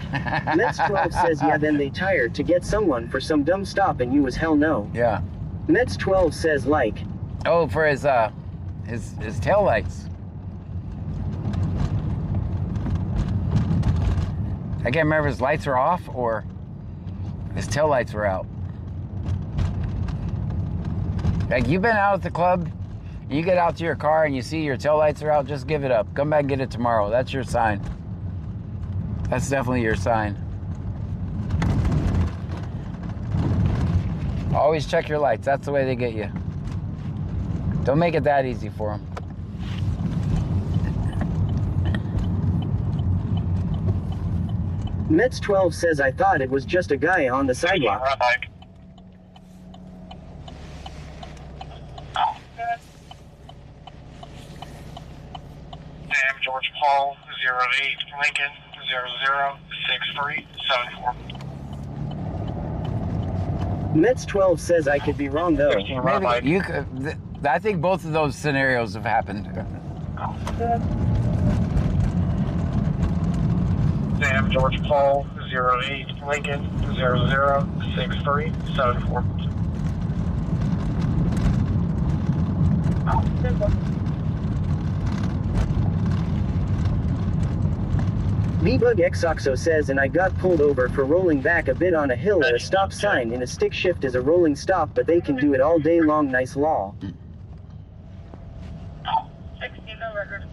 Mets 12 says yeah, then they tired to get someone for some dumb stop and you was hell no. Yeah. Mets 12 says like. Oh, for his tail lights. I can't remember if his lights were off or his tail lights were out. Like, you've been out at the club, you get out to your car and you see your tail lights are out, just give it up. Come back and get it tomorrow. That's your sign. That's definitely your sign. Always check your lights. That's the way they get you. Don't make it that easy for them. Mets 12 says I thought it was just a guy on the sidewalk. Sam George Paul 08 Lincoln 006374. Mets 12 says I could be wrong though. Maybe you could. I think both of those scenarios have happened. Sam George Paul 08 Lincoln 006374. B-Bug Xoxo says and I got pulled over for rolling back a bit on a hill at a stop sign in a stick shift is a rolling stop, but they can do it all day long. Nice law. 16, no record.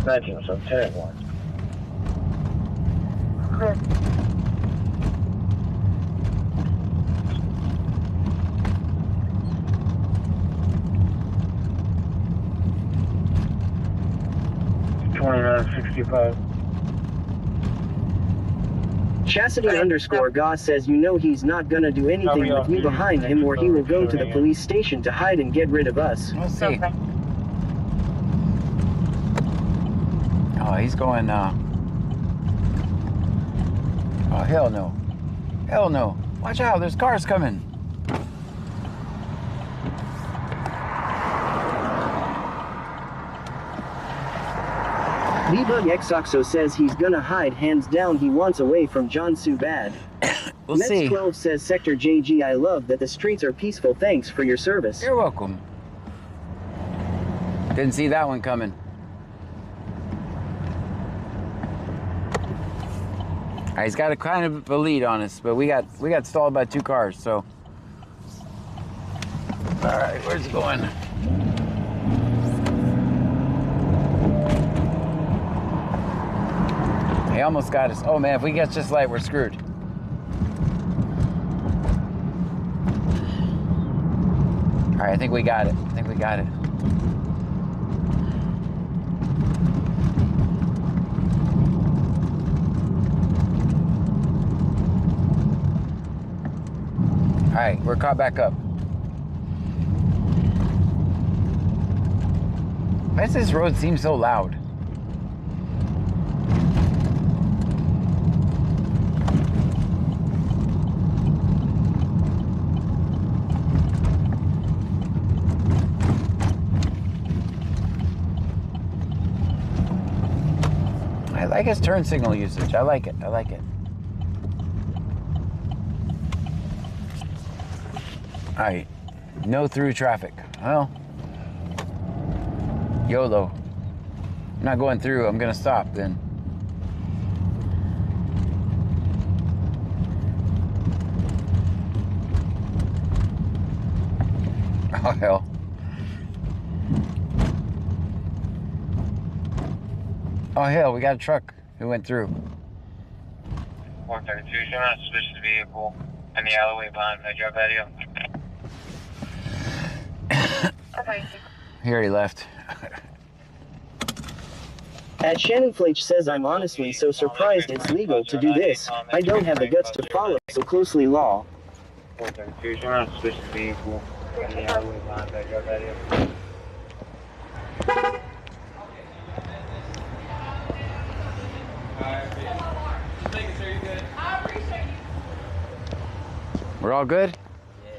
Thank you. So 10-1. Clear. Chastity _ says you know he's not gonna do anything with you behind him or he will go to the police station to hide and get rid of us. We'll see. Oh, he's going, oh, hell no. Hell no. Watch out, there's cars coming. B-Bug Xoxo says he's gonna hide, hands down he wants away from John Sue bad. We'll Mets see. 12 says Sector JG I love that the streets are peaceful, thanks for your service. You're welcome. Didn't see that one coming. All right, he's got a kind of a lead on us, but we got stalled by 2 cars, so. All right, where's he going? He almost got us. Oh man, if we get this light, we're screwed. All right, I think we got it. I think we got it. All right, we're caught back up. Why does this road seem so loud? I like his turn signal usage. I like it. I like it. All right. No through traffic. Well, YOLO. I'm not going through. I'm going to stop then. Oh, hell. Oh, hell, we got a truck who went through. 432, you're not suspicious vehicle in the alleyway behind the drug patio. He already left. At Shannon Flach says, I'm honestly so surprised it's legal to do this. I don't have the guts to follow so closely law. 432, you're not suspicious vehicle in the alleyway behind the drug patio. We're all good?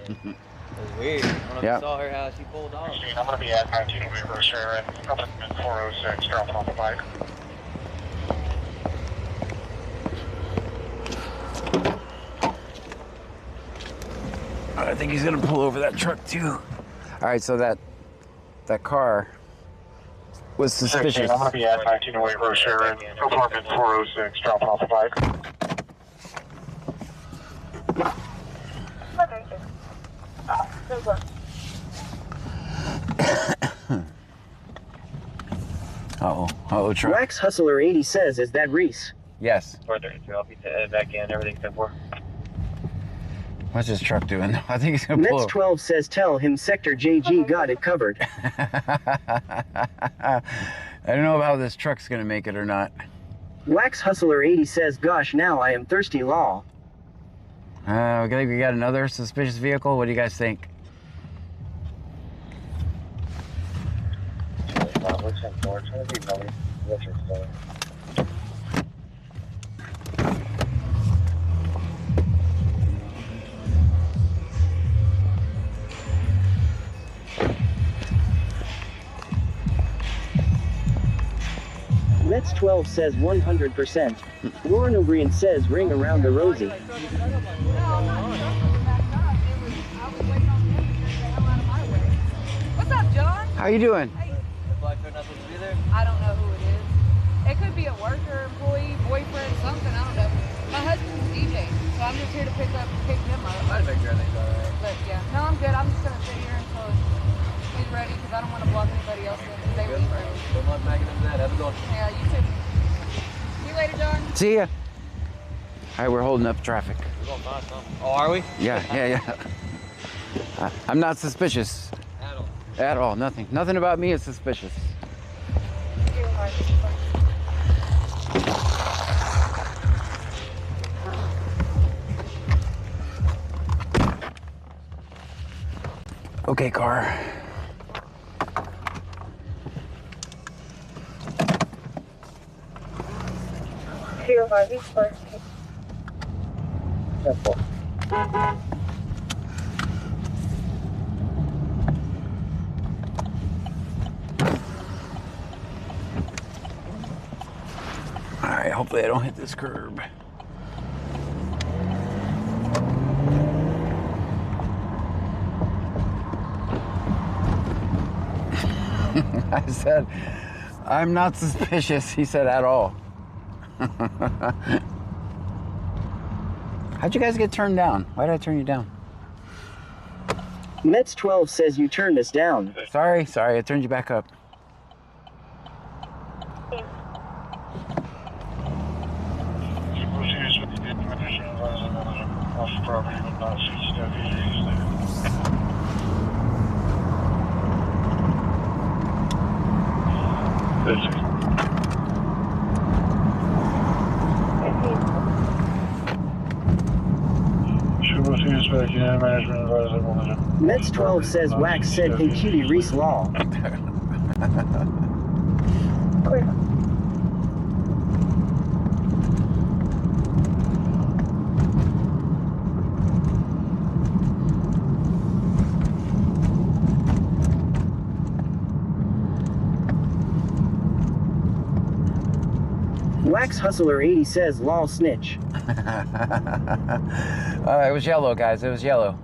Yeah. It was weird. I don't know if you saw her how she pulled off. I'm going to be at 19 Weaver Sharon, up at 406, dropping off the bike. I think he's gonna pull over that truck too. All right, so that car was suspicious. I'm going to be at 19 Weaver Sharon, apartment 406, dropping off the bike. Uh-oh, truck. Wax Hustler 80 says, is that Reese? Yes. 432, I'll be back in, everything's good for. What's this truck doing? I think he's gonna pull Mets over. 12 says, tell him Sector JG got it covered. I don't know how this truck's gonna make it or not. Wax Hustler 80 says, gosh, now I am thirsty law. Okay, we got another suspicious vehicle. What do you guys think? Mets 12 says 100%. Lauren O'Brien says, ring around the rosy. What's up, John? How you doing? I don't know who it is. It could be a worker, employee, boyfriend, something. I don't know. My husband's a DJ, so I'm just here to pick him up. I'd make sure everything's alright. But yeah, no, I'm good. I'm just gonna sit here until he's ready because I don't want to block anybody else in. They leave early. Good luck packing them that. Have a good one. Yeah, you too. See you later, John. See ya. All right, we're holding up traffic. We're going fast, huh? Oh, are we? Yeah. I'm not suspicious. At all. At all, nothing. Nothing about me is suspicious. Okay, car. Zero 5 East First. All right, hopefully I don't hit this curb. I said, I'm not suspicious. He said, at all. How'd you guys get turned down? Why did I turn you down? Mets 12 says you turned us down. Sorry, I turned you back up. Mets 12 says Wax said, hey cutie Reese law. Wax Hustler 80 says lol snitch. It was yellow, guys. It was yellow.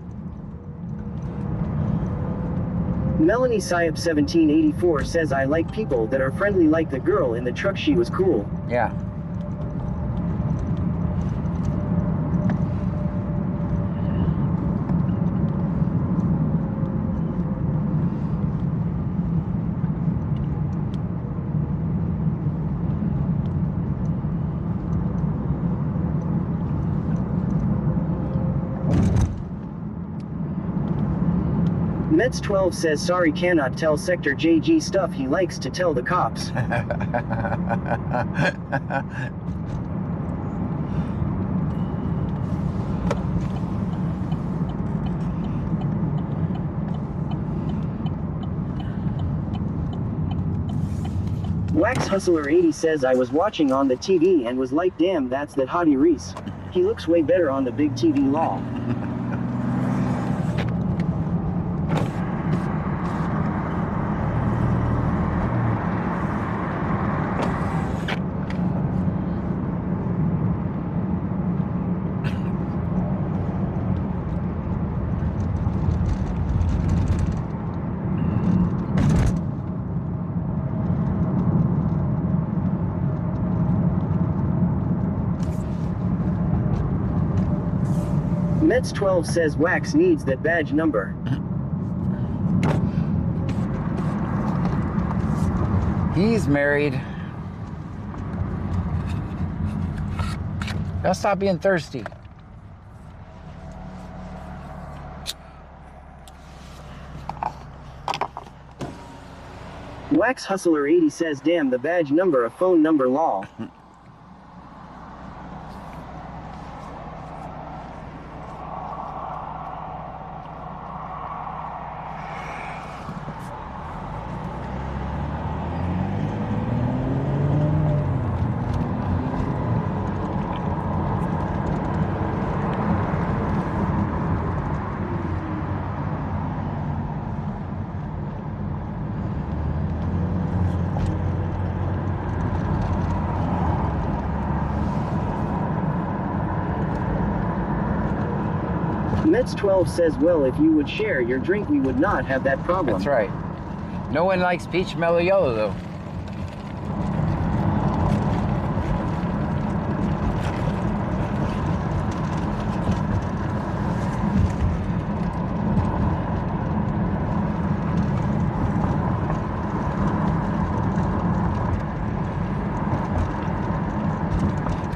Melanie Syop 1784 says I like people that are friendly like the girl in the truck, she was cool. Yeah. Mets12 says sorry, cannot tell Sector JG stuff he likes to tell the cops. Wax Hustler 80 says I was watching on the TV and was like, damn, that's that hottie Reese. He looks way better on the big TV lol. Mets12 says Wax needs that badge number. He's married. Now stop being thirsty. Wax Hustler 80 says damn, the badge number, a phone number lol. Mets12 says, well, if you would share your drink, we would not have that problem. That's right. No one likes peach mellow yellow, though.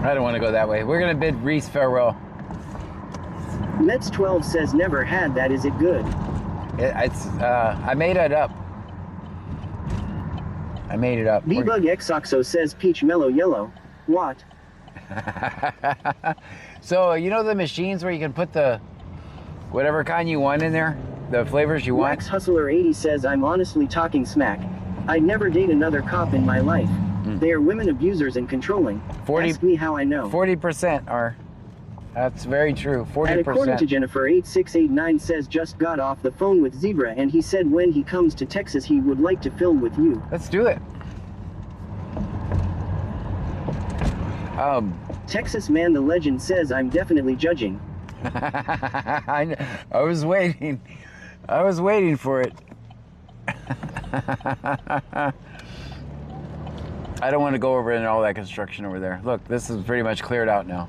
I don't want to go that way. We're going to bid Reese farewell. Mets12 says never had that, is it good? I made it up. I made it up. B-Bug Xoxo says peach mellow yellow. What? So, you know the machines where you can put the whatever kind you want in there? The flavors you want? Wax Hustler 80 says I'm honestly talking smack. I'd never date another cop in my life. They are women abusers and controlling. Ask me how I know. 40% are. That's very true. 40%. And according to Jennifer 8689 says just got off the phone with Zebra and he said when he comes to Texas he would like to film with you. Let's do it. Texas Man the Legend says I'm definitely judging. I was waiting. I was waiting for it. I don't want to go over in all that construction over there. Look, this is pretty much cleared out now.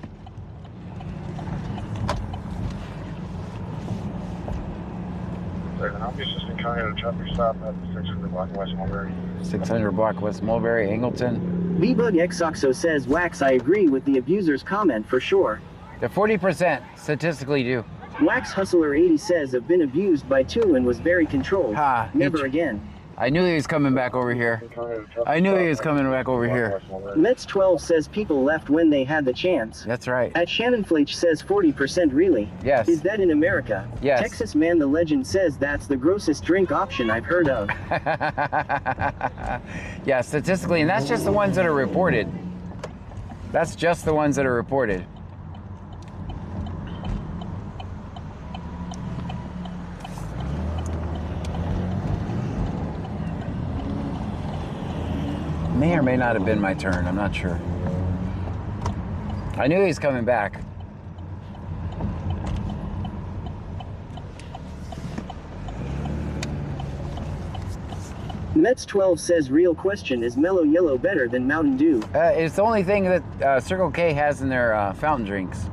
I'm just in County at a traffic stop at 600 block West Mulberry. 600 block West Mulberry, Angleton. B-Bug Xoxo says, Wax, I agree with the abuser's comment for sure. The 40% statistically do. Wax Hustler 80 says, I've been abused by two and was very controlled. Never again. I knew he was coming back over here. I knew he was coming back over here. Mets12 says people left when they had the chance. That's right. At Shannon Flach says 40% really. Yes. Is that in America? Yes. Texas Man the Legend says that's the grossest drink option I've heard of. Yeah, statistically, and that's just the ones that are reported. That's just the ones that are reported. May or may not have been my turn, I'm not sure. I knew he was coming back. Mets12 says real question, is Mellow Yellow better than Mountain Dew? It's the only thing that Circle K has in their fountain drinks.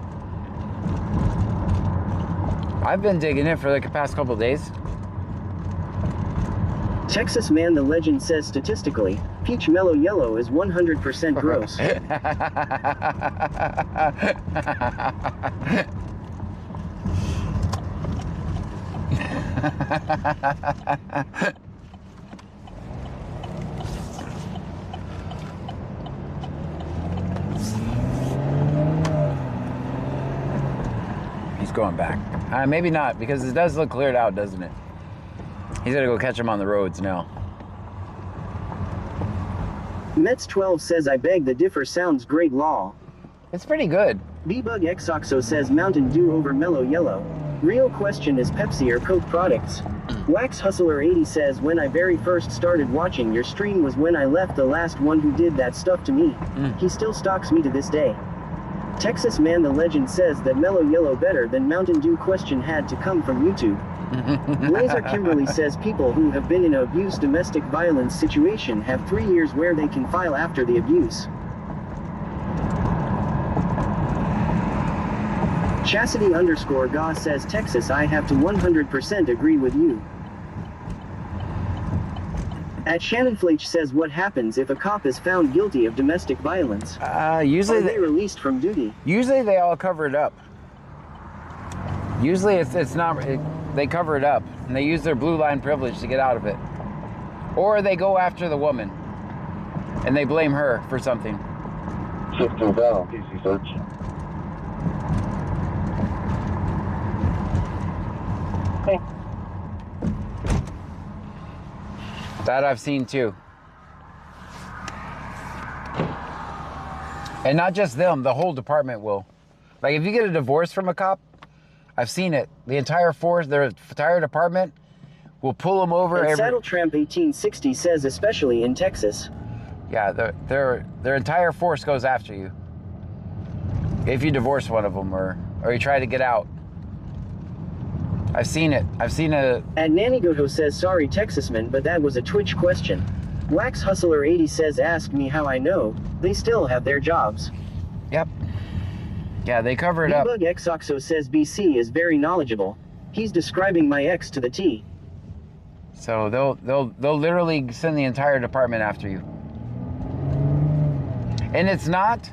I've been digging it for like the past couple days. Texas Man the Legend says statistically, Peach Mellow Yellow is 100% gross. He's going back. Maybe not, because it does look cleared out, doesn't it? He's gonna go catch him on the roads now. Mets12 says I beg to differ, sounds great law. It's pretty good. B-Bug Xoxo says Mountain Dew over Mellow Yellow. Real question is Pepsi or Coke products. Wax Hustler 80 says when I very first started watching your stream was when I left the last one who did that stuff to me. He still stalks me to this day. Texas Man the Legend says that Mellow Yellow better than Mountain Dew question had to come from YouTube. Blazer Kimberly says people who have been in an abuse domestic violence situation have 3 years where they can file after the abuse. Chastity_Ga says Texas, I have to 100% agree with you. At Shannon Flach says what happens if a cop is found guilty of domestic violence? Usually Are they released from duty? Usually they all cover it up. Usually it's not, they cover it up and they use their blue line privilege to get out of it. Or they go after the woman and they blame her for something. Shift to down, PC search. Okay. That I've seen too. And not just them, the whole department will. Like if you get a divorce from a cop, I've seen it. The entire force, their entire department will pull them over. And Saddle Tramp 1860 says especially in Texas. Yeah, their entire force goes after you. If you divorce one of them or you try to get out. I've seen it. I've seen it. And Nanny Goto says sorry Texasman, but that was a Twitch question. Wax Hustler 80 says ask me how I know. They still have their jobs. Yep. Yeah, they cover it up. B-Bug Xoxo says BC is very knowledgeable. He's describing my ex to the T. So they'll literally send the entire department after you. And it's not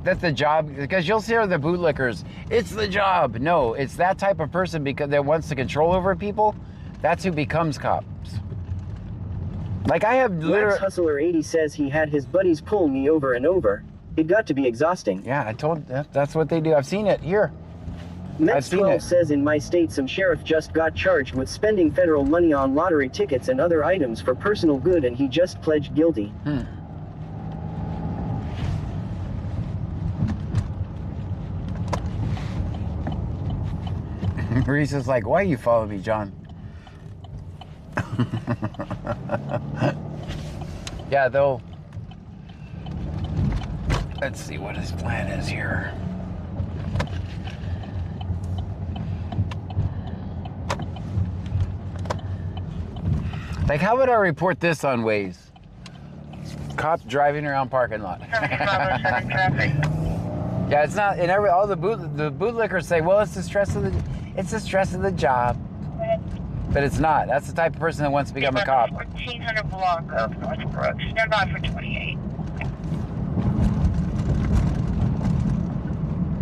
that the job, because you'll see the bootlickers, it's the job. No, it's that type of person because that wants to control over people. That's who becomes cops. Like I have literally. Wax Hustler 80 says he had his buddies pull me over and over. It got to be exhausting. Yeah, I told that's what they do. I've seen it here. Mets12 says in my state some sheriff just got charged with spending federal money on lottery tickets and other items for personal good and he just pledged guilty. Reese is like, why you follow me, John? Yeah, they'll... Let's see what his plan is here. Like, how would I report this on Waze? Cop driving around parking lot. Yeah, it's not. And all the bootlickers say, well, it's the stress of the job. But it's not. That's the type of person that wants to become a cop. 1400 block of Northbrook. Stand by for 28.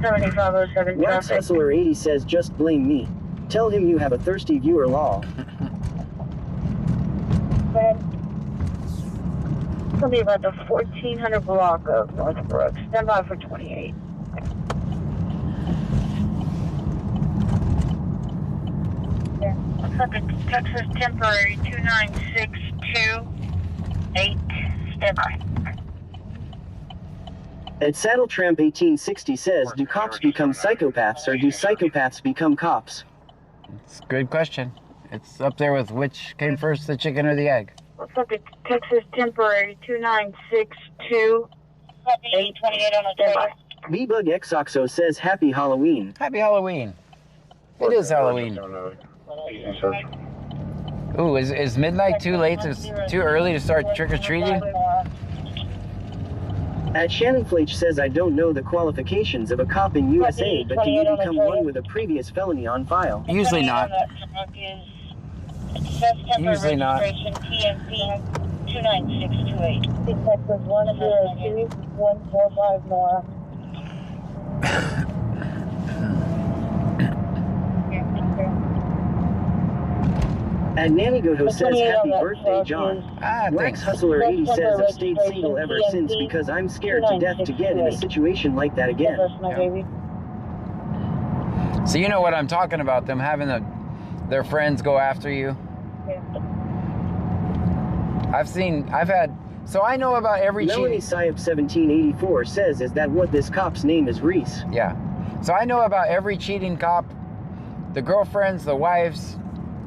7507 Wax Hustler 80 says just blame me. Tell him you have a thirsty viewer law. It'll be about the 1400 block of Northbrook. Stand by for 28. Subject Texas temporary 29628. Stand by. And Saddle Tramp 1860 says, do cops become psychopaths or do psychopaths become cops? It's a good question. It's up there with which came first, the chicken or the egg. Subject Texas temporary 29628. 28 on the trailer. B-Bug Xoxo says Happy Halloween. Happy Halloween. It is Halloween. Ooh, is midnight too late? Too early to start trick-or-treating? At Shannon Flach says I don't know the qualifications of a cop in USA, but can you become one with a previous felony on file? Usually not. Usually not. TMC 29628. Detective 102 145 Nora. At Nanny Goto says Happy Birthday, John. Wax Hustler 80 says I've stayed single ever since because I'm scared to death to get in a situation like that again. Yeah. So you know what I'm talking about, them having their friends go after you. So I know about every Melanie Syop 1784 says, is that what this cop's name is, Reese? Yeah. So I know about every cheating cop, the girlfriends, the wives,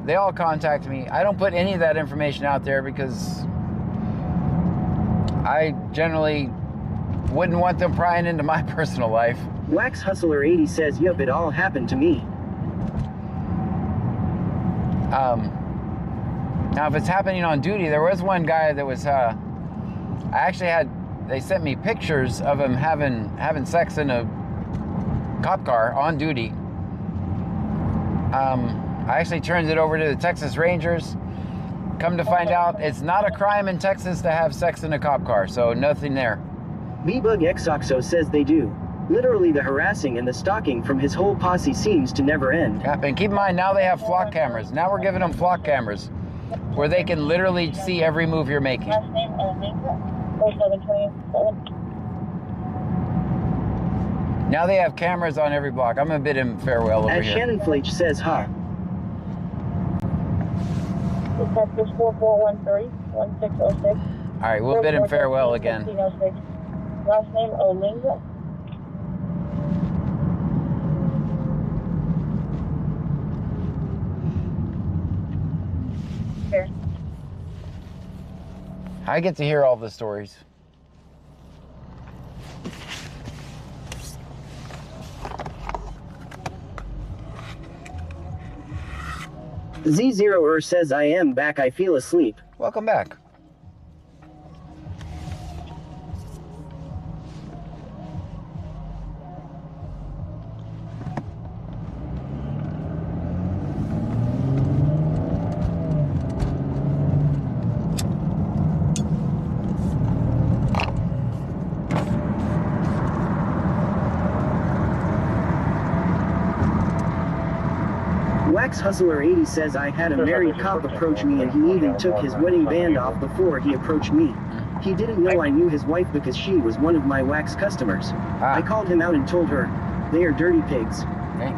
they all contact me. I don't put any of that information out there because I generally wouldn't want them prying into my personal life. Wax Hustler 80 says, yup, it all happened to me. Now, if it's happening on duty, there was one guy that was, they sent me pictures of him having sex in a cop car on duty. I actually turned it over to the Texas Rangers. Come to find out, it's not a crime in Texas to have sex in a cop car, so nothing there. B-Bug Xoxo says they do. Literally, the harassing and the stalking from his whole posse seems to never end. Yeah, and keep in mind, now they have flock cameras. Now we're giving them flock cameras where they can literally see every move you're making. Last name, Olinka, 4727. Now they have cameras on every block. I'm a bit in Farewell over As here. Shannon Flach says, huh? Detective 4413 1606. All right, we'll bid him farewell again. 1606. Last name, Olinka. Here. I get to hear all the stories. Z0er says I am back, I feel asleep. Welcome back. Wax Hustler 80 says I had a married cop approach me and he even took his wedding band off before he approached me. He didn't know I knew his wife because she was one of my wax customers. I called him out and told her, they are dirty pigs. Okay.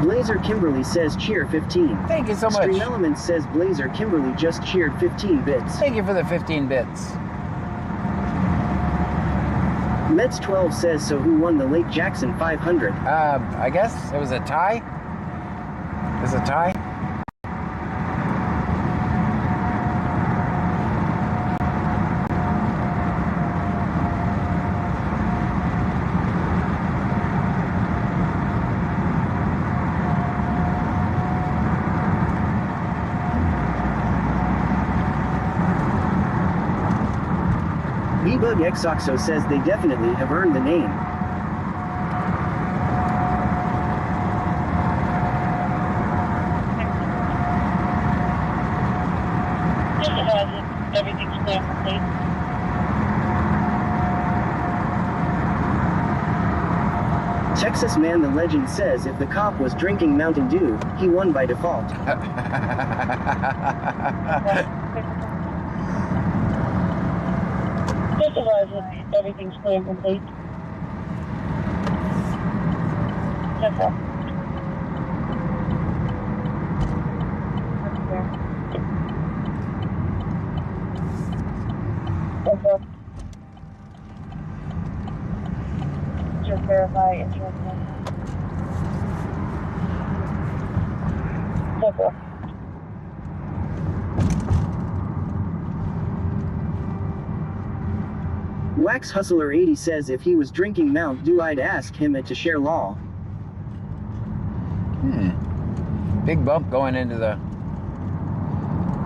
Blazer Kimberly says cheer 15. Thank you so much. Stream Elements says Blazer Kimberly just cheered 15 bits. Thank you for the 15 bits. Mets 12 says, so who won the Lake Jackson 500? I guess it was a tie. It was a tie. B-Bug Xoxo says they definitely have earned the name. Everything's clear for complete. Texas Man the Legend says if the cop was drinking Mountain Dew, he won by default. Everything's clear and complete. Simple. Simple. Just verify insurance number. Simple. Wax Hustler 80 says if he was drinking Mount Dew, I'd ask him to share law. Big bump going into the...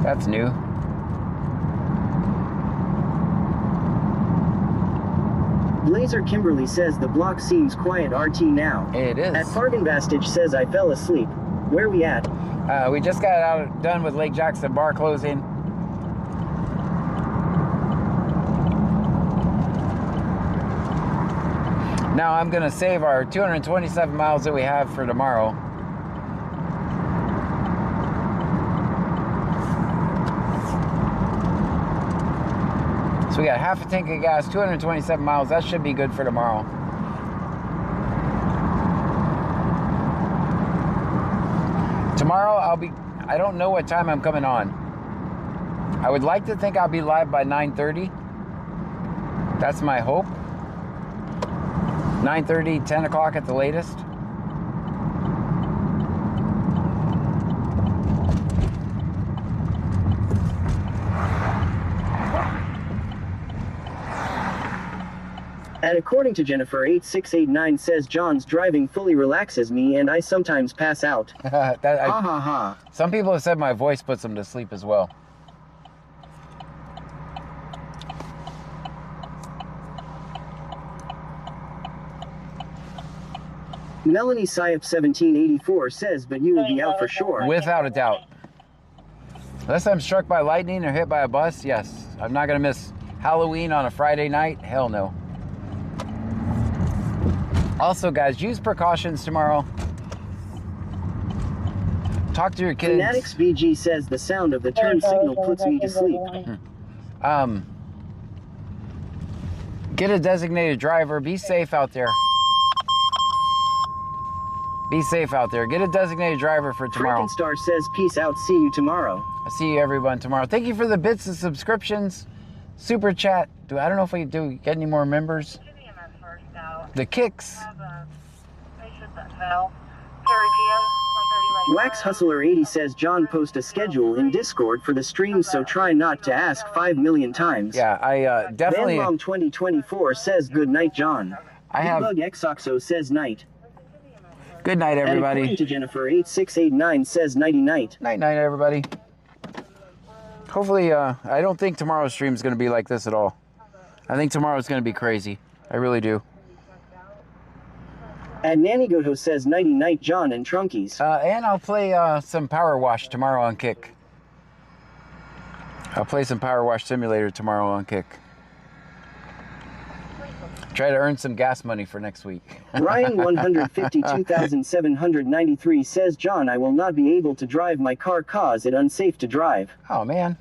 That's new. Blazer Kimberly says the block seems quiet RT now. It is. At Fargan Bastage says I fell asleep. Where we at? We just got done with Lake Jackson bar closing. Now I'm gonna save our 227 miles that we have for tomorrow. So we got half a tank of gas, 227 miles. That should be good for tomorrow. Tomorrow I don't know what time I'm coming on. I would like to think I'll be live by 9:30. That's my hope. 9:30, 10 o'clock at the latest. And according to Jennifer 8689 says John's driving fully relaxes me and I sometimes pass out. Ha ha ha. Some people have said my voice puts them to sleep as well. Melanie Syop 1784 says, but you will be out for sure. Without a doubt. Unless I'm struck by lightning or hit by a bus, yes. I'm not gonna miss Halloween on a Friday night. Hell no. Also, guys, use precautions tomorrow. Talk to your kids. Fanatics VG says the sound of the turn signal puts me to sleep. Get a designated driver. Be safe out there. Be safe out there. Get a designated driver for tomorrow. Frankenstar says peace out. See you tomorrow. I'll see you everyone tomorrow. Thank you for the bits and subscriptions. Super chat. I don't know if we do get any more members. The kicks. Wax Hustler 80 says John post a schedule in Discord for the stream, so try not to ask 5 million times. Yeah, I definitely. Van Mom 2024 says good night, John. I have. Bug Xoxo says night. Good night, everybody. And according to Jennifer 8689 says nighty night. Night night, everybody. Hopefully, I don't think tomorrow's stream is going to be like this at all. I think tomorrow's going to be crazy. I really do. And Nanny Goto says nighty night, John and Trunkies. And I'll play some Power Wash tomorrow on Kick. I'll play some Power Wash Simulator tomorrow on Kick. Try to earn some gas money for next week. Ryan 152,793 says, John, I will not be able to drive my car cause it unsafe to drive. Oh, man.